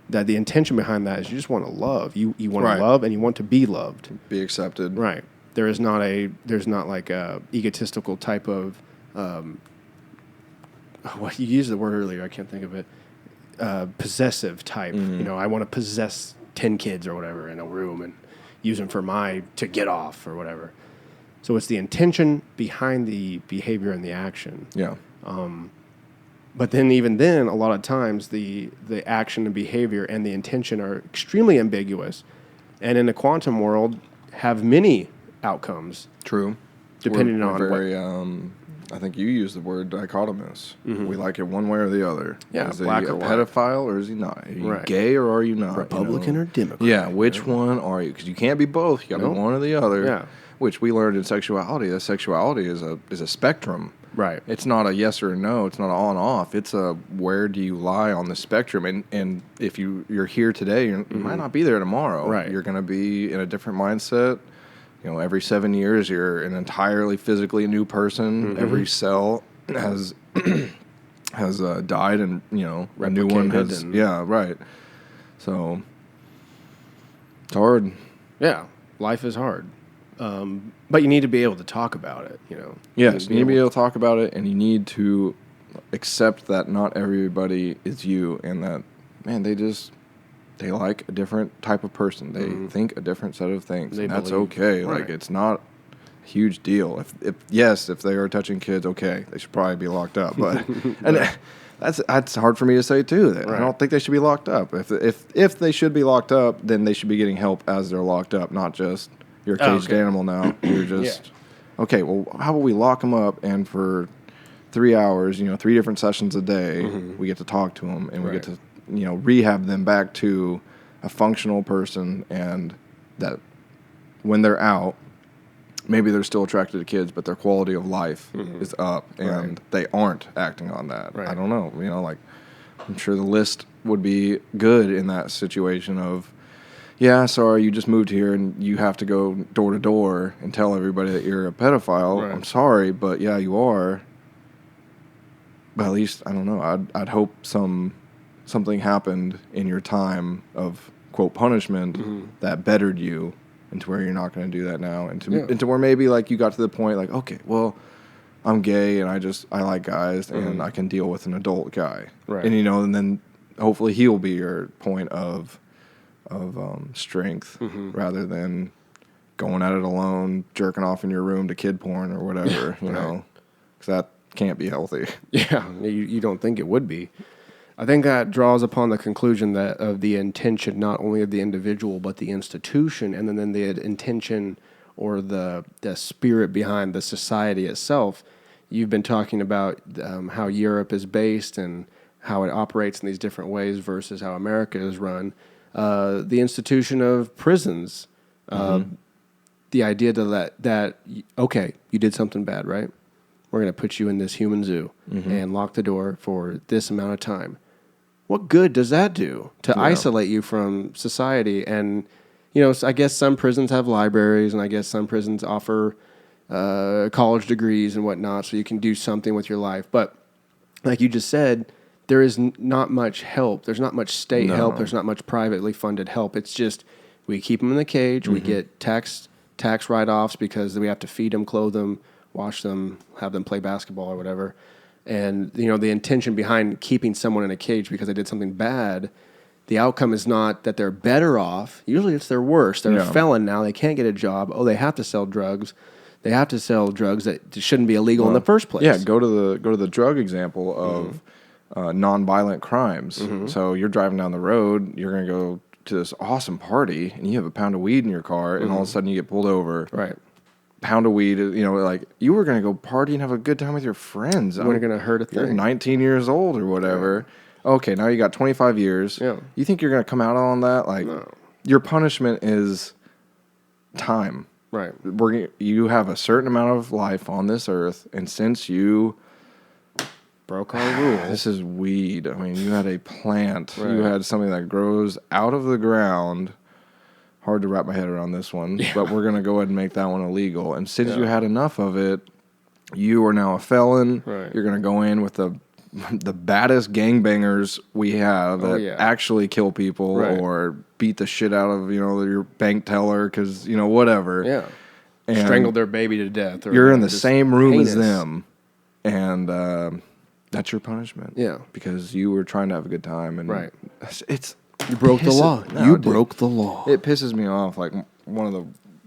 that the intention behind that is you just want to love. You want Right. to love and you want to be loved. Be accepted. Right. There's not like a egotistical type of what you used the word earlier, I can't think of it. Possessive type. I want to possess 10 kids or whatever in a room and use them to get off or whatever. So it's the intention behind the behavior and the action. Yeah. But then even then, a lot of times the action and behavior and the intention are extremely ambiguous. And in the quantum world have many outcomes. True. Depending We're on very, I think you used the word dichotomous. We like it one way or the other. Yeah, is black he or a white. pedophile or is he not? Are you Right. gay or are you not? Republican or Democrat. Yeah, which one are you? Because you can't be both. You got to Nope. be one or the other. Yeah. Which we learned in sexuality. That sexuality is a spectrum. Right. It's not a yes or a no. It's not an on off. It's a where do you lie on the spectrum. And if you're here today, you might not be there tomorrow. Right. You're going to be in a different mindset. Every 7 years, you're an entirely physically new person. Every cell has died, and a new one has. Yeah, right. So it's hard. Yeah, life is hard. But you need to be able to talk about it, Yes, you need to be able to talk about it, and you need to accept that not everybody is you, and that, man, they like a different type of person. They think a different set of things. And that's believe. okay. Right. Like, it's not a huge deal. If they are touching kids, okay, they should probably be locked up. But and that's hard for me to say too. That I don't think they should be locked up. If they should be locked up, then they should be getting help as they're locked up, not just you're a caged animal now. You're just okay. Well, how about we lock them up, and for 3 hours, 3 different sessions a day, we get to talk to them, and we get to rehab them back to a functional person, and that when they're out, maybe they're still attracted to kids, but their quality of life is up, and they aren't acting on that. Right. I don't know. Like, I'm sure the list would be good in that situation of, yeah, sorry, you just moved here and you have to go door to door and tell everybody that you're a pedophile. Right. I'm sorry, but yeah, you are. But at least, I don't know, I'd hope something happened in your time of, quote, punishment that bettered you into where you're not going to do that now. Into where maybe, like, you got to the point, like, okay, well, I'm gay and I like guys and I can deal with an adult guy. Right. And, and then hopefully he'll be your point of strength rather than going at it alone, jerking off in your room to kid porn or whatever, you know, because that can't be healthy. Yeah, you don't think it would be. I think that draws upon the conclusion that of the intention not only of the individual but the institution, and then the intention or the spirit behind the society itself. You've been talking about how Europe is based and how it operates in these different ways versus how America is run. The institution of prisons, the idea that okay, you did something bad, right? We're going to put you in this human zoo and lock the door for this amount of time. What good does that do to isolate you from society? And, I guess some prisons have libraries, and I guess some prisons offer college degrees and whatnot, so you can do something with your life. But like you just said, there is not much help. There's not much state help. There's not much privately funded help. It's just we keep them in the cage. We get tax write-offs because we have to feed them, clothe them, wash them, have them play basketball or whatever. And, you know, the intention behind keeping someone in a cage because they did something bad, the outcome is not that they're better off. Usually it's they're worse. They're a felon now. They can't get a job. Oh, they have to sell drugs. They have to sell drugs that shouldn't be illegal in the first place. Yeah, go to the drug example of nonviolent crimes. So you're driving down the road, you're going to go to this awesome party, and you have a pound of weed in your car, and all of a sudden you get pulled over. Right. Pound of weed, you know, like you were going to go party and have a good time with your friends. You weren't going to hurt a thing. You're 19 years old or whatever. Yeah. Okay, now you got 25 years. Yeah. You think you're going to come out on that? Like, no. Your punishment is time. Right. You have a certain amount of life on this earth, and since you broke our rules. This is weed. I mean, you had a plant. Right. You had something that grows out of the ground. Hard to wrap my head around this one, but we're going to go ahead and make that one illegal. And since you had enough of it, you are now a felon. Right. You're going to go in with the baddest gangbangers we have that actually kill people or beat the shit out of, you know, your bank teller because, you know, whatever. Yeah. And strangled their baby to death. Or you're in the same room heinous. as them. And that's your punishment. Yeah. Because you were trying to have a good time. And it's you broke the law. You broke the law. It pisses me off. Like, one of the,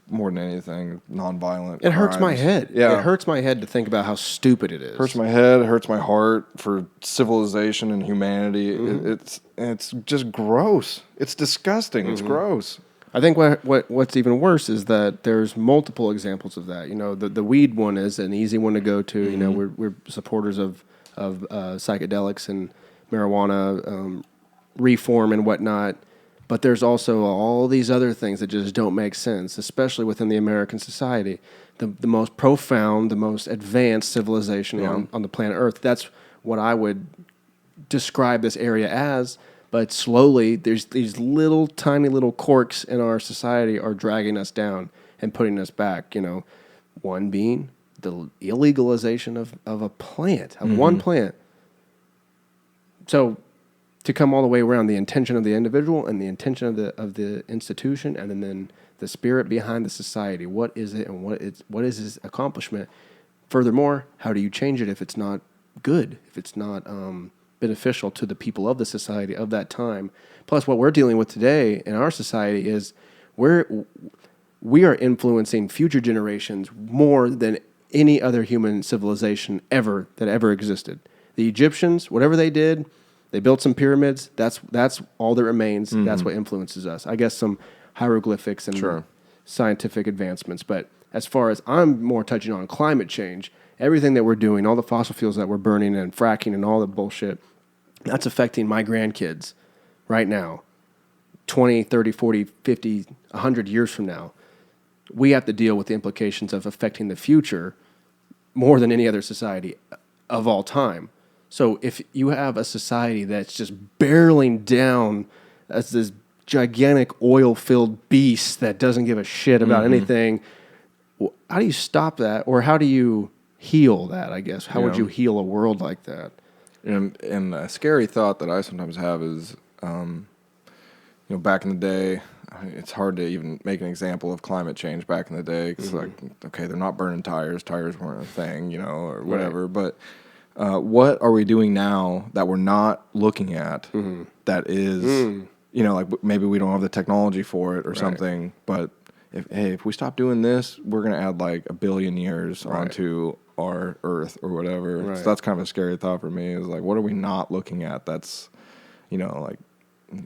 more than anything, nonviolent It hurts my crimes. head. Yeah. It hurts my head to think about how stupid it is. Hurts my head. Hurts my heart for civilization and humanity. It's just gross. It's disgusting. It's gross. I think what's even worse is that there's multiple examples of that. You know, the weed one is an easy one to go to. You know, we're supporters of psychedelics and marijuana reform and whatnot. But there's also all these other things that just don't make sense, especially within the American society. The most profound, the most advanced civilization on the planet Earth. That's what I would describe this area as. But slowly, there's these little, tiny little quirks in our society are dragging us down and putting us back. You know, one being the illegalization of a plant, of one plant. So, to come all the way around, the intention of the individual and the intention of the institution, and then the spirit behind the society. What is it, and what is its accomplishment? Furthermore, how do you change it if it's not good, if it's not beneficial to the people of the society of that time? Plus, what we're dealing with today in our society is we are influencing future generations more than any other human civilization that ever existed. The Egyptians, whatever they did, they built some pyramids. That's all that remains. That's what influences us. I guess some hieroglyphics and scientific advancements. But as far as I'm more touching on climate change, everything that we're doing, all the fossil fuels that we're burning and fracking and all the bullshit, that's affecting my grandkids right now. 20, 30, 40, 50, 100 years from now. We have to deal with the implications of affecting the future more than any other society of all time. So if you have a society that's just barreling down as this gigantic oil-filled beast that doesn't give a shit about anything, how do you stop that? Or how do you heal that, I guess? How would you heal a world like that? And a scary thought that I sometimes have is, back in the day, it's hard to even make an example of climate change back in the day. Because, okay, they're not burning tires. Tires weren't a thing, or whatever. Right. But what are we doing now that we're not looking at that is, like maybe we don't have the technology for it or something. But if we stop doing this, we're going to add like 1 billion years onto our Earth or whatever. Right. So that's kind of a scary thought for me is like, what are we not looking at that's, like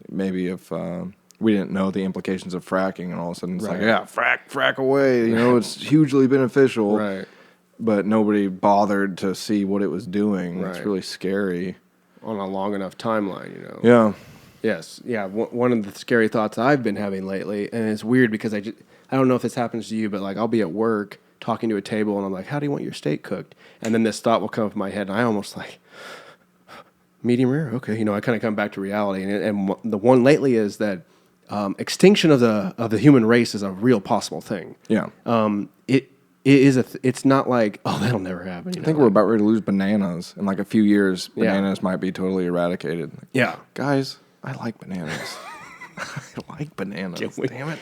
maybe if we didn't know the implications of fracking and all of a sudden it's like, frack away. It's hugely beneficial. Right. But nobody bothered to see what it was doing. Right. It's really scary. On a long enough timeline, Yeah. Yes. Yeah. One of the scary thoughts I've been having lately, and it's weird because I don't know if this happens to you, but like I'll be at work talking to a table and I'm like, how do you want your steak cooked? And then this thought will come up in my head and I almost like, medium rare? Okay. I kind of come back to reality. And the one lately is that extinction of the human race is a real possible thing. Yeah. It's not like, oh, that'll never happen. I think we're about ready to lose bananas. In like a few years, bananas might be totally eradicated. Yeah. Guys, I like bananas. I like bananas. Damn it.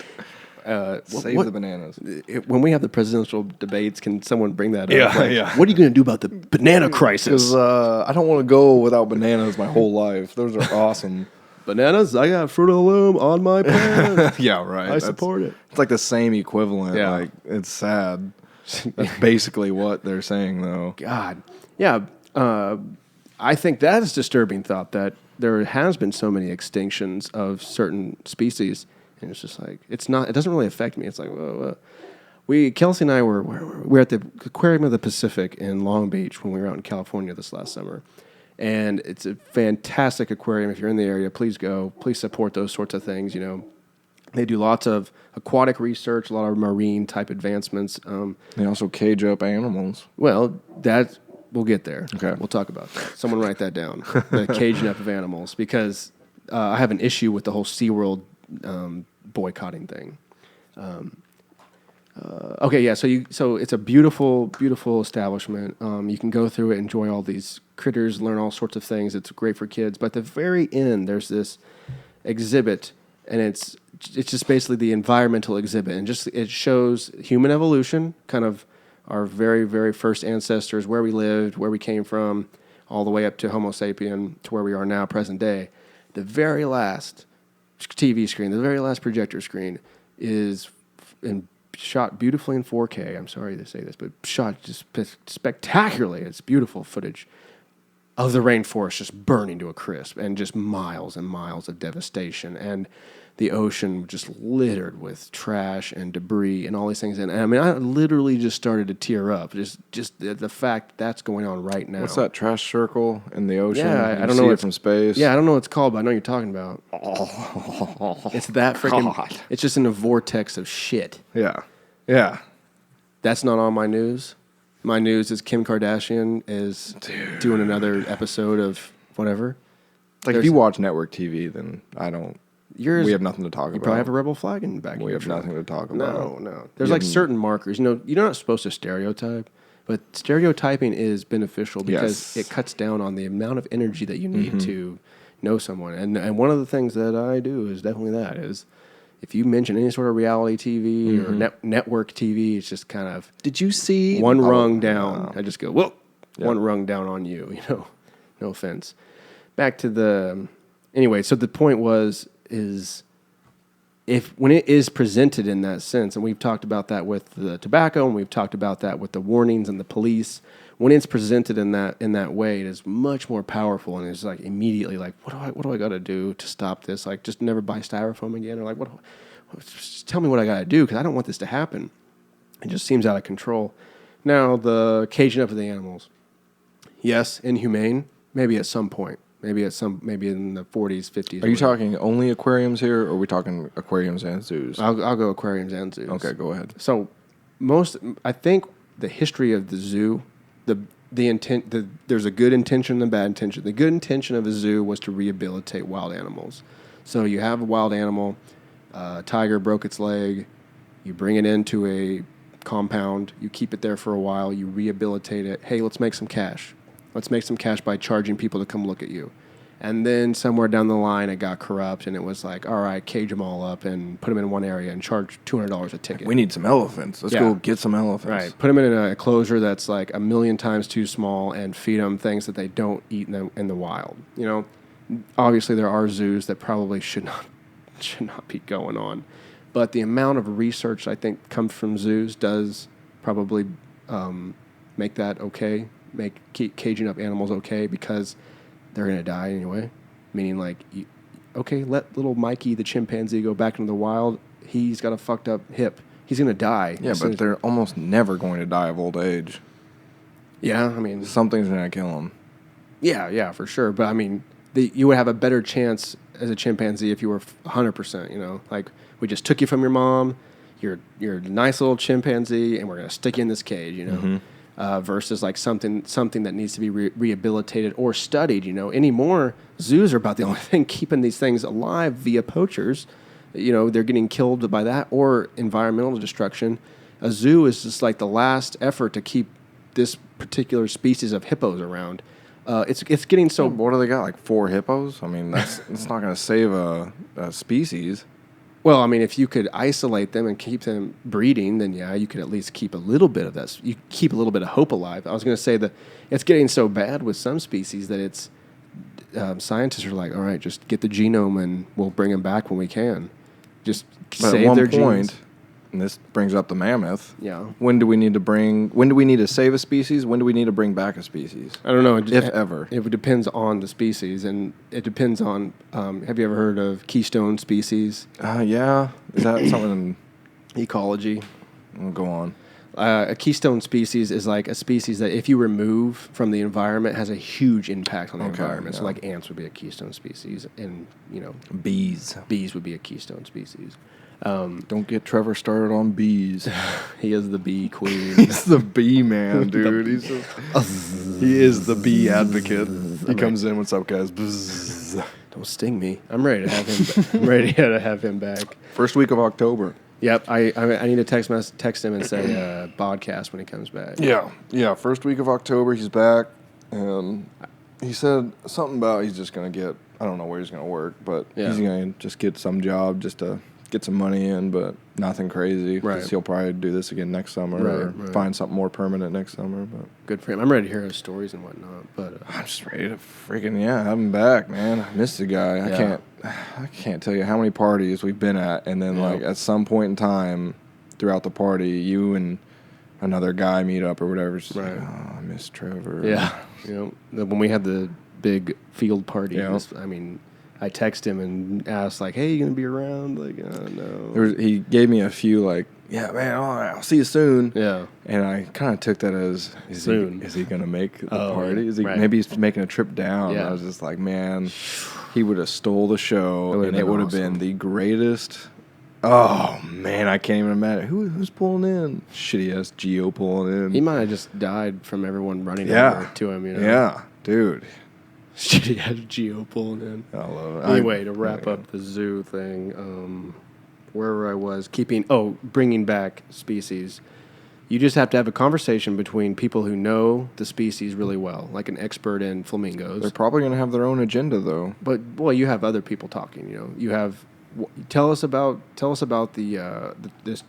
Save the bananas. When we have the presidential debates, can someone bring that up? Yeah, Like, yeah. What are you going to do about the banana crisis? Because I don't want to go without bananas my whole life. Those are awesome. Bananas? I got Fruit of the Loom on my plan. Yeah, right. I support it. It's like the same equivalent. Yeah. Like, it's sad. That's basically what they're saying, though. God. Yeah. I think that is a disturbing thought that there has been so many extinctions of certain species. And it's just like, it doesn't really affect me. It's like, Kelsey and I were at the Aquarium of the Pacific in Long Beach when we were out in California this last summer. And it's a fantastic aquarium. If you're in the area, please go. Please support those sorts of things. They do lots of aquatic research, a lot of marine type advancements. They also cage up animals. Well, we'll get there. Okay. We'll talk about that. Someone write that down. The caging up of animals, because I have an issue with the whole SeaWorld boycotting thing. Okay, yeah. So it's a beautiful, beautiful establishment. You can go through it, enjoy all these critters, learn all sorts of things. It's great for kids. But at the very end, there's this exhibit, and it's just basically the environmental exhibit, and it shows human evolution, kind of our very, very first ancestors, where we lived, where we came from, all the way up to Homo sapien, to where we are now, present day. The very last TV screen, the very last projector screen is shot beautifully in 4K. I'm sorry to say this, but shot just spectacularly. It's beautiful footage of the rainforest just burning to a crisp, and just miles and miles of devastation, and the ocean just littered with trash and debris and all these things. And I mean, I literally just started to tear up. Just the fact that's going on right now. What's that trash circle in the ocean? Yeah, I don't see know it from space. Yeah, I don't know what it's called, but I know what you're talking about. It's that freaking. God. It's just in a vortex of shit. Yeah. Yeah. That's not on my news. My news is Kim Kardashian is doing another episode of whatever. Like, if you watch network TV, then we have nothing to talk about. You probably have a rebel flag in the back. We have nothing to talk about. No. There's like certain markers. You're not supposed to stereotype, but stereotyping is beneficial because it cuts down on the amount of energy that you need to know someone. And one of the things that I do is definitely that is, if you mention any sort of reality TV or network TV, it's just kind of, did you see one rung down? Wow. I just go, whoa, one rung down on you. No offense. Back to anyway. So the point is when it is presented in that sense, and we've talked about that with the tobacco, and we've talked about that with the warnings and the police. When it's presented in that way, it is much more powerful, and it's like immediately like, what do I got to do to stop this? Like, just never buy styrofoam again, or like, just tell me what I got to do, because I don't want this to happen. It just seems out of control. Now, the caging up of the animals, yes, inhumane, maybe at some point, maybe in the 40s, 50s. Are you talking only aquariums here, or are we talking aquariums and zoos? I'll go aquariums and zoos. Okay, go ahead. So, I think the history of the zoo. There's a good intention and a bad intention. The good intention of a zoo was to rehabilitate wild animals. So you have a wild animal, tiger broke its leg, you bring it into a compound, you keep it there for a while, you rehabilitate it. Hey, let's make some cash. Let's make some cash by charging people to come look at you. And then somewhere down the line, it got corrupt, and it was like, all right, cage them all up and put them in one area and charge $200 a ticket. We need some elephants. Let's go get some elephants. Right. Put them in a enclosure that's like 1,000,000 times too small, and feed them things that they don't eat in the wild. Obviously there are zoos that probably should not be going on, but the amount of research I think comes from zoos does probably make that okay, make caging up animals okay, because they're going to die anyway. Meaning, like, let little Mikey the chimpanzee go back into the wild. He's got a fucked up hip. He's going to die. Yeah, but they're almost never going to die of old age. Yeah, I mean, something's going to kill them. Yeah, for sure. But, I mean, you would have a better chance as a chimpanzee if you were 100%, Like, we just took you from your mom, you're a nice little chimpanzee, and we're going to stick you in this cage, versus like something that needs to be rehabilitated or studied. Anymore, zoos are about the only thing keeping these things alive via poachers. They're getting killed by that or environmental destruction. A zoo is just like the last effort to keep this particular species of hippos around. It's getting so. What do they got? Like 4 hippos? I mean, it's not going to save a species. Well, I mean, if you could isolate them and keep them breeding, then yeah, you could at least keep a little bit of that. You keep a little bit of hope alive. I was going to say that it's getting so bad with some species that it's scientists are like, all right, just get the genome and we'll bring them back when we can. Just But save at one their point, genes. and this brings up the mammoth. Yeah. When do we need to save a species? When do we need to bring back a species? I don't know. If ever. It depends on the species, and it depends on. Have you ever heard of keystone species Yeah. Is that something? ecology? Go on. A keystone species is like a species that if you remove from the environment has a huge impact on the Okay, environment. So yeah. like ants would be a keystone species, and Bees. bees would be a keystone species. Don't get Trevor started on bees. He is the bee queen. He's the bee man, dude. He is the bee advocate. He comes in, what's up, guys? Bzzz. Don't sting me. I'm ready to have him. I'm ready to have him back. First week of October. Yep. I need to text him and say podcast when he comes back. Yeah. First week of October, he's back, and he said something about he's just gonna get. I don't know where he's gonna work, but he's gonna just get some job just to get some money in, but nothing crazy. Right. 'Cause he'll probably do this again next summer, or find something more permanent next summer. But Good for him. I'm ready to hear his stories and whatnot. But I'm just ready to freaking have him back, man. I miss the guy. Yeah. I can't tell you how many parties we've been at, and then like at some point in time throughout the party, you and another guy meet up or whatever. It's just like, oh, I miss Trevor. yeah, when we had the big field party, Yeah. I mean, I text him and asked like, "Hey, you gonna be around?" Like, no. He gave me a few like, yeah, man, all right, I'll see you soon. Yeah. And I kind of took that as, is he going to make the party? Is he maybe he's making a trip down? Yeah. I was just like, man, he would have stole the show, and it would have been the greatest. Oh, man, I can't even imagine. Who's pulling in? Shitty ass Geo pulling in. He might have just died from everyone running Yeah. over to him, Yeah, dude. Shitty ass Geo pulling in. I love it. Anyway, to wrap up the zoo thing, wherever I was, bringing back species, you just have to have a conversation between people who know the species really well, like an expert in flamingos. They're probably going to have their own agenda, though. But well, you have other people talking. You have tell us about this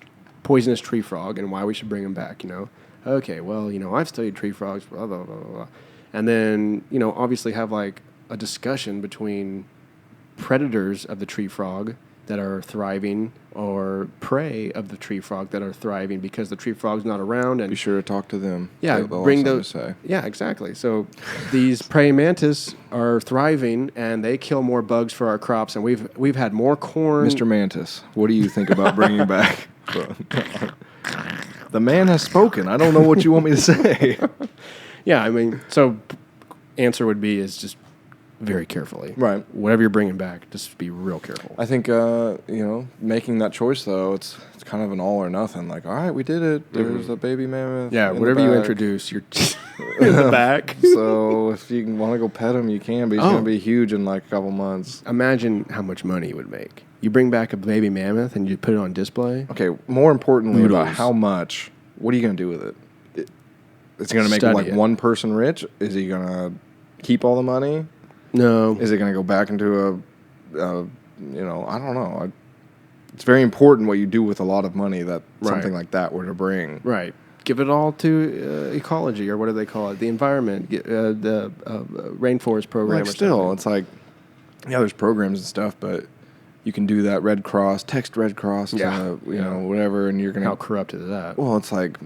poisonous tree frog and why we should bring him back. Okay, well, I've studied tree frogs, blah blah blah blah, and then obviously have like a discussion between predators of the tree frog that are thriving or prey of the tree frog that are thriving because the tree frog's not around. And Be sure to talk to them. yeah, They'll bring have those. something to say. Yeah, exactly. So these praying mantis are thriving, and they kill more bugs for our crops, and we've had more corn. Mr. Mantis, what do you think about bringing back? The man has spoken. I don't know what you want me to say. Yeah, I mean, so answer would be is just very carefully. Right. Whatever you're bringing back, just be real careful. I think making that choice though, it's kind of an all or nothing. Like, all right, we did it. There's a baby mammoth. Yeah, in the whatever you back. introduce, you're in the back. So if you want to go pet him, you can. But he's going to be huge in like a couple months. Imagine how much money you would make. You bring back a baby mammoth and you put it on display. Okay. More importantly, about Oodles. how much. What are you going to do with it? Is he going to make Study like it. one person rich? Is he going to keep all the money? No. Is it going to go back into I don't know. It's very important what you do with a lot of money that something like that were to bring. Right. Give it all to ecology, or what do they call it? The environment, the rainforest program. Like or still, something. it's like, yeah, there's programs and stuff, but you can do that Red Cross, text Red Cross, to, whatever, and you're going to... How corrupt is that? Well, it's like,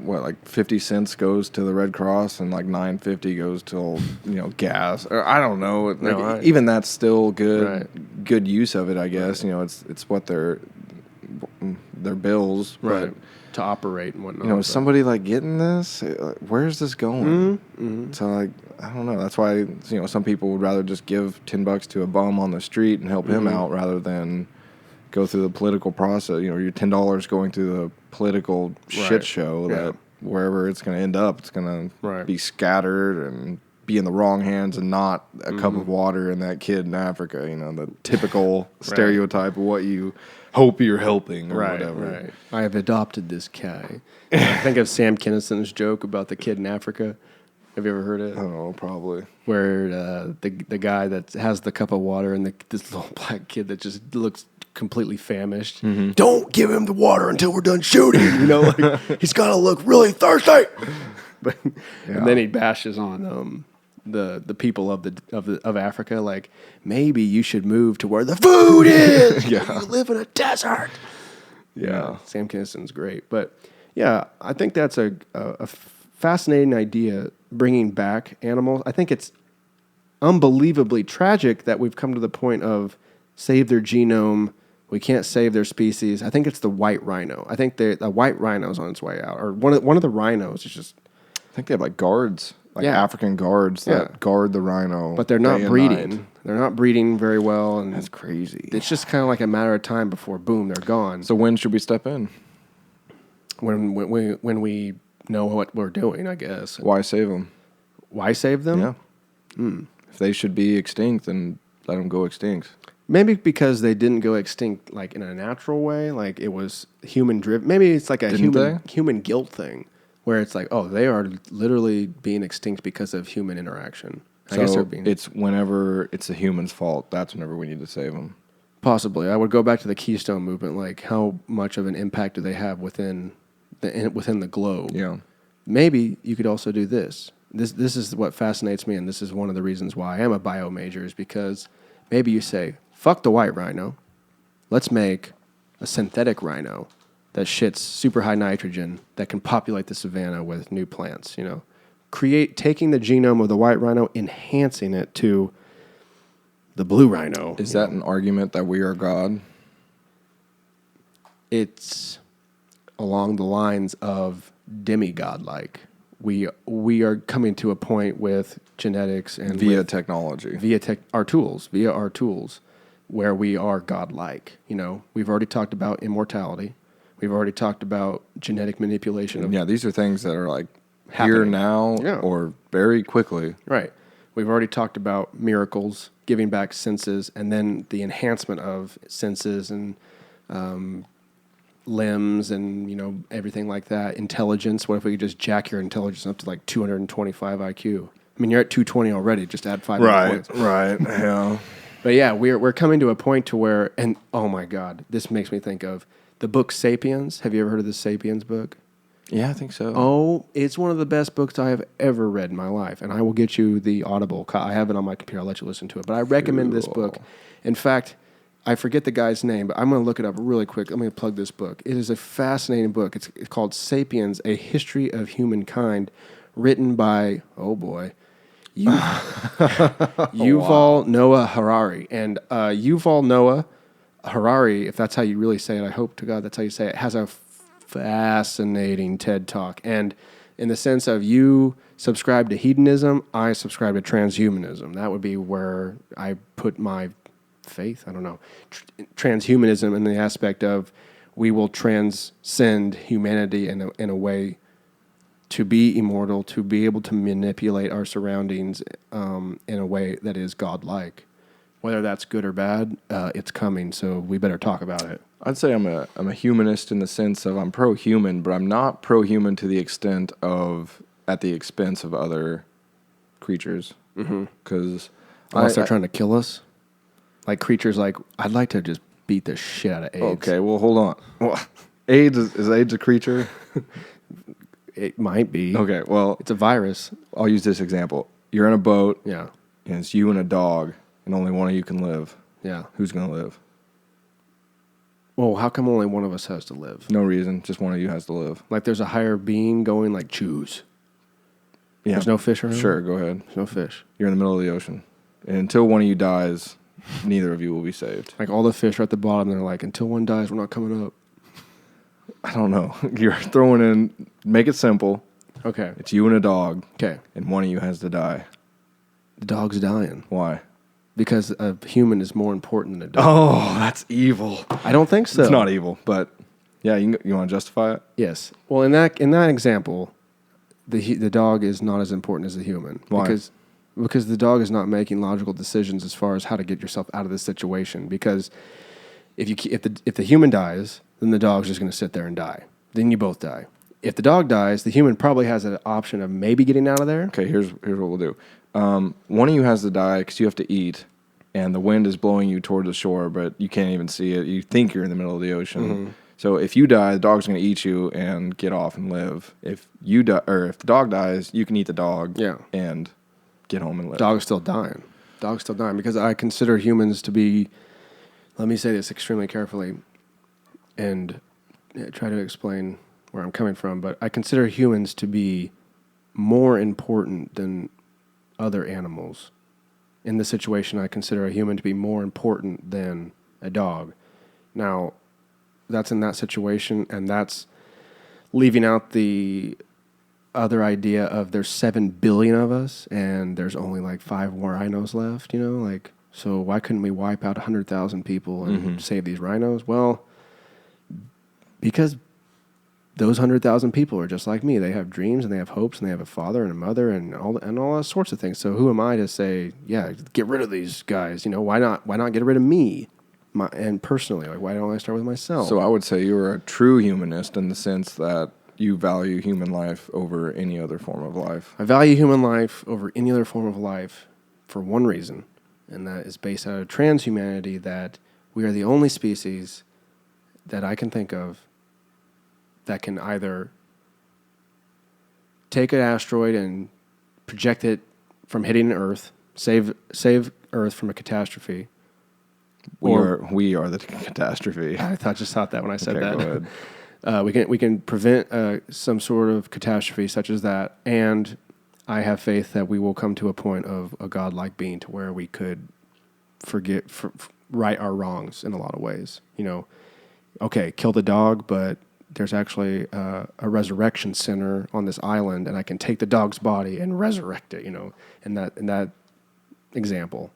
50 cents goes to the Red Cross and like $9.50 goes to, gas. Or I don't know. Even that's still good use of it, I guess. It's what their bills. Right. But, to operate and whatnot. is somebody like getting this? Where's this going? Mm-hmm. So like, I don't know. That's why some people would rather just give $10 to a bum on the street and help him out rather than go through the political process. Your $10 going through the political shit show that wherever it's going to end up, it's going to be scattered and be in the wrong hands and not a cup of water in that kid in Africa. The typical stereotype of what you hope you're helping or whatever. Right. I have adopted this guy. I think of Sam Kinnison's joke about the kid in Africa. Have you ever heard it? I don't know, probably. Where the guy that has the cup of water and this little black kid that just looks completely famished. Don't give him the water until we're done shooting. Like he's got to look really thirsty. But and then he bashes on the people of Africa. Like, maybe you should move to where the food is. You live in a desert. Yeah, Sam Kinison's great. But yeah, I think that's a fascinating idea, bringing back animals. I think it's unbelievably tragic that we've come to the point of save their genome. We can't save their species. I think it's the white rhino. I think the white rhino's on its way out. Or one of the rhinos is just... I think they have like guards, African guards that guard the rhino. But they're not breeding. They're not breeding very well. And that's crazy. It's just kind of like a matter of time before, boom, they're gone. So when should we step in? When we know what we're doing, I guess. Why save them? Why save them? Yeah. If they should be extinct, then let them go extinct. Maybe because they didn't go extinct like in a natural way, like it was human driven. Maybe it's like a human guilt thing, where it's like, oh, they are literally being extinct because of human interaction. I guess it's whenever it's a human's fault. That's whenever we need to save them. Possibly, I would go back to the Keystone movement. Like, how much of an impact do they have within the globe? Yeah. Maybe you could also do this. This is what fascinates me, and this is one of the reasons why I am a bio major, is because maybe you say, fuck the white rhino. Let's make a synthetic rhino that shits super high nitrogen that can populate the savanna with new plants, taking the genome of the white rhino, enhancing it to the blue rhino. Is that an argument that we are God? It's along the lines of demigod-like. We are coming to a point with genetics and via technology, via our tools, where we are godlike. We've already talked about immortality. We've already talked about genetic manipulation. These are things that are like happening here now or very quickly. Right. We've already talked about miracles, giving back senses, and then the enhancement of senses and limbs and, everything like that. Intelligence. What if we could just jack your intelligence up to like 225 IQ? I mean, you're at 220 already. Just add 5 points. Right. Yeah. But yeah, we're coming to a point to where, and oh my God, this makes me think of the book Sapiens. Have you ever heard of the Sapiens book? Yeah, I think so. Oh, it's one of the best books I have ever read in my life, and I will get you the Audible. I have it on my computer. I'll let you listen to it. But I recommend this book. In fact, I forget the guy's name, but I'm going to look it up really quick. Let me plug this book. It is a fascinating book. It's called Sapiens, A History of Humankind, written by, oh boy, Yuval Noah Harari. And Yuval Noah Harari, if that's how you really say it, I hope to God that's how you say it, has a fascinating TED Talk. And in the sense of you subscribe to hedonism, I subscribe to transhumanism. That would be where I put my faith. I don't know. Transhumanism in the aspect of we will transcend humanity in a way to be immortal, to be able to manipulate our surroundings in a way that is godlike. Whether that's good or bad, it's coming, so we better talk about it. I'd say I'm a humanist in the sense of I'm pro-human, but I'm not pro-human to the extent of at the expense of other creatures. Because unless they're trying to kill us, like creatures like I'd like to just beat the shit out of AIDS. Okay, well hold on. Well, AIDS is AIDS a creature? It might be. Okay, well it's a virus. I'll use this example. You're in a boat. Yeah. And it's you and a dog, and only one of you can live. Yeah. Who's going to live? Well, how come only one of us has to live? No reason. Just one of you has to live. Like there's a higher being going like choose. Yeah. There's no fish around? Sure, go ahead. There's no fish. You're in the middle of the ocean. And until one of you dies, neither of you will be saved. Like all the fish are at the bottom. They're like, until one dies, we're not coming up. I don't know. You're throwing in, make it simple. Okay. It's you and a dog. Okay. And one of you has to die. The dog's dying. Why? Because a human is more important than a dog. Oh, that's evil. I don't think so. It's not evil, but yeah, you want to justify it? Yes. Well, in that example, the dog is not as important as the human. Why? Because the dog is not making logical decisions as far as how to get yourself out of this situation. Because if the human dies, then the dog's just going to sit there and die. Then you both die. If the dog dies, the human probably has an option of maybe getting out of there. Okay, here's what we'll do. One of you has to die because you have to eat, and the wind is blowing you toward the shore, but you can't even see it. You think you're in the middle of the ocean. So if you die, the dog's going to eat you and get off and live. If you die, or if the dog dies, you can eat the dog and get home and live. Dog's still dying. Because I consider humans to be, let me say this extremely carefully and try to explain where I'm coming from, but I consider humans to be more important than other animals. In this situation, I consider a human to be more important than a dog. Now, that's in that situation, and that's leaving out the other idea of there's 7 billion of us, and there's only like 5 more rhinos left, like, so why couldn't we wipe out 100,000 people and save these rhinos? Well, because those 100,000 people are just like me. They have dreams, and they have hopes, and they have a father and a mother, and all sorts of things. So who am I to say, yeah, get rid of these guys? Why not get rid of me? And personally, like, why don't I start with myself? So I would say you're a true humanist in the sense that you value human life over any other form of life. I value human life over any other form of life for one reason, and that is based out of transhumanity, that we are the only species that I can think of that can either take an asteroid and project it from hitting Earth, save Earth from a catastrophe. We are the catastrophe. I just thought that when I said that. Go ahead. We can prevent some sort of catastrophe such as that, and I have faith that we will come to a point of a godlike being to where we could right our wrongs in a lot of ways. Okay, kill the dog, but there's actually a resurrection center on this island, and I can take the dog's body and resurrect it. In that example.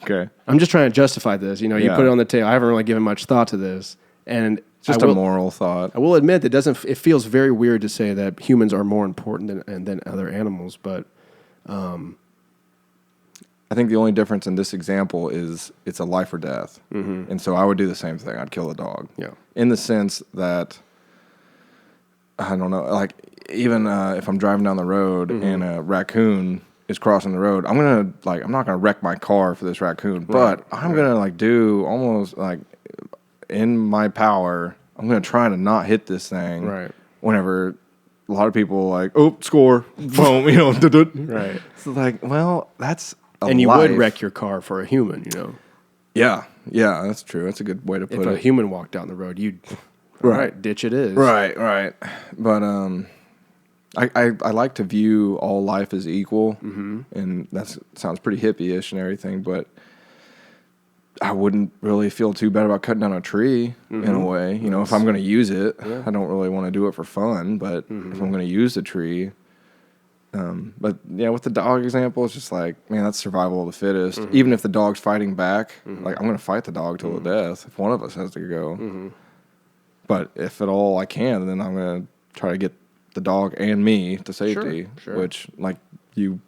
Okay. I'm just trying to justify this. You put it on the table. I haven't really given much thought to this, and just a moral thought. I will admit that it feels very weird to say that humans are more important than other animals, but I think the only difference in this example is it's a life or death, and so I would do the same thing. I'd kill the dog. Yeah. In the sense that I don't know, like even if I'm driving down the road and a raccoon is crossing the road, I'm not gonna wreck my car for this raccoon, but I'm gonna do almost like in my power, I'm gonna try to not hit this thing. Right. Whenever a lot of people score, boom, Right. So that's and you life. would wreck your car for a human, Yeah, that's true. That's a good way to put it. If a human walked down the road, you'd ditch it is. Right. But I like to view all life as equal, and that sounds pretty hippie-ish and everything, but I wouldn't really feel too bad about cutting down a tree in a way. If I'm going to use it, I don't really want to do it for fun, but if I'm going to use the tree. But yeah, with the dog example, it's just like, man, that's survival of the fittest. Even if the dog's fighting back, I'm going to fight the dog till the death if one of us has to go. But if at all I can, then I'm going to try to get the dog and me to safety, Sure. which, like, you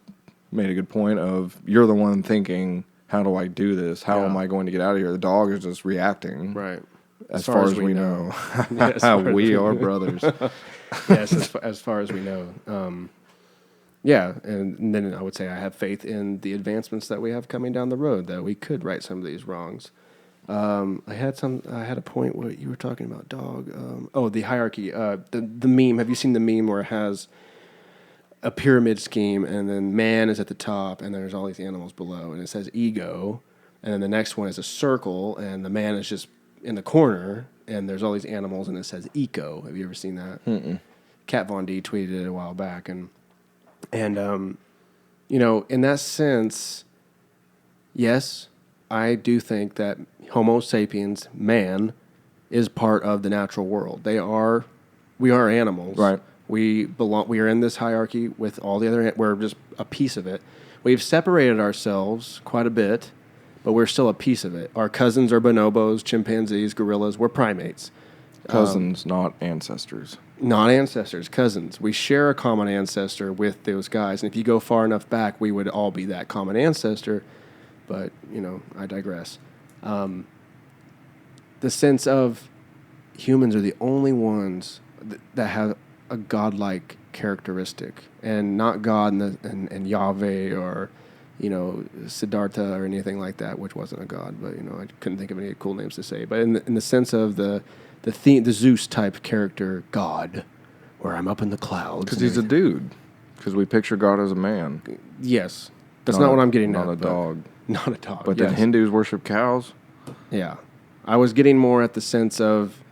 made a good point of, you're the one thinking, how do I do this? How am I going to get out of here? The dog is just reacting. Right. As far as we know. We are brothers. Yes, as far as we know. Yeah, and then I would say I have faith in the advancements that we have coming down the road, that we could right some of these wrongs. I had a point where you were talking about dog. The hierarchy. The meme. Have you seen the meme where it has a pyramid scheme, and then man is at the top, and there's all these animals below, and it says ego, and then the next one is a circle, and the man is just in the corner, and there's all these animals, and it says eco. Have you ever seen that? Mm-mm. Kat Von D tweeted it a while back, and in that sense, yes, I do think that Homo sapiens, man, is part of the natural world. We are animals. Right. We are in this hierarchy with all the other, we're just a piece of it. We've separated ourselves quite a bit, but we're still a piece of it. Our cousins are bonobos, chimpanzees, gorillas. We're primates. Cousins, not ancestors. Not ancestors, cousins. We share a common ancestor with those guys. And if you go far enough back, we would all be that common ancestor. But, I digress. The sense of humans are the only ones that have a godlike characteristic, and not God and Yahweh or Siddhartha or anything like that, which wasn't a god, but I couldn't think of any cool names to say. But in the sense of the Zeus type character god, where I'm up in the clouds. Because he's a dude. Because we picture God as a man. Yes, that's not what I'm getting at. Not a dog. Not a dog. But yes. then Hindus worship cows. Yeah, I was getting more at the sense of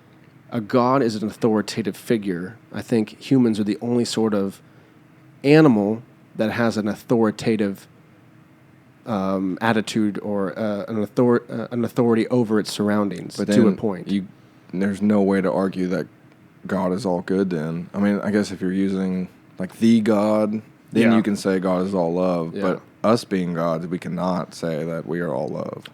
a god is an authoritative figure. I think humans are the only sort of animal that has an authoritative attitude or an authority over its surroundings to a point. There's no way to argue that God is all good then. I mean, I guess if you're using like the God, then you can say God is all love. Yeah. But us being gods, we cannot say that we are all love.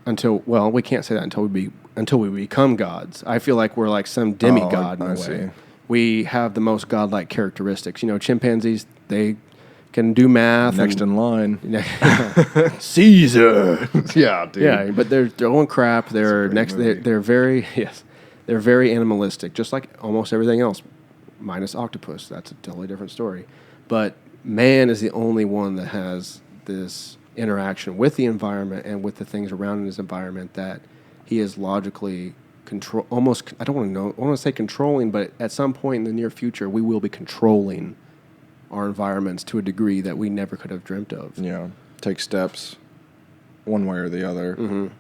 We can't say that until we become gods. I feel like we're like some demigod in a way. See. We have the most godlike characteristics. Chimpanzees, they can do math. Next in line. Caesar. Yeah, dude. Yeah, but they're throwing crap. They're very animalistic, just like almost everything else, minus octopus. That's a totally different story. But man is the only one that has this interaction with the environment and with the things around his environment that he is logically almost, I don't want to say controlling, but at some point in the near future, we will be controlling our environments to a degree that we never could have dreamt of. Yeah. Take steps one way or the other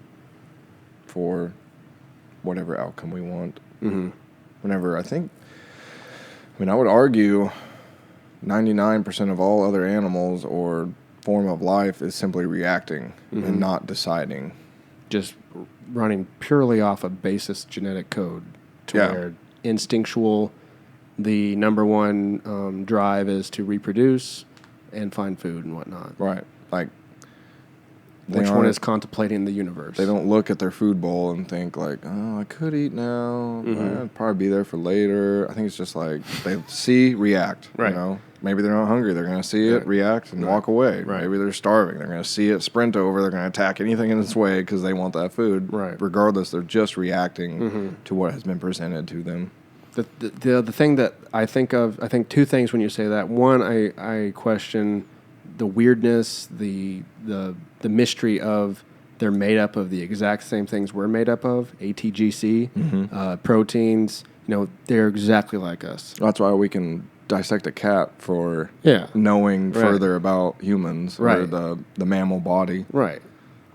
for whatever outcome we want. Whenever I would argue 99% of all other animals or form of life is simply reacting and not deciding. Just running purely off a basis genetic code to where instinctual, the number one drive is to reproduce and find food and whatnot. Right. Like, which one is contemplating the universe? They don't look at their food bowl and think like, oh, I could eat now. I'd probably be there for later. I think it's just like they see, react. Right. Maybe they're not hungry. They're going to see it, react, and walk away. Right. Maybe they're starving. They're going to see it, sprint over. They're going to attack anything in its way because they want that food. Right. Regardless, they're just reacting to what has been presented to them. The thing that I think of, I think two things when you say that. One, I question the weirdness, the mystery of they're made up of the exact same things we're made up of, ATGC, proteins. They're exactly like us. That's why we can dissect a cat for knowing further about humans or the mammal body. Right.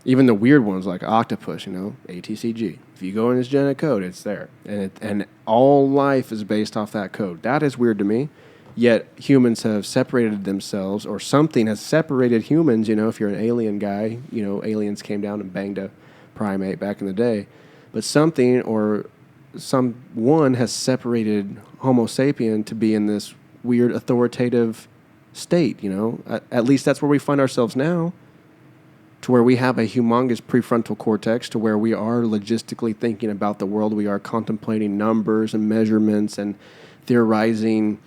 Even the weird ones like octopus, ATCG. If you go in its genetic code, it's there. And all life is based off that code. That is weird to me. Yet humans have separated themselves, or something has separated humans. If you're an alien guy, aliens came down and banged a primate back in the day. But something or someone has separated Homo sapien to be in this weird authoritative state, At least that's where we find ourselves now, to where we have a humongous prefrontal cortex, to where we are logistically thinking about the world. We are contemplating numbers and measurements and theorizing,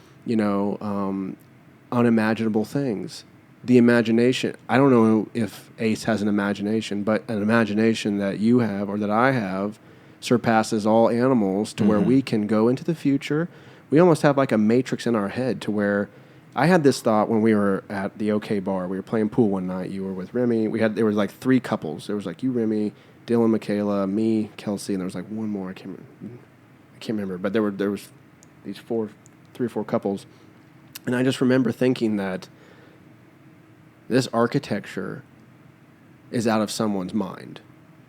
unimaginable things. The imagination, I don't know if Ace has an imagination, but an imagination that you have or that I have surpasses all animals to where we can go into the future. We almost have like a matrix in our head to where I had this thought when we were at the OK Bar. We were playing pool one night. You were with Remy. There was like three couples. There was like you, Remy, Dylan, Michaela, me, Kelsey, and there was like one more. I can't remember. But there was these 3 or 4 couples, and I just remember thinking that this architecture is out of someone's mind.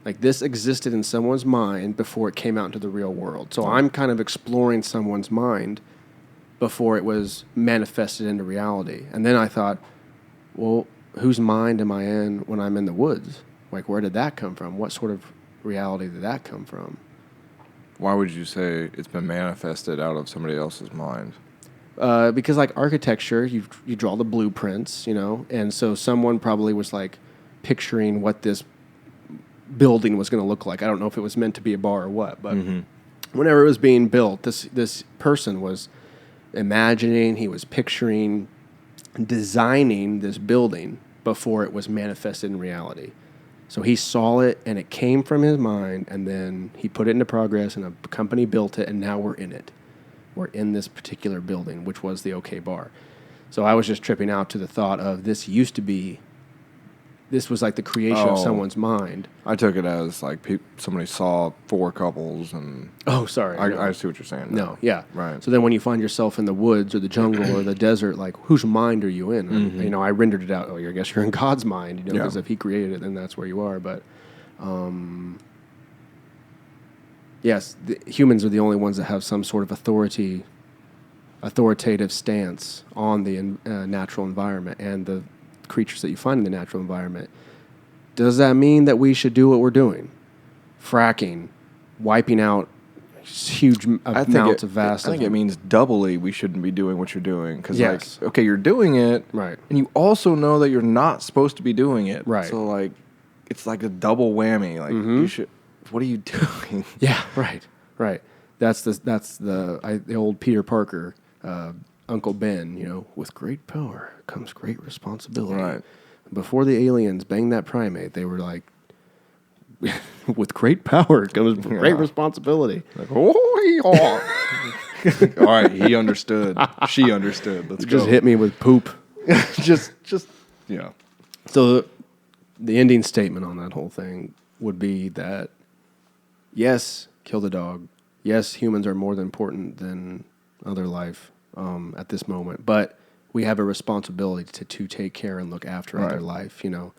Like this existed in someone's mind before it came out into the real world. So I'm kind of exploring someone's mind before it was manifested into reality. And then I thought, well, whose mind am I in when I'm in the woods? Like, where did that come from? What sort of reality did that come from? Why would you say it's been manifested out of somebody else's mind? Because like architecture, you draw the blueprints, and so someone probably was like picturing what this building was going to look like. I don't know if it was meant to be a bar or what, but whenever it was being built, this person was imagining, he was picturing, designing this building before it was manifested in reality. So he saw it, and it came from his mind, and then he put it into progress, and a company built it, and now we're in it. We're in this particular building, which was the OK Bar. So I was just tripping out to the thought of this used to be this was like the creation of someone's mind. I took it as like somebody saw 4 couples and... Oh, sorry. I see what you're saying. No, yeah. Right. So then when you find yourself in the woods or the jungle or the desert, like, whose mind are you in? And, you know, I rendered it out, I guess you're in God's mind, you know, because if he created it, then that's where you are. But, yes, humans are the only ones that have some sort of authoritative stance on the natural environment and the creatures that you find in the natural environment. Does that mean that we should do what we're doing? Fracking, wiping out huge amounts of vast... I think it means doubly we shouldn't be doing what you're doing. Because, yes. like, okay, you're doing it, right, and you also know that you're not supposed to be doing it. Right. So, like, it's like a double whammy. Like, you should... What are you doing? Yeah, right. That's the old Peter Parker, Uncle Ben, you know, with great power comes great responsibility. Right. Before the aliens banged that primate, they were like, with great power comes great responsibility. Like, all right, he understood. She understood. Let's go. Just hit me with poop. just, yeah. So the ending statement on that whole thing would be that, yes, kill the dog. Yes, humans are more important than other life at this moment, but we have a responsibility to take care and look after other life. You know,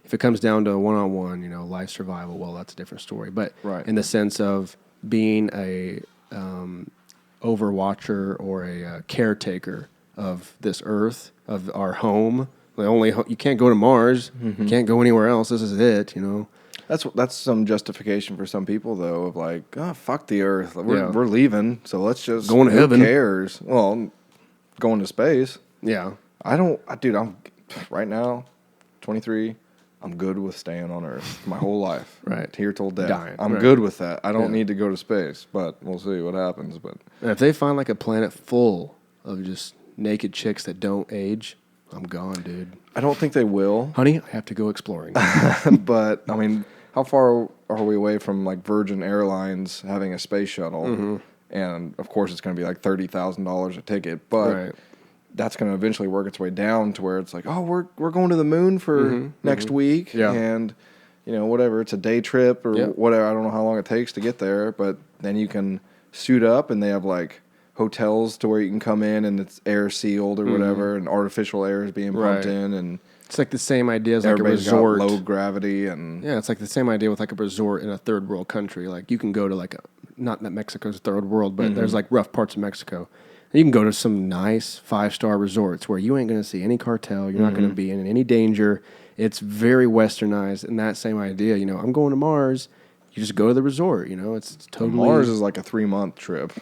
if it comes down to a one-on-one, you know, life survival, well, that's a different story. But in the sense of being a overwatcher or a caretaker of this earth, of our home, you can't go to Mars, you can't go anywhere else. This is it, you know. That's some justification for some people, though, of like, fuck the Earth. We're leaving, so let's just... Going to heaven. Who cares? Well, going to space. Yeah. I'm right now, 23, I'm good with staying on Earth my whole life. Right. Here till death. Dying. I'm good with that. I don't need to go to space, but we'll see what happens. But and if they find like a planet full of just naked chicks that don't age, I'm gone, dude. I don't think they will. Honey, I have to go exploring. But, I mean, how far are we away from, like, Virgin Airlines having a space shuttle? And, of course, it's going to be like $30,000 a ticket. But that's going to eventually work its way down to where it's like, oh, we're going to the moon for next week. Yeah. And, you know, whatever. It's a day trip or whatever. I don't know how long it takes to get there. But then you can suit up and they have, like, hotels to where you can come in and it's air sealed or whatever, and artificial air is being pumped in, and it's like the same idea as like a resort. Got low gravity, and it's like the same idea with like a resort in a third world country. Like you can go to like not that Mexico's a third world, but there's like rough parts of Mexico. And you can go to some nice 5-star resorts where you ain't going to see any cartel. You're not going to be in any danger. It's very westernized, and that same idea. You know, I'm going to Mars. You just go to the resort. You know, it's totally... Mars is like a 3-month trip.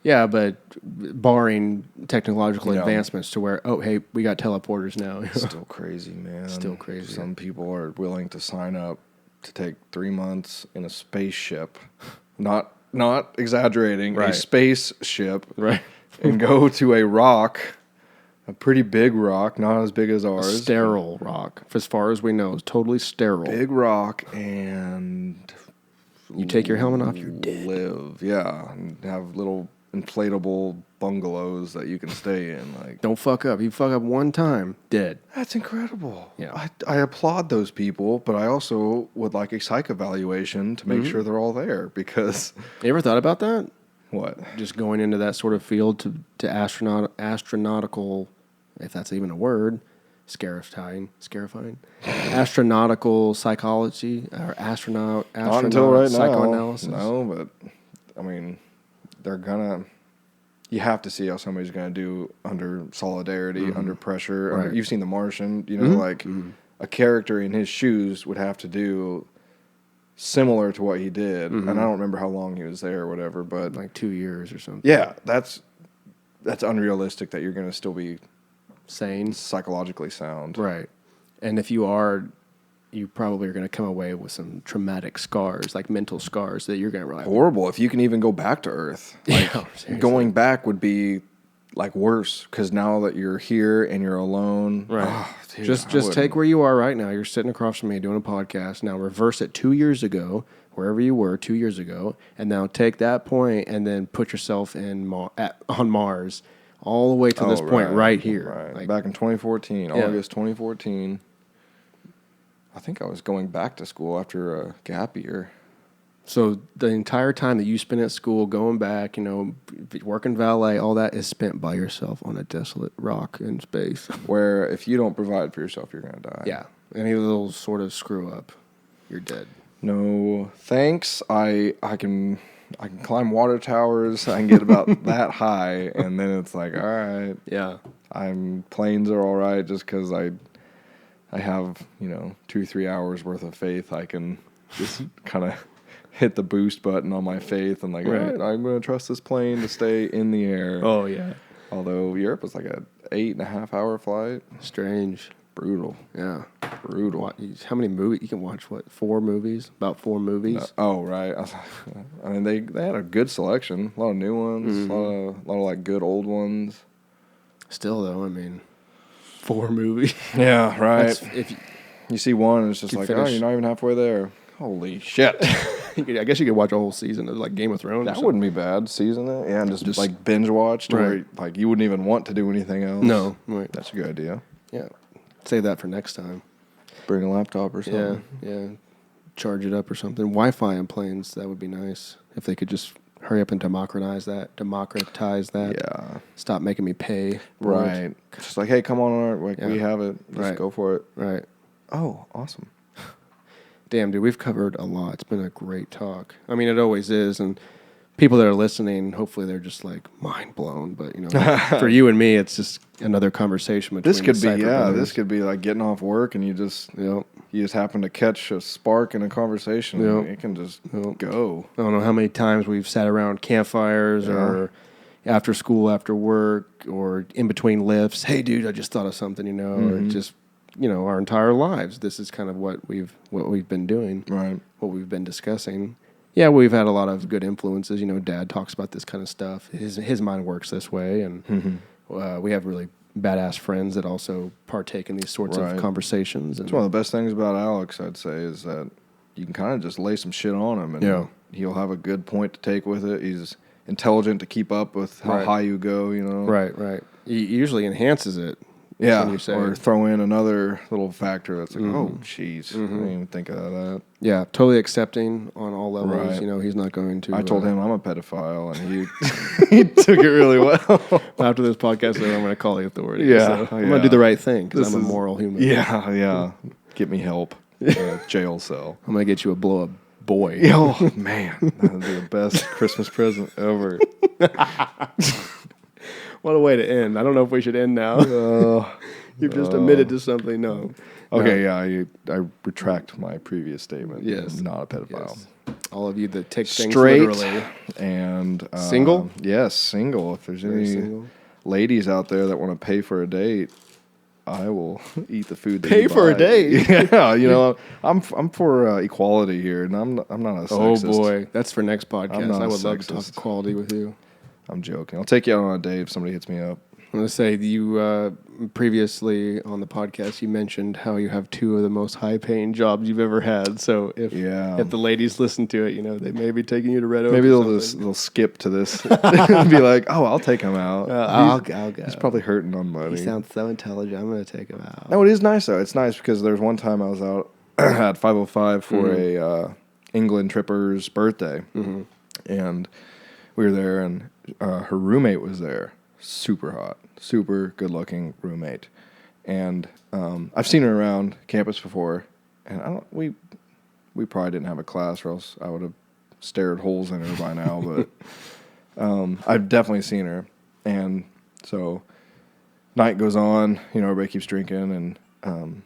Yeah, but barring technological advancements to where, oh, hey, we got teleporters now. Still crazy, man. Still crazy. Some people are willing to sign up to take 3 months in a spaceship. Not exaggerating, a spaceship. Right. And go to a rock, a pretty big rock, not as big as ours. A sterile rock, as far as we know. It's totally sterile. Big rock, and... You take your helmet off, you're dead. And have little inflatable bungalows that you can stay in. Like, don't fuck up. You fuck up one time, dead. That's incredible. Yeah. I applaud those people, but I also would like a psych evaluation to make sure they're all there, because... You ever thought about that? What? Just going into that sort of field to astronautical, if that's even a word, scarifying, astronautical psychology or astronaut until right psychoanalysis. No, but I mean, you have to see how somebody's gonna do under solidarity, under pressure. You've seen The Martian, you know, a character in his shoes would have to do similar to what he did, and I don't remember how long he was there or whatever, but like 2 years or something. Yeah, that's unrealistic that you're gonna still be sane, psychologically sound. Right. And if you are, you probably are going to come away with some traumatic scars, like mental scars that you're going to realize. Horrible. If you can even go back to Earth. Like, going back would be like worse, because now that you're here and you're alone. Right. Oh, dude, just take where you are right now. You're sitting across from me doing a podcast. Now reverse it 2 years ago, wherever you were 2 years ago, and now take that point and then put yourself on Mars. All the way to this point right here. Right. Like, back in 2014, August 2014. I think I was going back to school after a gap year. So the entire time that you spent at school, going back, working valet, all that is spent by yourself on a desolate rock in space. Where if you don't provide for yourself, you're going to die. Yeah. Any little sort of screw up, you're dead. No, thanks. I can climb water towers. I can get about that high, and then it's like, all right. Yeah. Planes are all right just because I have 2-3 hours worth of faith. I can just kind of hit the boost button on my faith and all right, I'm going to trust this plane to stay in the air. Oh yeah. Although Europe was like a 8.5-hour flight. Strange. Brutal. Yeah. Brutal. How many movies? You can watch, what, 4 movies? About 4 movies? Right. I mean, they had a good selection. A lot of new ones. A lot of like good old ones. Still, though, I mean, 4 movies. Yeah, right. If you see one and it's just like, finish. you're not even halfway there. Holy shit. I guess you could watch a whole season of like Game of Thrones. That wouldn't be bad, season it. Yeah, and just like binge watched where like you wouldn't even want to do anything else. No. Right. That's a good idea. Yeah. Save that for next time. Bring a laptop or something. Yeah. Charge it up or something. Wi-Fi in planes, that would be nice. If they could just hurry up and democratize that. Yeah. Stop making me pay. Right. Just like, hey, come on, we have it. Let's go for it. Right. Oh, awesome. Damn, dude, we've covered a lot. It's been a great talk. I mean, it always is, and people that are listening, hopefully they're just like mind blown. But for you and me, it's just another conversation between. This could be like getting off work and you just happen to catch a spark in a conversation. And it can just go. I don't know how many times we've sat around campfires or after school, after work, or in between lifts. Hey, dude, I just thought of something, or just. Our entire lives. This is kind of what we've been doing, right? What we've been discussing. Yeah, we've had a lot of good influences. Dad talks about this kind of stuff. His mind works this way, and we have really badass friends that also partake in these sorts of conversations. It's one of the best things about Alex, I'd say, is that you can kind of just lay some shit on him, and he'll have a good point to take with it. He's intelligent to keep up with how high you go. Right. He usually enhances it. Yeah, or throw in another little factor that's like, oh, jeez, I didn't even think of that. Yeah, totally accepting on all levels. Right. He's not going to... I told him I'm a pedophile, and he took it really well. After this podcast, I'm going to call the authorities. Yeah, I'm going to do the right thing, because I'm a moral human. Yeah. Get me help. Jail cell. I'm going to get you a blow-up boy. Oh, man. That would be the best Christmas present ever. What a way to end. I don't know if we should end now. You've just admitted to something. No. Okay, I retract my previous statement. Yes. I'm not a pedophile. Yes. All of you that take things straight literally. And single? Yes, single. If there's any ladies out there that want to pay for a date, I will eat the food. That pay you for buy. A date? Yeah, I'm for equality here, and I'm not a sexist. Oh boy, that's for next podcast. I would love to talk equality with you. I'm joking. I'll take you out on a date if somebody hits me up. I'm going to say you previously on the podcast, you mentioned how you have 2 of the most high-paying jobs you've ever had. So if the ladies listen to it, they may be taking you to Red Oak. Maybe they'll skip to this and be like, "Oh, I'll take him out." I'll go. He's probably hurting on money. He sounds so intelligent. I'm going to take him out. No, it is nice though. It's nice because there's one time I was out at 505 for a England tripper's birthday, and we were there, and her roommate was there. Super hot, super good-looking roommate, and I've seen her around campus before, and we probably didn't have a class, or else I would have stared holes in her by now. But I've definitely seen her, and so night goes on. Everybody keeps drinking, and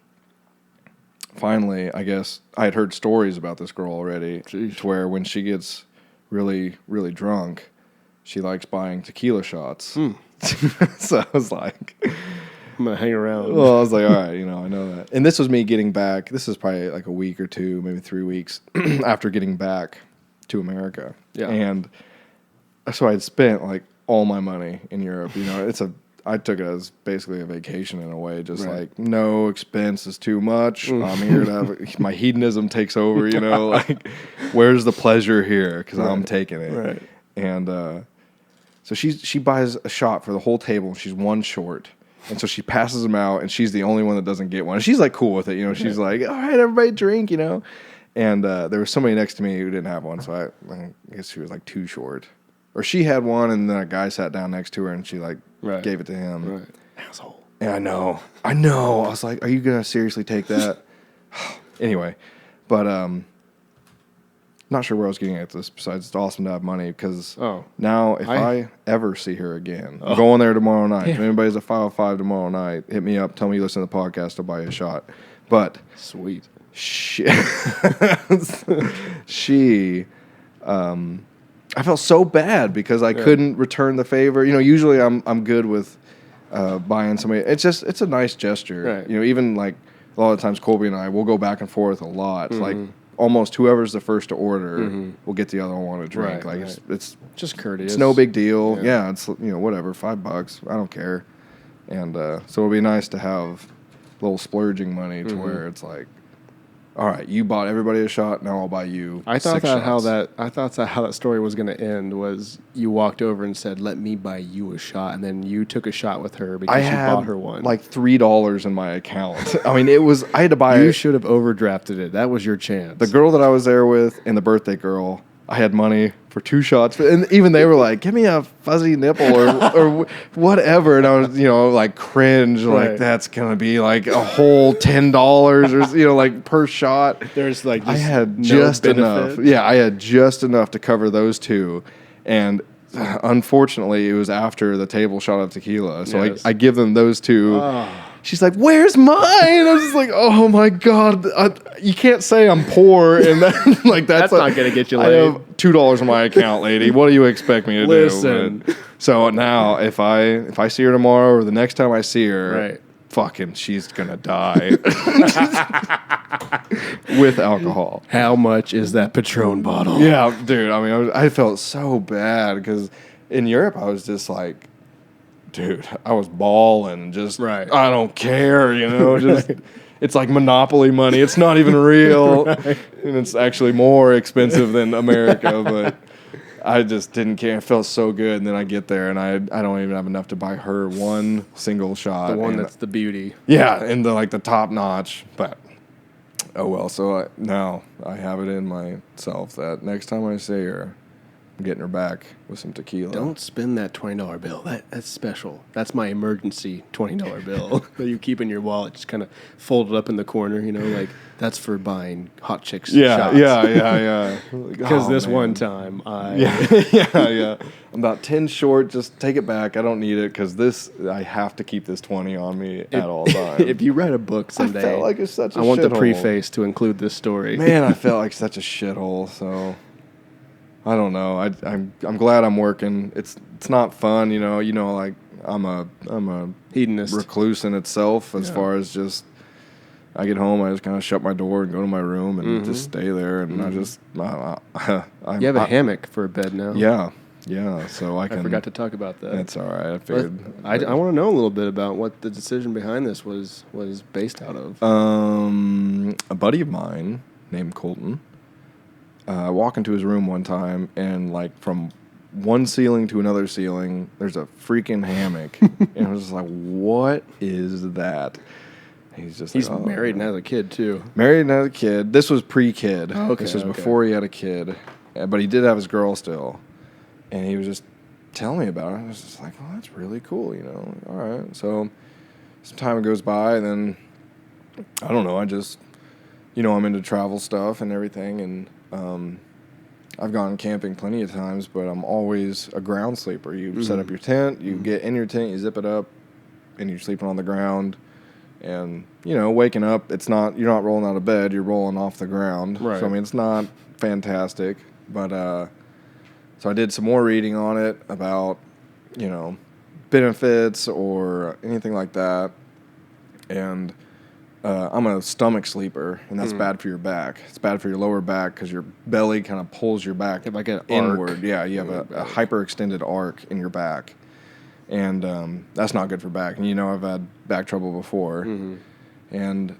finally, I guess I had heard stories about this girl already, to where when she gets really, really drunk, she likes buying tequila shots. So I was like, I'm going to hang around. Well, I was like, all right, I know that. And this was me getting back. This is probably like a week or 2, maybe 3 weeks after getting back to America. Yeah. And so I'd spent like all my money in Europe. I took it as basically a vacation in a way, just like no expense is too much. I'm here to have my hedonism takes over, like where's the pleasure here? Because I'm taking it. Right. And so she buys a shot for the whole table, and she's one short. And so she passes them out, and she's the only one that doesn't get one. And she's like cool with it, you know. She's like, all right, everybody drink, you know. And there was somebody next to me who didn't have one, so I guess she was like too short. Or she had one, and then a guy sat down next to her, and she like gave it to him. Right. Asshole. Yeah, I know. I was like, are you going to seriously take that? Anyway, but not sure where I was getting at this, besides it's awesome to have money, because now if I ever see her again, I'm going there tomorrow night. If anybody's at 505 tomorrow night, hit me up, tell me you listen to the podcast, I'll buy you a shot. But sweet. She I felt so bad because I couldn't return the favor. You know, usually I'm good with buying somebody. It's a nice gesture. Right. You know, even like a lot of times Colby and I will go back and forth a lot. Mm-hmm. Like almost whoever's the first to order will get the other one a drink. Right, like it's just courteous. It's no big deal. Yeah, it's whatever, $5. I don't care. And so it'll be nice to have a little splurging money to where it's like, all right, you bought everybody a shot. Now I'll buy you. I thought 6 shots. how that story was going to end was you walked over and said, "Let me buy you a shot," and then you took a shot with her because you bought her one. Like $3 in my account. I mean, I had to buy. You should have overdrafted it. That was your chance. The girl that I was there with and the birthday girl, I had money for 2 shots, and even they were like, "Give me a fuzzy nipple or whatever," and I was like cringe, like that's gonna be like a whole $10 or like per shot. There's like I had just enough. Yeah, I had just enough to cover those 2, and unfortunately, it was after the table shot of tequila, so I give them those 2. She's like, "Where's mine?" I was just like, "Oh my god, you can't say I'm poor," and then, like that's not gonna get you laid. I have $2 in my account, lady. What do you expect me to Listen. do? So now, if I see her tomorrow or the next time I see her, fucking, she's gonna die with alcohol. How much is that Patron bottle? Yeah, dude. I mean, I felt so bad because in Europe I was just like, dude, I was balling, just I don't care, just it's like Monopoly money. It's not even real, and it's actually more expensive than America. But I just didn't care. It felt so good, and then I get there, and I don't even have enough to buy her one single shot. The one that's the beauty. Yeah, and the top notch. But oh well. So now I have it in myself that next time I see her, I'm getting her back with some tequila. Don't spend that $20 bill. That's special. That's my emergency $20 bill that you keep in your wallet, just kind of folded up in the corner. Like that's for buying hot chicks. shots. Yeah. Because this one time, yeah. I'm about 10 short. Just take it back. I don't need it because I have to keep this 20 on me at all times. If you read a book someday, I felt like it's such a I want shithole. the preface to include this story. Man, I felt like such a shithole. So. I don't know. I'm glad I'm working. It's not fun, like I'm a hedonist recluse in itself as far as just I get home, I just kind of shut my door and go to my room and just stay there, and I just you have a hammock for a bed now. Yeah. So I forgot to talk about that. That's all right. I figured. I want to know a little bit about what the decision behind this was based out of. A buddy of mine named Colton. Walk into his room one time, and like from one ceiling to another ceiling, there's a freaking hammock. And I was just like, what is that? And he's married and has a kid too. Married and has a kid. This was pre-kid. Okay, this was before he had a kid. But he did have his girl still. And he was just telling me about it. I was just like, oh, that's really cool, All right. So some time goes by, and then, I don't know, I just, I'm into travel stuff and everything, and I've gone camping plenty of times, but I'm always a ground sleeper. You set up your tent, you get in your tent, you zip it up, and you're sleeping on the ground. And, waking up, you're not rolling out of bed, you're rolling off the ground. Right. So, I mean, it's not fantastic. But, so I did some more reading on it about, benefits or anything like that. And I'm a stomach sleeper, and that's bad for your back. It's bad for your lower back because your belly kind of pulls your back like an inward. arc. Yeah, you have a hyperextended arc in your back, and that's not good for back. And I've had back trouble before, and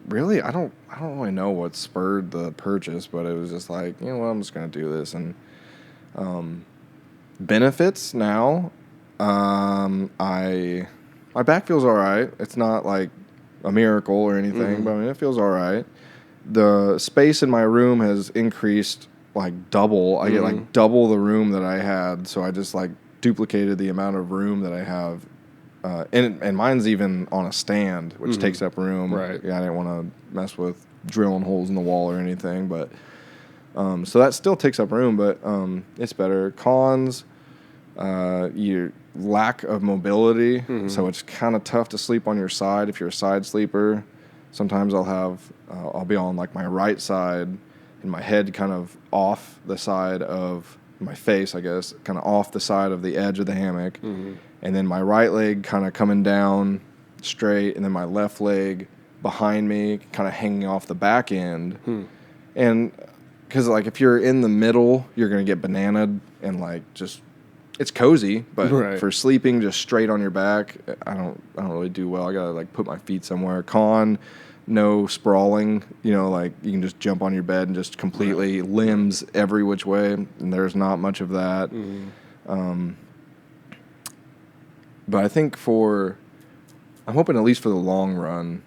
really, I don't really know what spurred the purchase, but it was just like, I'm just gonna do this. And benefits now, My back feels all right. It's not like a miracle or anything, but I mean, it feels all right. The space in my room has increased like double. I get like double the room that I had, so I just like duplicated the amount of room that I have. And mine's even on a stand, which takes up room. Right. Yeah, I didn't want to mess with drilling holes in the wall or anything, but so that still takes up room, but it's better. Cons, your lack of mobility, so it's kind of tough to sleep on your side if you're a side sleeper. Sometimes I'll be on like my right side and my head kind of off the side of my face, I guess, kind of off the side of the edge of the hammock. And then my right leg kind of coming down straight, and then my left leg behind me kind of hanging off the back end. And because like if you're in the middle, you're going to get bananaed and like just it's cozy, but for sleeping just straight on your back, I don't really do well. I got to like put my feet somewhere. Con, no sprawling, like you can just jump on your bed and just completely limbs every which way, and there's not much of that. But I think I'm hoping at least for the long run,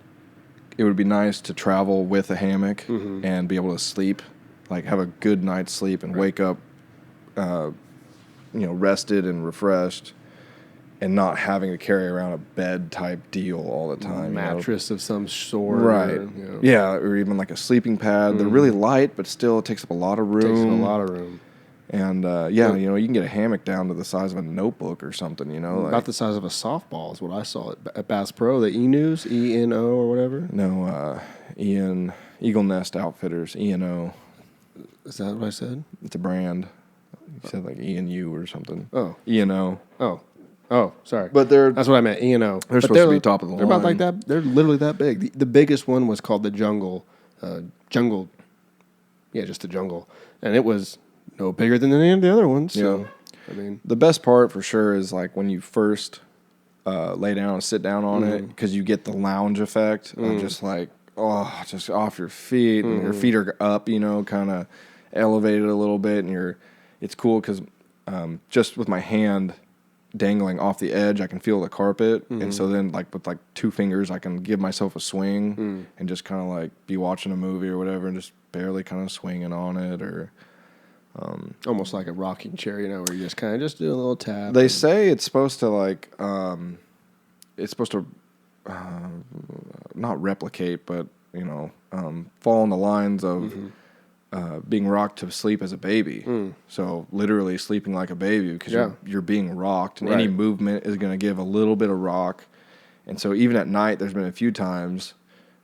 it would be nice to travel with a hammock and be able to sleep, like have a good night's sleep and wake up, rested and refreshed, and not having to carry around a bed type deal all the time. Mattress of some sort. Right. Yeah, or even like a sleeping pad. They're really light, but still it takes up a lot of room. And, you can get a hammock down to the size of a notebook or something, About the size of a softball is what I saw at Bass Pro, the E-News, E-N-O or whatever. No, Eagle Nest Outfitters, E-N-O. Is that what I said? It's a brand. You said like E-N-U or something. Oh. E-N-O. Oh, sorry. But that's what I meant, E-N-O. They're supposed to be top of the line. They're about like that. They're literally that big. The biggest one was called the Jungle. Just the Jungle. And it was no bigger than any of the other ones. So, I mean, the best part for sure is like when you first lay down and sit down on it, because you get the lounge effect of just like, just off your feet, and your feet are up, kind of elevated a little bit, and it's cool because just with my hand dangling off the edge, I can feel the carpet, and so then like with like 2 fingers, I can give myself a swing and just kind of like be watching a movie or whatever, and just barely kind of swinging on it, or almost like a rocking chair, where you just kind of just do a little tap. They say it's supposed to like, not replicate, but fall in the lines of being rocked to sleep as a baby. So literally sleeping like a baby, because you're being rocked, and any movement is going to give a little bit of rock. And so even at night, there's been a few times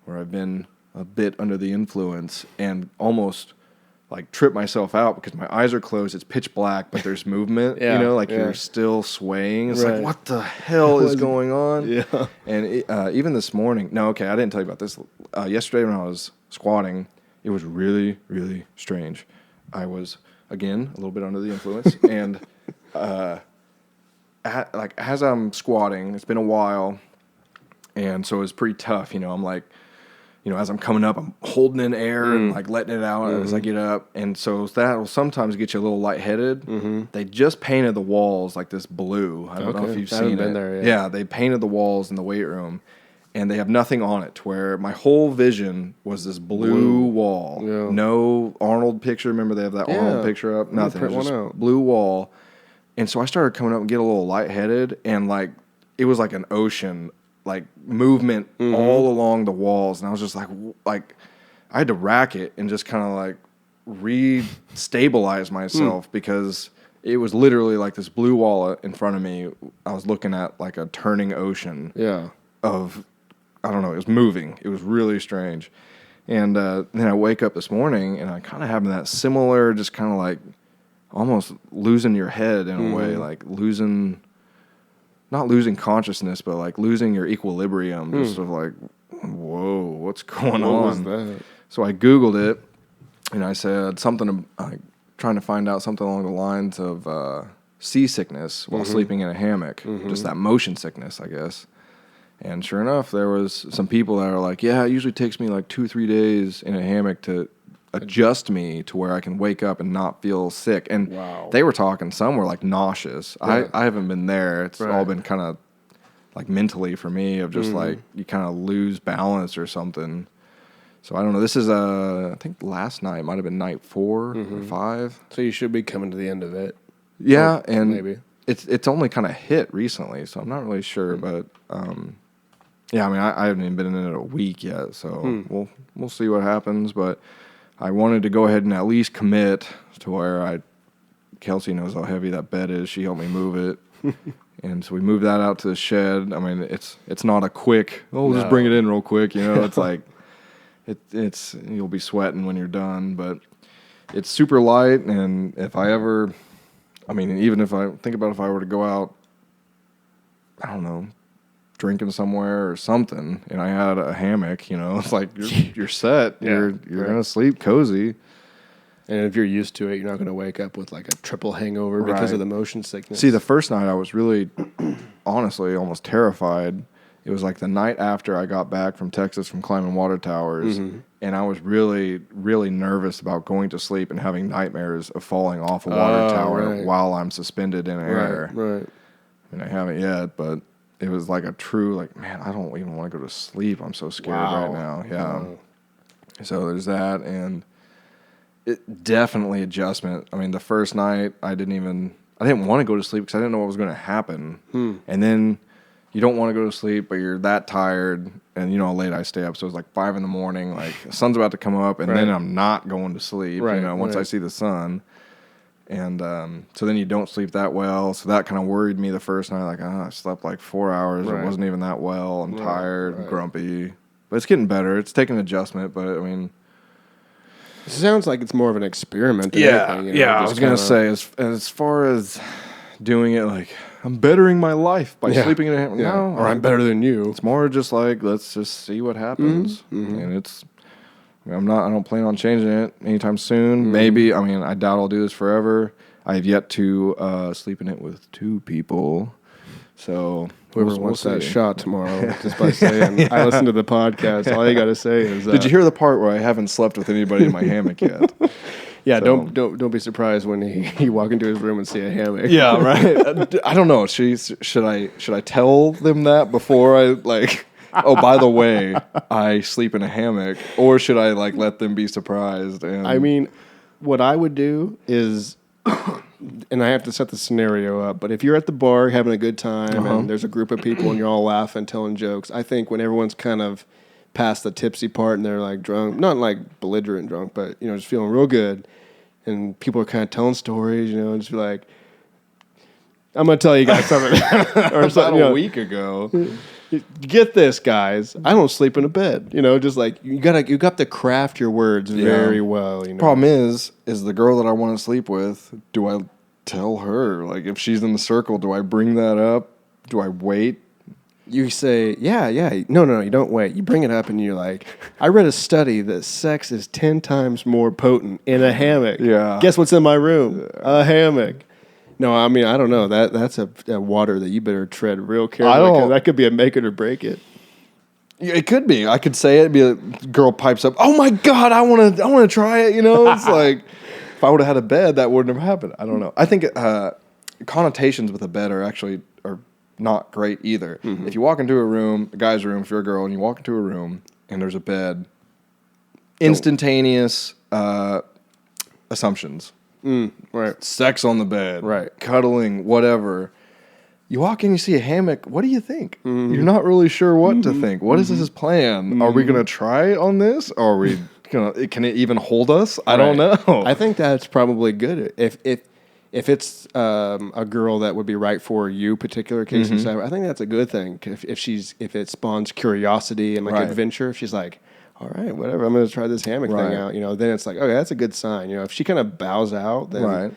where I've been a bit under the influence and almost like trip myself out because my eyes are closed. It's pitch black, but there's movement, you're still swaying. It's like, what the hell is going on? Yeah. And even this morning, I didn't tell you about this. Yesterday when I was squatting, it was really, really strange. I was, again, a little bit under the influence. And as I'm squatting, it's been a while, and so it was pretty tough. I'm like, as I'm coming up, I'm holding in air and like letting it out as I get up. And so that will sometimes get you a little lightheaded. They just painted the walls like this blue. I don't know if you've seen it. Been there yet. Yeah, they painted the walls in the weight room, and they have nothing on it, to where my whole vision was this blue wall. Yeah. No Arnold picture. Remember they have that Arnold picture up? Nothing. It was just blue wall. And so I started coming up and get a little lightheaded, and like it was like an ocean, like movement all along the walls, and I was just like I had to rack it and just kind of like re-stabilize myself because it was literally like this blue wall in front of me. I was looking at like a turning ocean of, I don't know, it was moving. It was really strange. And then I wake up this morning and I kind of having that similar, just kind of like almost losing your head in a way, like not losing consciousness, but like losing your equilibrium. Just sort of like, whoa, what's going on? What was that? So I Googled it, and I said something, trying to find out something along the lines of seasickness while sleeping in a hammock, just that motion sickness, I guess. And sure enough, there was some people that are like, yeah, it usually takes me like 2-3 days in a hammock to adjust me to where I can wake up and not feel sick. And they were talking, some were like nauseous. I haven't been there. It's all been kind of like mentally for me of just like you kind of lose balance or something. So I don't know. This is I think last night might have been night 4 or 5. So you should be coming to the end of it. Yeah, and maybe it's only kind of hit recently, so I'm not really sure. But yeah, I mean I haven't even been in it a week yet, so we'll see what happens. But I wanted to go ahead and at least commit to where Kelsey knows how heavy that bed is. She helped me move it. And so we moved that out to the shed. I mean, it's not a quick, we'll just bring it in real quick, you know. It's like, it's you'll be sweating when you're done. But it's super light, and if I ever, I mean, even if I think about if I were to go out, I don't know, drinking somewhere or something, and I had a hammock, you know, it's like you're set. You're gonna sleep cozy. And if you're used to it, you're not going to wake up with like a triple hangover because of the motion sickness. See, the first night I was really, honestly, almost terrified. It was like the night after I got back from Texas from climbing water towers, and I was really, really nervous about going to sleep and having nightmares of falling off a water tower while I'm suspended in air. Right. And I haven't yet, but it was like a true, like, man, I don't even want to go to sleep. I'm so scared right now. Yeah. Wow. So there's that, and it definitely adjustment. I mean, the first night I didn't want to go to sleep because I didn't know what was going to happen. And then you don't want to go to sleep, but you're that tired, and you know how late I stay up. So it was like 5 a.m. Like the sun's about to come up, and then I'm not going to sleep. You know, once I see the sun, and so then you don't sleep that well. So that kind of worried me the first night. Like, I slept like 4 hours. It wasn't even that well. I'm tired, grumpy, but it's getting better. It's taking adjustment, but I mean. It sounds like it's more of an experiment than anything. You know, I was going to say, as far as doing it, like, I'm bettering my life by sleeping in a hammock. No, or I'm better than you. It's more just like, let's just see what happens. And I don't plan on changing it anytime soon. Maybe, I mean, I doubt I'll do this forever. I have yet to sleep in it with 2 people. So whoever wants that shot tomorrow, just by saying, I listened to the podcast, all you got to say is... Did you hear the part where I haven't slept with anybody in my hammock yet? Yeah, so. Don't be surprised when you walk into his room and see a hammock. Yeah, right. I don't know. Should I tell them that before I, like... Oh, by the way, I sleep in a hammock, or should I like let them be surprised? And I mean, what I would do is... And I have to set the scenario up, but if you're at the bar having a good time and there's a group of people and you're all laughing, telling jokes, I think when everyone's kind of past the tipsy part and they're like drunk, not like belligerent drunk, but you know, just feeling real good, and people are kind of telling stories, you know, and just be like, I'm gonna tell you guys something, or something. A week ago. Get this, guys. I don't sleep in a bed. You know, just like you got to craft your words very well. You know, problem is the girl that I want to sleep with. Do I tell her, like, if she's in the circle? Do I bring that up? Do I wait? You say, yeah. No, you don't wait. You bring it up, and you're like, I read a study that sex is 10 times more potent in a hammock. Yeah. Guess what's in my room? A hammock. No, I mean, I don't know. That's a water that you better tread real carefully, because that could be a make it or break it. Yeah, it could be. I could say it. Be a girl pipes up. Oh my God, I want to try it. You know, it's like if I would have had a bed, that wouldn't have happened. I don't know. I think connotations with a bed are not great either. If you walk into a room, a guy's room, if you're a girl, and you walk into a room and there's a bed, instantaneous assumptions. Right. Sex on the bed. Right. Cuddling, whatever. You walk in, you see a hammock. What do you think? You're not really sure what to think. What is his plan? Are we going to try it on this? Or are we can it even hold us? I don't know. I think that's probably good. If it's a girl that would be right for you, particular Casye Seifert, I think that's a good thing. If it spawns curiosity and like adventure, if she's like, all right, whatever, I'm going to try this hammock thing out. You know, then it's like, okay, that's a good sign. You know, if she kind of bows out, then I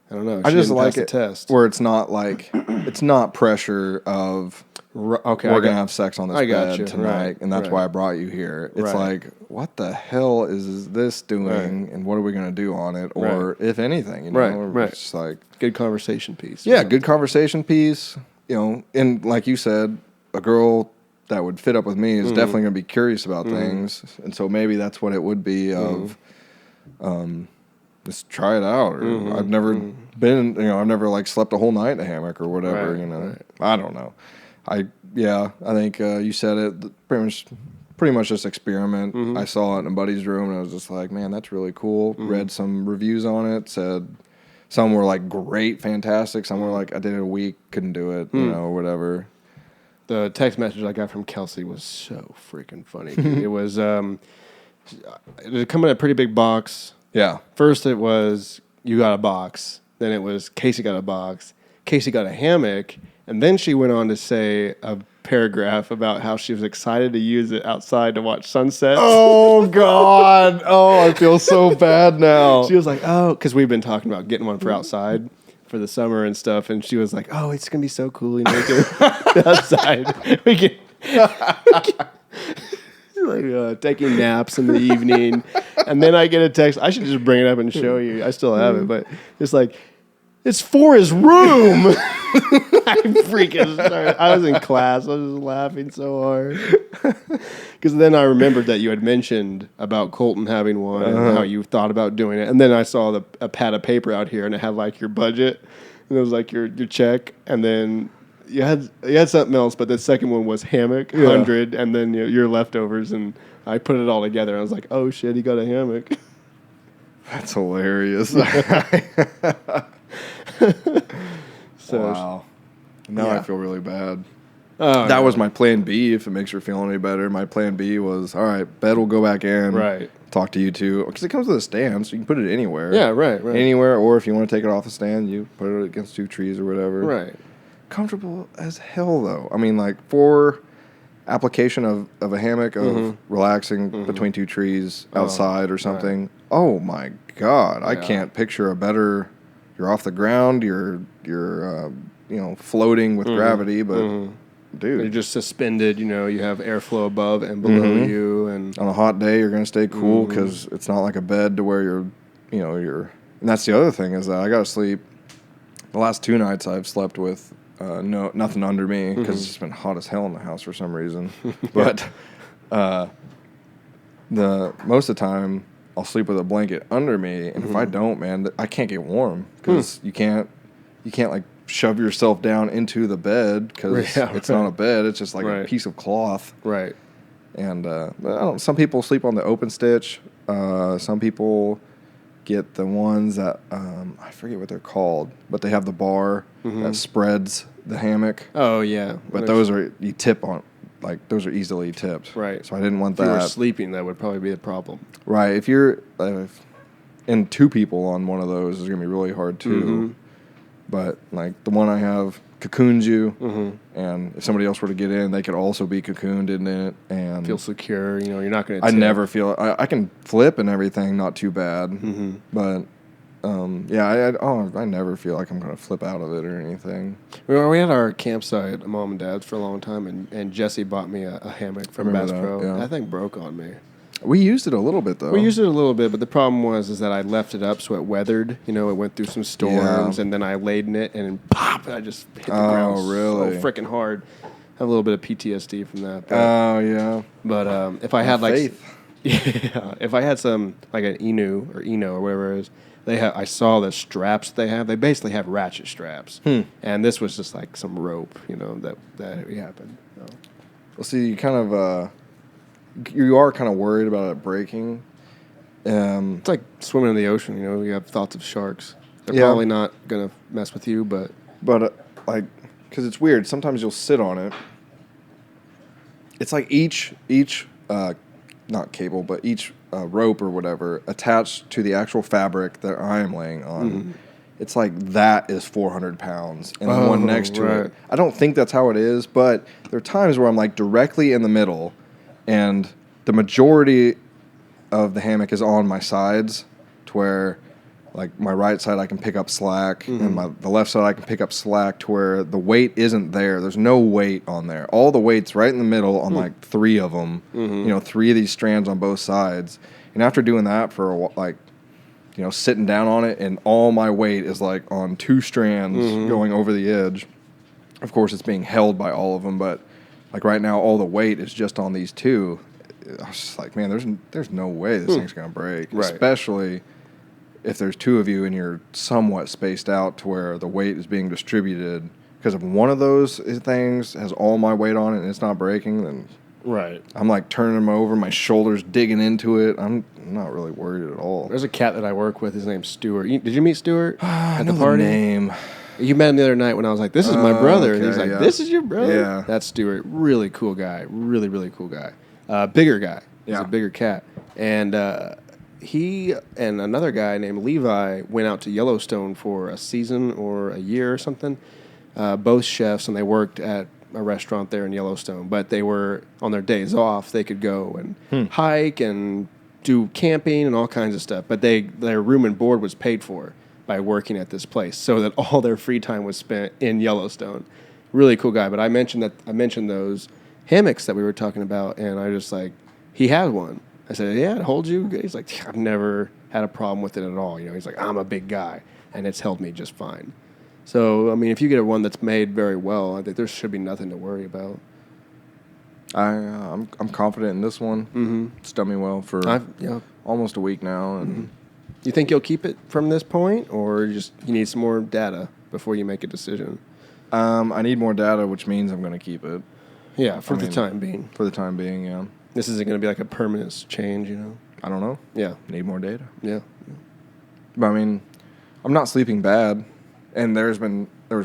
don't know. I just like it test. Where it's not like it's not pressure of we're gonna have sex on this bed tonight, and that's why I brought you here. It's like, what the hell is this doing, and what are we gonna do on it, or if anything, you know? It's just like good conversation piece. Yeah, good conversation piece. You know, and like you said, a girl that would fit up with me is definitely going to be curious about things. And so maybe that's what it would be of, just try it out. Or I've never been, I've never like slept a whole night in a hammock or whatever. Right. I don't know. I think you said it. Pretty much just experiment. I saw it in a buddy's room and I was just like, man, that's really cool. Read some reviews on it. Said some were like great, fantastic. Some were like, I did it a week, couldn't do it, or whatever. The text message I got from Kelsey was so freaking funny. Dude. It was it come in a pretty big box. Yeah. First it was you got a box. Then it was Casey got a box. Casey got a hammock. And then she went on to say a paragraph about how she was excited to use it outside to watch sunsets. Oh, God. Oh, I feel so bad now. She was like, oh, because we've been talking about getting one for outside for the summer and stuff. And she was like, oh, it's going to be so cool. Outside. We can like taking naps in the evening. And then I get a text. I should just bring it up and show you. I still have it. But it's like, it's for his room. I freaking started. I was in class. I was just laughing so hard. Because then I remembered that you had mentioned about Colton having one and how you thought about doing it. And then I saw a pad of paper out here and it had like your budget. And it was like your check. And then you had something else. But the second one was hammock, 100. And then your leftovers. And I put it all together. I was like, oh, shit, he got a hammock. That's hilarious. So, wow. Now I feel really bad. Oh, that was my plan B, if it makes you feel any better. My plan B was, all right, bed will go back in. Right. Talk to you two. Because it comes with a stand, so you can put it anywhere. Yeah, right. Anywhere, or if you want to take it off the stand, you put it against two trees or whatever. Right. Comfortable as hell, though. I mean, like, for application of a hammock, of relaxing between two trees outside or something. Right. Oh, my God. Yeah. I can't picture a better... You're off the ground, you're floating with gravity, but dude, you're just suspended. You have airflow above and below you, and on a hot day you're gonna stay cool because it's not like a bed to where you're. And that's the other thing is that I gotta sleep. The last 2 nights I've slept with nothing under me because it's been hot as hell in the house for some reason. But the most of the time. I'll sleep with a blanket under me, and if I don't, man, I can't get warm because you can't like shove yourself down into the bed because it's not a bed; it's just like a piece of cloth. Right. And some people sleep on the open stitch. Some people get the ones that I forget what they're called, but they have the bar that spreads the hammock. Oh yeah, but those are you tip on. Like, those are easily tipped. Right. So I didn't want that. If you were sleeping, that would probably be the problem. Right. If you're and 2 people on one of those is going to be really hard, too. But, like, the one I have cocoons you, and if somebody else were to get in, they could also be cocooned in it. And feel secure. You're not going to I never feel... I can flip and everything, not too bad. But... I never feel like I'm going to flip out of it or anything. We had our campsite at Mom and Dad's for a long time, and Jesse bought me a hammock from Bass Pro. Yeah. That thing broke on me. We used it a little bit, though. We used it a little bit, but the problem was that I left it up so it weathered. It went through some storms, and then I laid in it, and pop, I just hit the ground really? so freaking hard. I have a little bit of PTSD from that. Oh, yeah. But if I had, if I had some, like an Eno or whatever it is, I saw the straps they have. They basically have ratchet straps, and this was just like some rope, that happened. So. Well, see, you are kind of worried about it breaking. It's like swimming in the ocean. You have thoughts of sharks. They're probably not gonna mess with you, but because it's weird. Sometimes you'll sit on it. It's like each not cable, but each rope or whatever attached to the actual fabric that I am laying on. It's like that is 400 pounds, and the one next to it. I don't think that's how it is, but there are times where I'm like directly in the middle, and the majority of the hammock is on my sides, to where like my right side I can pick up slack, and the left side I can pick up slack to where the weight isn't there. There's no weight on there. All the weight's right in the middle on like 3 of them. 3 of these strands on both sides. And after doing that for sitting down on it, and all my weight is like on 2 strands going over the edge. Of course, it's being held by all of them, but like right now, all the weight is just on these 2. I was just like, man, there's no way this thing's gonna break, Right. especially if there's two of you and you're somewhat spaced out to where the weight is being distributed. Because if one of those things has all my weight on it and it's not breaking, then Right. I'm like turning them over, my shoulders digging into it. I'm not really worried at all. There's a cat that I work with. His name's Stuart. Did you meet Stuart I at know the party? name. You met him the other night when I was like, "This is my brother," and Okay, he's like, yeah. "This is your brother." Yeah. That's Stuart. Really cool guy. Really, really cool guy. Bigger guy. He's Yeah. a bigger cat, and he and another guy named Levi went out to Yellowstone for a season or a year or something. Both chefs, and they worked at a restaurant there in Yellowstone. But they were on their days off. They could go and hike and do camping and all kinds of stuff. But their room and board was paid for by working at this place, so that all their free time was spent in Yellowstone. Really cool guy. But I mentioned those hammocks that we were talking about, and I just like, he had one. I said, "Yeah, it holds you." He's like, "I've never had a problem with it at all." He's like, "I'm a big guy, and it's held me just fine." So, I mean, if you get one that's made very well, I think there should be nothing to worry about. I'm confident in this one. Mm-hmm. It's done me well for almost a week now, and You think you'll keep it from this point, or you need some more data before you make a decision? I need more data, which means I'm going to keep it. Yeah, for the time being. For the time being, yeah. This isn't going to be like a permanent change, I don't know. Yeah. Need more data. Yeah. But I mean, I'm not sleeping bad, and there was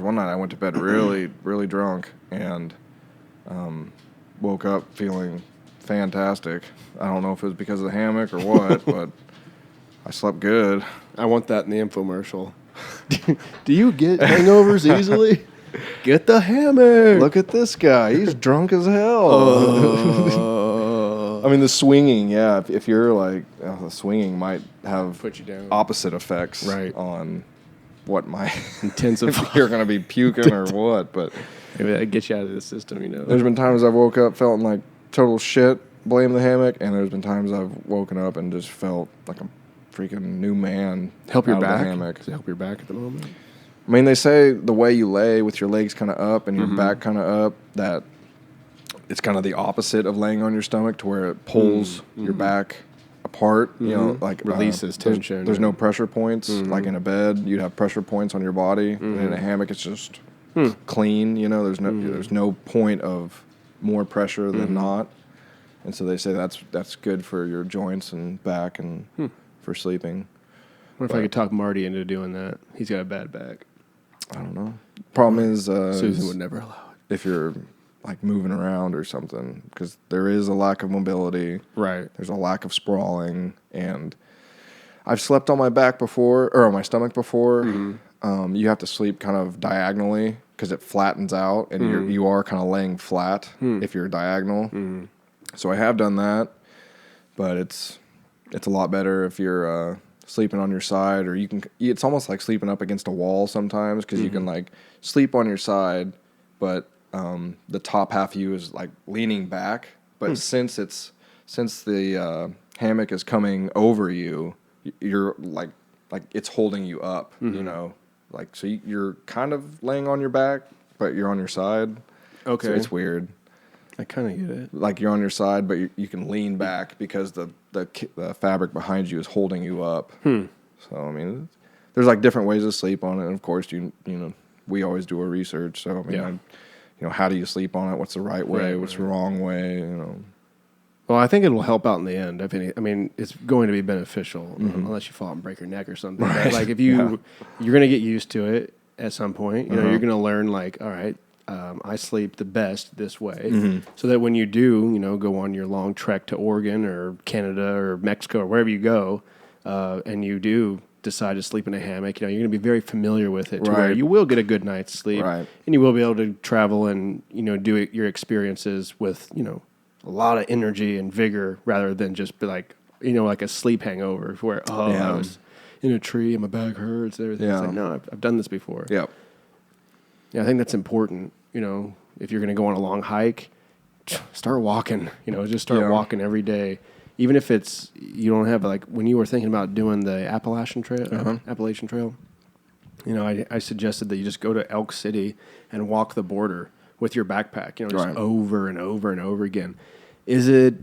one night I went to bed really, really drunk, and woke up feeling fantastic. I don't know if it was because of the hammock or what, but I slept good. I want that in the infomercial. Do you get hangovers easily? Get the hammock. Look at this guy. He's drunk as hell. I mean, the swinging, yeah. If you're like, the swinging might have Put you down. opposite effects Right. on what my Intensive. if you're going to be puking or what. But Maybe that gets you out of the system, there's been times I've woke up feeling like total shit, blame the hammock, and there's been times I've woken up and just felt like a freaking new man. Help your out of back. the hammock. Does it help your back at the moment? I mean, they say the way you lay with your legs kind of up and your back kind of up, that it's kind of the opposite of laying on your stomach, to where it pulls your back apart. Like Releases tension. There's no pressure points. Like in a bed, you'd have pressure points on your body, and in a hammock, it's just clean. There's no point of more pressure than not. And so they say that's good for your joints and back and for sleeping. What if I could talk Marty into doing that? He's got a bad back. I don't know. Problem is, Susan would never allow it. if you're like moving around or something, because there is a lack of mobility. Right. There's a lack of sprawling, and I've slept on my back before, or on my stomach before. You have to sleep kind of diagonally because it flattens out, and you are kind of laying flat if you're diagonal. So I have done that, but it's a lot better if you're sleeping on your side, or it's almost like sleeping up against a wall sometimes, because you can like sleep on your side, but the top half of you is like leaning back. But since the hammock is coming over you, you're like it's holding you up, like, so you're kind of laying on your back, but you're on your side. Okay. So it's weird. I kind of get it. Like you're on your side, but you can lean back because the fabric behind you is holding you up. So I mean, there's like different ways to sleep on it, and of course, we always do our research. So I mean, how do you sleep on it? What's the right way? What's the wrong way? Well, I think it'll help out in the end. I mean, it's going to be beneficial unless you fall and break your neck or something. Right. But like if you're going to get used to it at some point. You're going to learn like, all right, I sleep the best this way, so that when you do, go on your long trek to Oregon or Canada or Mexico or wherever you go, and you do decide to sleep in a hammock, you're going to be very familiar with it, to where you will get a good night's sleep, and you will be able to travel and do your experiences with a lot of energy and vigor, rather than just be like like a sleep hangover where I was in a tree and my back hurts and everything. It's like, no, I've done this before. Yeah, I think that's important. If you're going to go on a long hike, start walking. Just start walking every day. Even if you don't have, like, when you were thinking about doing the Appalachian Trail, I suggested that you just go to Elk City and walk the border with your backpack, just over and over and over again. Is it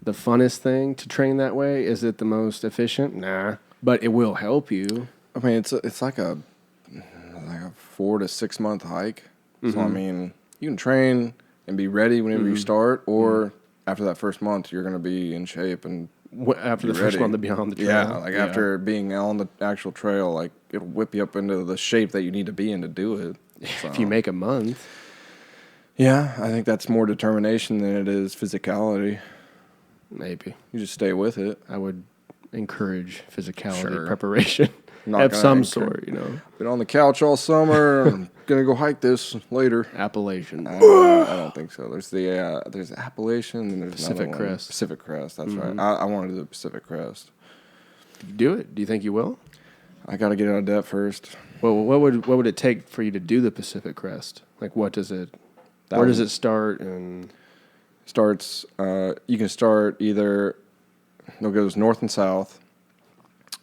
the funnest thing to train that way? Is it the most efficient? Nah, but it will help you. I mean, it's like a 4 to 6 month hike. So I mean, you can train and be ready whenever you start, or after that first month, you're going to be in shape and After the first month to be on the trail. Yeah, like after being on the actual trail, like it'll whip you up into the shape that you need to be in to do it. So. If you make a month. Yeah, I think that's more determination than it is physicality. Maybe. You just stay with it. I would encourage physicality preparation Not of some sort, you know. Been on the couch all summer. I'm gonna go hike this later. Appalachian. I don't think so. There's Appalachian and there's Pacific Crest. Pacific Crest. That's right. I want to do the Pacific Crest. Do it. Do you think you will? I got to get out of debt first. Well, what would it take for you to do the Pacific Crest? Like, what does it? Where does it start? And starts. You can start either. It goes north and south.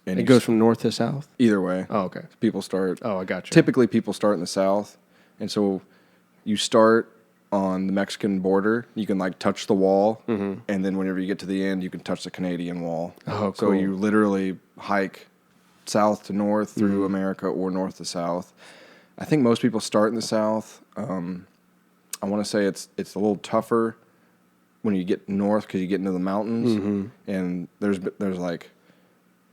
And it goes from north to south? Either way. Oh, okay. People start. Oh, I got you. Typically, people start in the south. And so you start on the Mexican border. You can, like, touch the wall. Mm-hmm. And then whenever you get to the end, you can touch the Canadian wall. Oh, cool. So you literally hike south to north through America or north to south. I think most people start in the south. I want to say it's a little tougher when you get north because you get into the mountains. And there's like...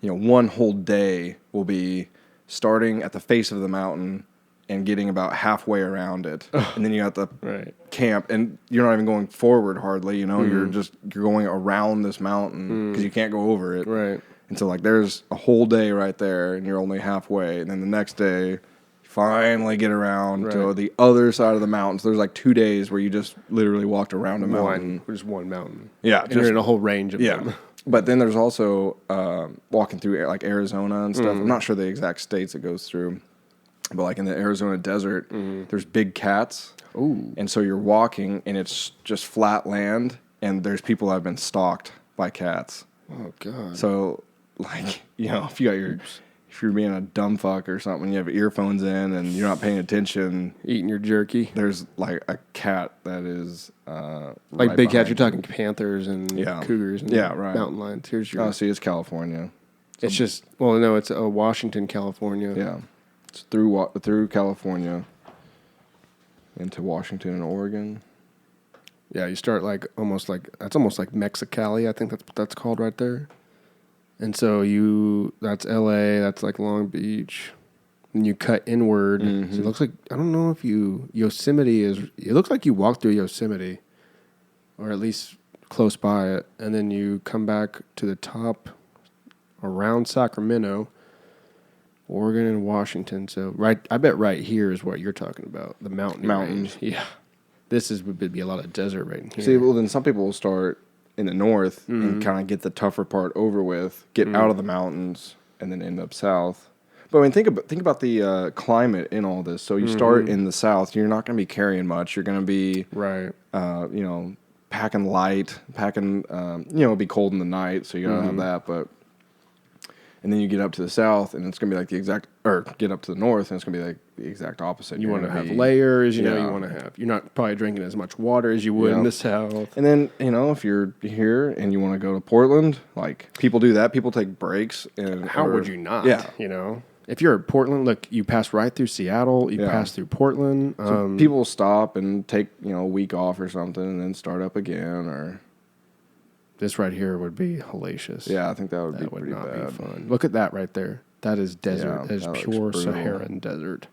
one whole day will be starting at the face of the mountain and getting about halfway around it. And then you have to camp, and you're not even going forward hardly, you're going around this mountain because you can't go over it. Right. And so, like, there's a whole day right there, and you're only halfway. And then the next day, you finally get around to the other side of the mountain. So there's, like, 2 days where you just literally walked around a mountain. Just one mountain. Yeah. And you're in a whole range of them. But then there's also walking through like Arizona and stuff. I'm not sure the exact states it goes through, but like in the Arizona desert, there's big cats. Ooh. And so you're walking and it's just flat land, and there's people that have been stalked by cats. Oh God. So like, if you're being a dumb fuck or something, you have earphones in and you're not paying attention, eating your jerky. There's like a cat that is like big cats. You're talking panthers and cougars and mountain lions. Here's your. Oh, see, it's California. It's just no, it's Washington, California. Yeah, it's through California into Washington and Oregon. Yeah, you start almost like Mexicali. I think that's called right there. And so that's LA, that's like Long Beach. And you cut inward. So it looks like, I don't know if Yosemite it looks like you walk through Yosemite, or at least close by it. And then you come back to the top around Sacramento, Oregon, and Washington. So I bet right here is what you're talking about, the mountains. Range. Yeah. Would be a lot of desert right in here. See, well, then some people will start in the north and kind of get the tougher part over with, get out of the mountains, and then end up south. But I mean, think about the climate in all this. So you start in the south, you're not going to be carrying much. You're going to be packing light, it'll be cold in the night, so you got to have that. But and then you get up to the south, and it's going to be like get up to the north, and it's going to be like the exact opposite. You want to have layers, you want to have. You're not probably drinking as much water as you would in the south. And then, if you're here and you want to go to Portland, like people do that. People take breaks. How would you not? Yeah. If you're at Portland, look, you pass right through Seattle, you pass through Portland. So people stop and take, a week off or something and then start up again, or... This right here would be hellacious. Yeah, I think that would be pretty not bad. Be fun. Look at that right there. That is desert. Yeah, that is that pure looks brutal. Saharan desert.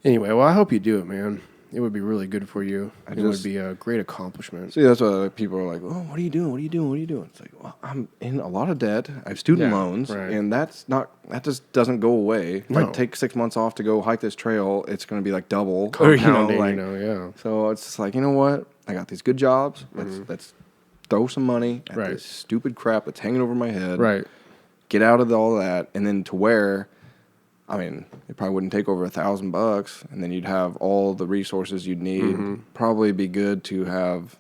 Anyway, well, I hope you do it, man. It would be really good for you. It would be a great accomplishment. See, that's why people are like, "Oh, what are you doing? What are you doing? What are you doing?" It's like, well, I'm in a lot of debt. I have student loans, and that just doesn't go away. If I take 6 months off to go hike this trail, it's going to be like double. Compounding, So it's just like, you know what? I got these good jobs. Let's throw some money at this stupid crap that's hanging over my head. Right. Get out of all that, and then to where, I mean, it probably wouldn't take over $1,000, and then you'd have all the resources you'd need. Probably be good to have,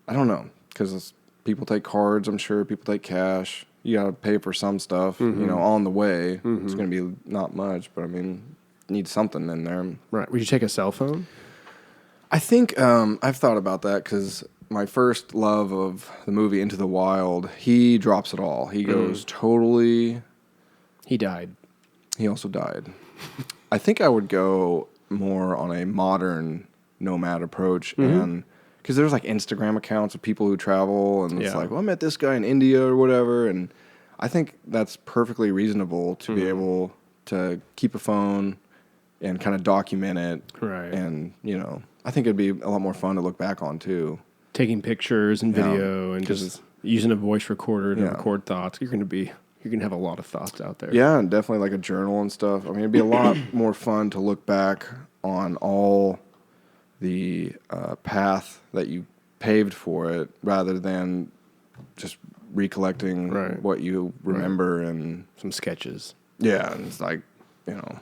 I don't know, because people take cards, I'm sure, people take cash. You got to pay for some stuff, on the way. It's going to be not much, but I mean, need something in there. Right. Would you take a cell phone? I think I've thought about that because my first love of the movie Into the Wild, he drops it all. He goes totally... He died. He also died. I think I would go more on a modern nomad approach, and because there's like Instagram accounts of people who travel, and it's like, well, I met this guy in India or whatever, and I think that's perfectly reasonable to be able to keep a phone and kind of document it. Right. And, you know, I think it'd be a lot more fun to look back on, too. Taking pictures and video and just using a voice recorder to record thoughts. You're going to have a lot of thoughts out there. Yeah, and definitely like a journal and stuff. I mean, it'd be a lot more fun to look back on all the path that you paved for it rather than just recollecting what you remember and some sketches. Yeah, and it's like, you know,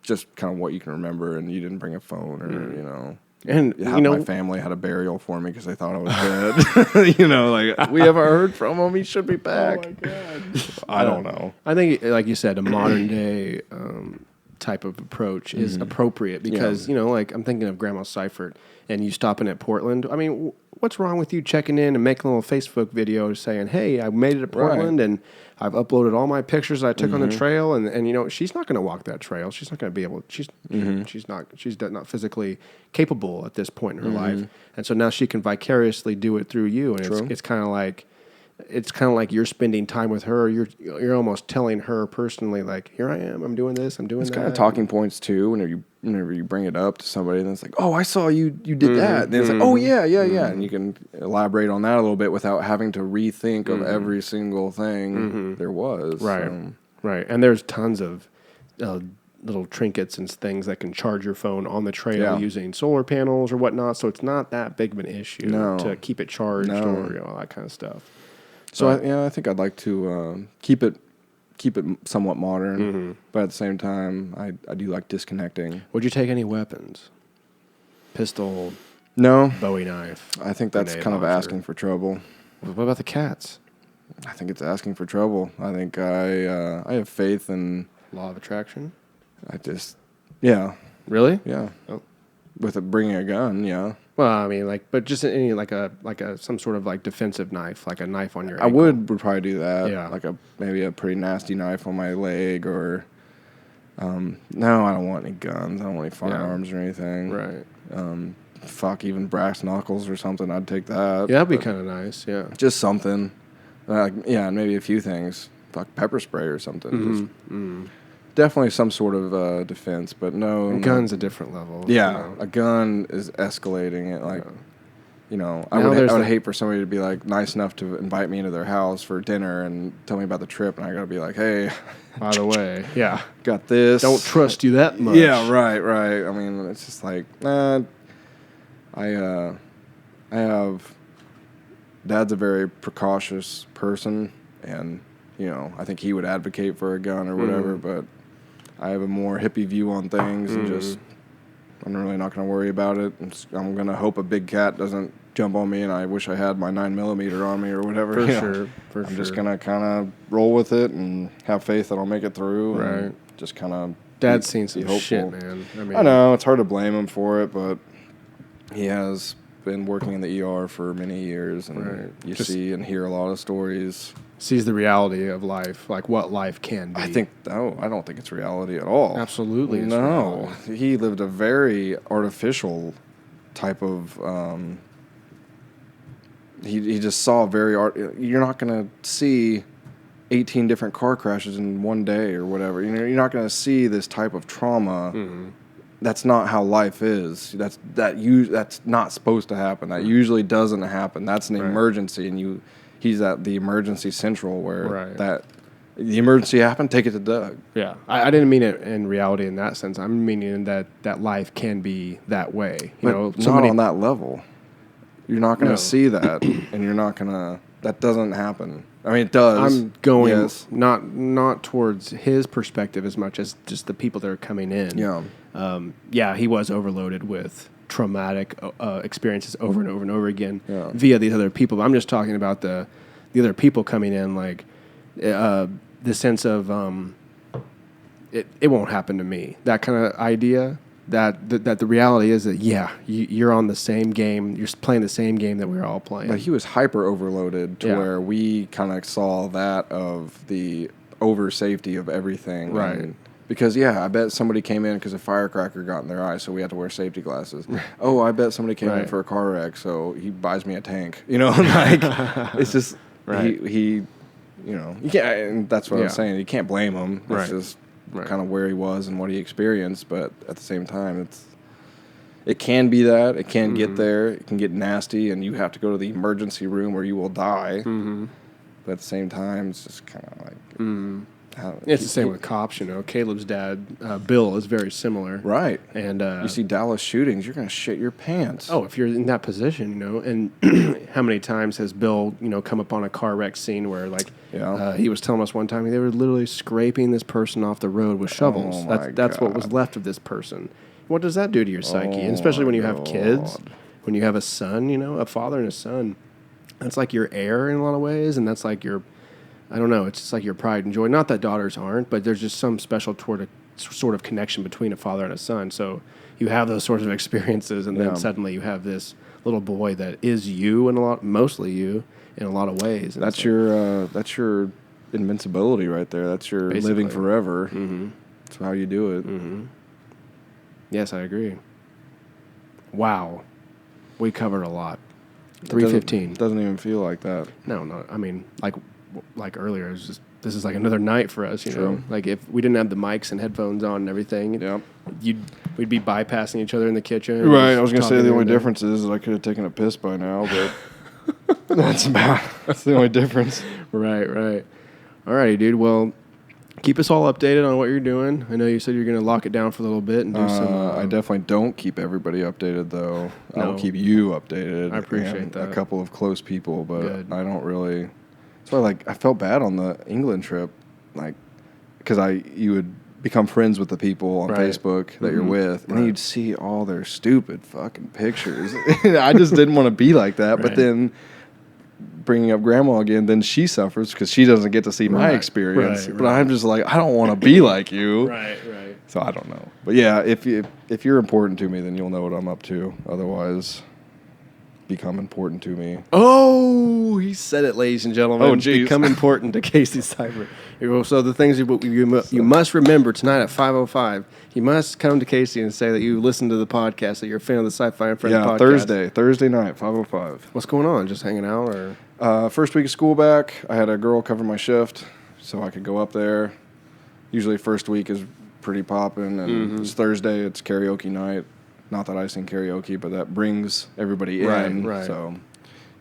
just kind of what you can remember, and you didn't bring a phone or, you know. And, you know, my family had a burial for me because they thought I was dead. You know, like, we haven't heard from him. He should be back. Oh, my God. I don't know. I think, like you said, a modern day type of approach is appropriate because, you know, like I'm thinking of Grandma Seifert and you stopping at Portland. I mean, what's wrong with you checking in and making a little Facebook video saying, hey, I made it to Portland and I've uploaded all my pictures I took on the trail. And, you know, she's not going to walk that trail. She's not going to be able, she's not physically capable at this point in her life. And so now she can vicariously do it through you. And it's kind of like you're spending time with her. You're almost telling her personally, like, here I am. I'm doing this. I'm doing that. It's kind of talking points too. Whenever you bring it up to somebody, and it's like, oh, I saw you did that. And it's like, oh yeah. And you can elaborate on that a little bit without having to rethink of every single thing there was. Right. Right. And there's tons of little trinkets and things that can charge your phone on the trail using solar panels or whatnot. So it's not that big of an issue to keep it charged or all that kind of stuff. So I think I'd like to keep it somewhat modern, but at the same time, I do like disconnecting. Would you take any weapons? Pistol? No. Bowie knife? I think that's kind of asking for trouble. What about the cats? I think it's asking for trouble. I think I have faith in law of attraction. Really? Yeah. Oh. With bringing a gun, yeah. Well, I mean, but just any like some sort of like defensive knife, like a knife on your ankle. I would probably do that. Yeah. Like maybe a pretty nasty knife on my leg, or no, I don't want any guns. I don't want any firearms or anything. Right. Even brass knuckles or something. I'd take that. Yeah, that'd be kind of nice. Yeah. Just something. And maybe a few things. Pepper spray or something. Definitely some sort of defense, but no. And gun's a different level. Yeah, you know. A gun is escalating it. You know, I would hate for somebody to be like nice enough to invite me into their house for dinner and tell me about the trip, and I gotta be like, hey, by the way, got this. Don't trust you that much. Yeah, right. I mean, it's just like, I have. Dad's a very precautious person, and you know, I think he would advocate for a gun or whatever, but I have a more hippie view on things and just, I'm really not going to worry about it. I'm going to hope a big cat doesn't jump on me and I wish I had my 9mm on me or whatever. For sure. I'm just going to kind of roll with it and have faith that I'll make it through. Right. And just kind of Dad's seen some shit, man. I know, it's hard to blame him for it, but he has been working in the ER for many years, and you see and hear a lot of stories. Sees the reality of life, like what life can be. I don't think it's reality at all. Absolutely. No. He lived a very artificial type of, he just saw you're not going to see 18 different car crashes in one day or whatever. You know, you're not going to see this type of trauma. That's not how life is. That's not supposed to happen. That usually doesn't happen. That's an emergency, and he's at the emergency central where the emergency happened. Take it to Doug. Yeah, I didn't mean it in reality in that sense. I'm meaning that life can be that way. Not on that level. You're not going to see that, and you're not going to. That doesn't happen. I mean, it does. I'm going not towards his perspective as much as just the people that are coming in. Yeah. He was overloaded with traumatic experiences over and over and over again via these other people. But I'm just talking about the other people coming in, like the sense of it won't happen to me. That kind of idea. that the reality is that, you're on the same game. You're playing the same game that we were all playing. But he was hyper overloaded to where we kind of saw that of the over safety of everything. Right. And because, I bet somebody came in because a firecracker got in their eye, so we had to wear safety glasses. Oh, I bet somebody came in for a car wreck, so he buys me a tank. Like, it's just, he you can't, and that's what I'm saying. You can't blame him. It's just kind of where he was and what he experienced, but at the same time, it can be that. It can get there. It can get nasty, and you have to go to the emergency room or you will die. Mm-hmm. But at the same time, it's just kind of like... It's the same with cops, Caleb's dad, Bill, is very similar. Right. And you see Dallas shootings, you're going to shit your pants. Oh, if you're in that position, and how many times has Bill, come upon a car wreck scene where, like, he was telling us one time they were literally scraping this person off the road with shovels. That's what was left of this person. What does that do to your psyche? And especially when you have kids, when you have a son, a father and a son. That's like your heir in a lot of ways, and that's like your... I don't know. It's just like your pride and joy. Not that daughters aren't, but there's just some special sort of connection between a father and a son. So you have those sorts of experiences, and then suddenly you have this little boy that is you, mostly you, in a lot of ways. That's your invincibility right there. That's your living forever. Mm-hmm. That's how you do it. Mm-hmm. Yes, I agree. Wow, we covered a lot. 3:15 doesn't even feel like that. No. I mean, like earlier, this is like another night for us, True. Like if we didn't have the mics and headphones on and everything, we'd be bypassing each other in the kitchen. Right. I was gonna say the only difference is that I could have taken a piss by now, but that's the only difference. Right. All righty, dude. Well, keep us all updated on what you're doing. I know you said you're gonna lock it down for a little bit and do some. I definitely don't keep everybody updated though. No. I will keep you updated. I appreciate that. A couple of close people, but Good. I don't really. So I felt bad on the England trip, because you would become friends with the people on Facebook that you're with, and then you'd see all their stupid fucking pictures. I just didn't want to be like that. But then bringing up grandma again, then she suffers because she doesn't get to see my experience. But I'm just like, I don't want to be like you. Right. So I don't know. But yeah, if you're important to me, then you'll know what I'm up to. Otherwise, become important to me. Oh, he said it, ladies and gentlemen. Oh, geez. Become important to Casye Seifert. So the things you must remember tonight at 5:05, you must come to Casye and say that you listened to the podcast, that you're a fan of the SciFi And Friends podcast. Thursday night, 5:05. What's going on? Just hanging out, or? First week of school back, I had a girl cover my shift, so I could go up there. Usually first week is pretty popping, and it's Thursday, it's karaoke night. Not that I sing karaoke, but that brings everybody in. Right. So,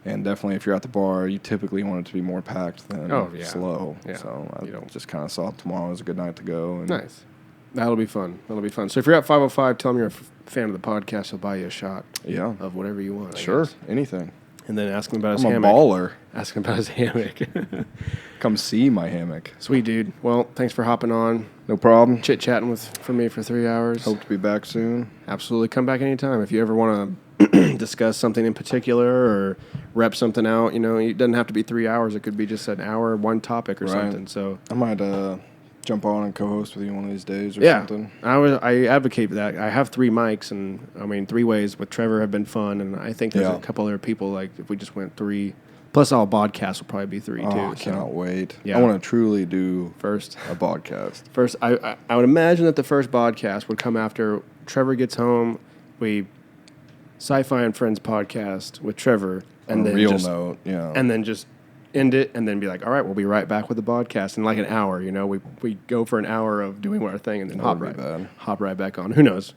and definitely if you're at the bar, you typically want it to be more packed than slow. Yeah. So I just kind of saw tomorrow as a good night to go. And nice. That'll be fun. So if you're at 5:05, tell him you're a fan of the podcast. He'll buy you a shot of whatever you want. Sure, anything. And then ask him about his hammock. I'm a baller. Ask him about his hammock. Come see my hammock. Sweet, dude. Well, thanks for hopping on. No problem. Chit-chatting for me for 3 hours. Hope to be back soon. Absolutely. Come back anytime. If you ever want to discuss something in particular or rep something out, it doesn't have to be 3 hours. It could be just an hour, one topic or something. So I might jump on and co-host with you one of these days or something. I advocate that. I have 3 mics, and 3 ways with Trevor have been fun, and I think there's a couple other people, like if we just went 3, plus all podcasts will probably be 3 too. I cannot wait. Yeah. I want to truly do a podcast. First, I would imagine that the first podcast would come after Trevor gets home. We SciFi And Friends podcast with Trevor, and on then a real note, and then just end it, and then be like, all right, we'll be right back with the podcast in like an hour. We go for an hour of doing our thing, and then hop right back on. Who knows?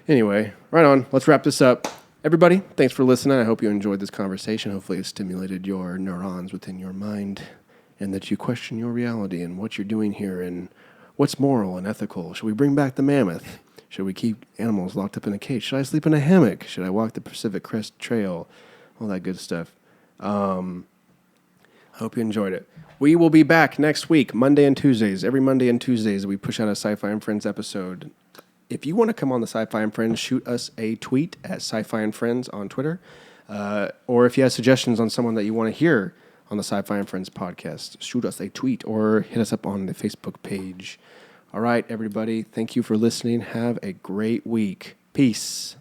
Anyway, right on. Let's wrap this up. Everybody, thanks for listening. I hope you enjoyed this conversation. Hopefully it stimulated your neurons within your mind, and that you question your reality and what you're doing here and what's moral and ethical. Should we bring back the mammoth? Should we keep animals locked up in a cage? Should I sleep in a hammock? Should I walk the Pacific Crest Trail? All that good stuff. I hope you enjoyed it. We will be back next week, Monday and Tuesdays. Every Monday and Tuesdays, we push out a SciFi And Friends episode. If you want to come on the SciFi And Friends, shoot us a tweet at SciFi And Friends on Twitter. Or if you have suggestions on someone that you want to hear on the SciFi And Friends podcast, shoot us a tweet or hit us up on the Facebook page All right, everybody. Thank you for listening. Have a great week. Peace.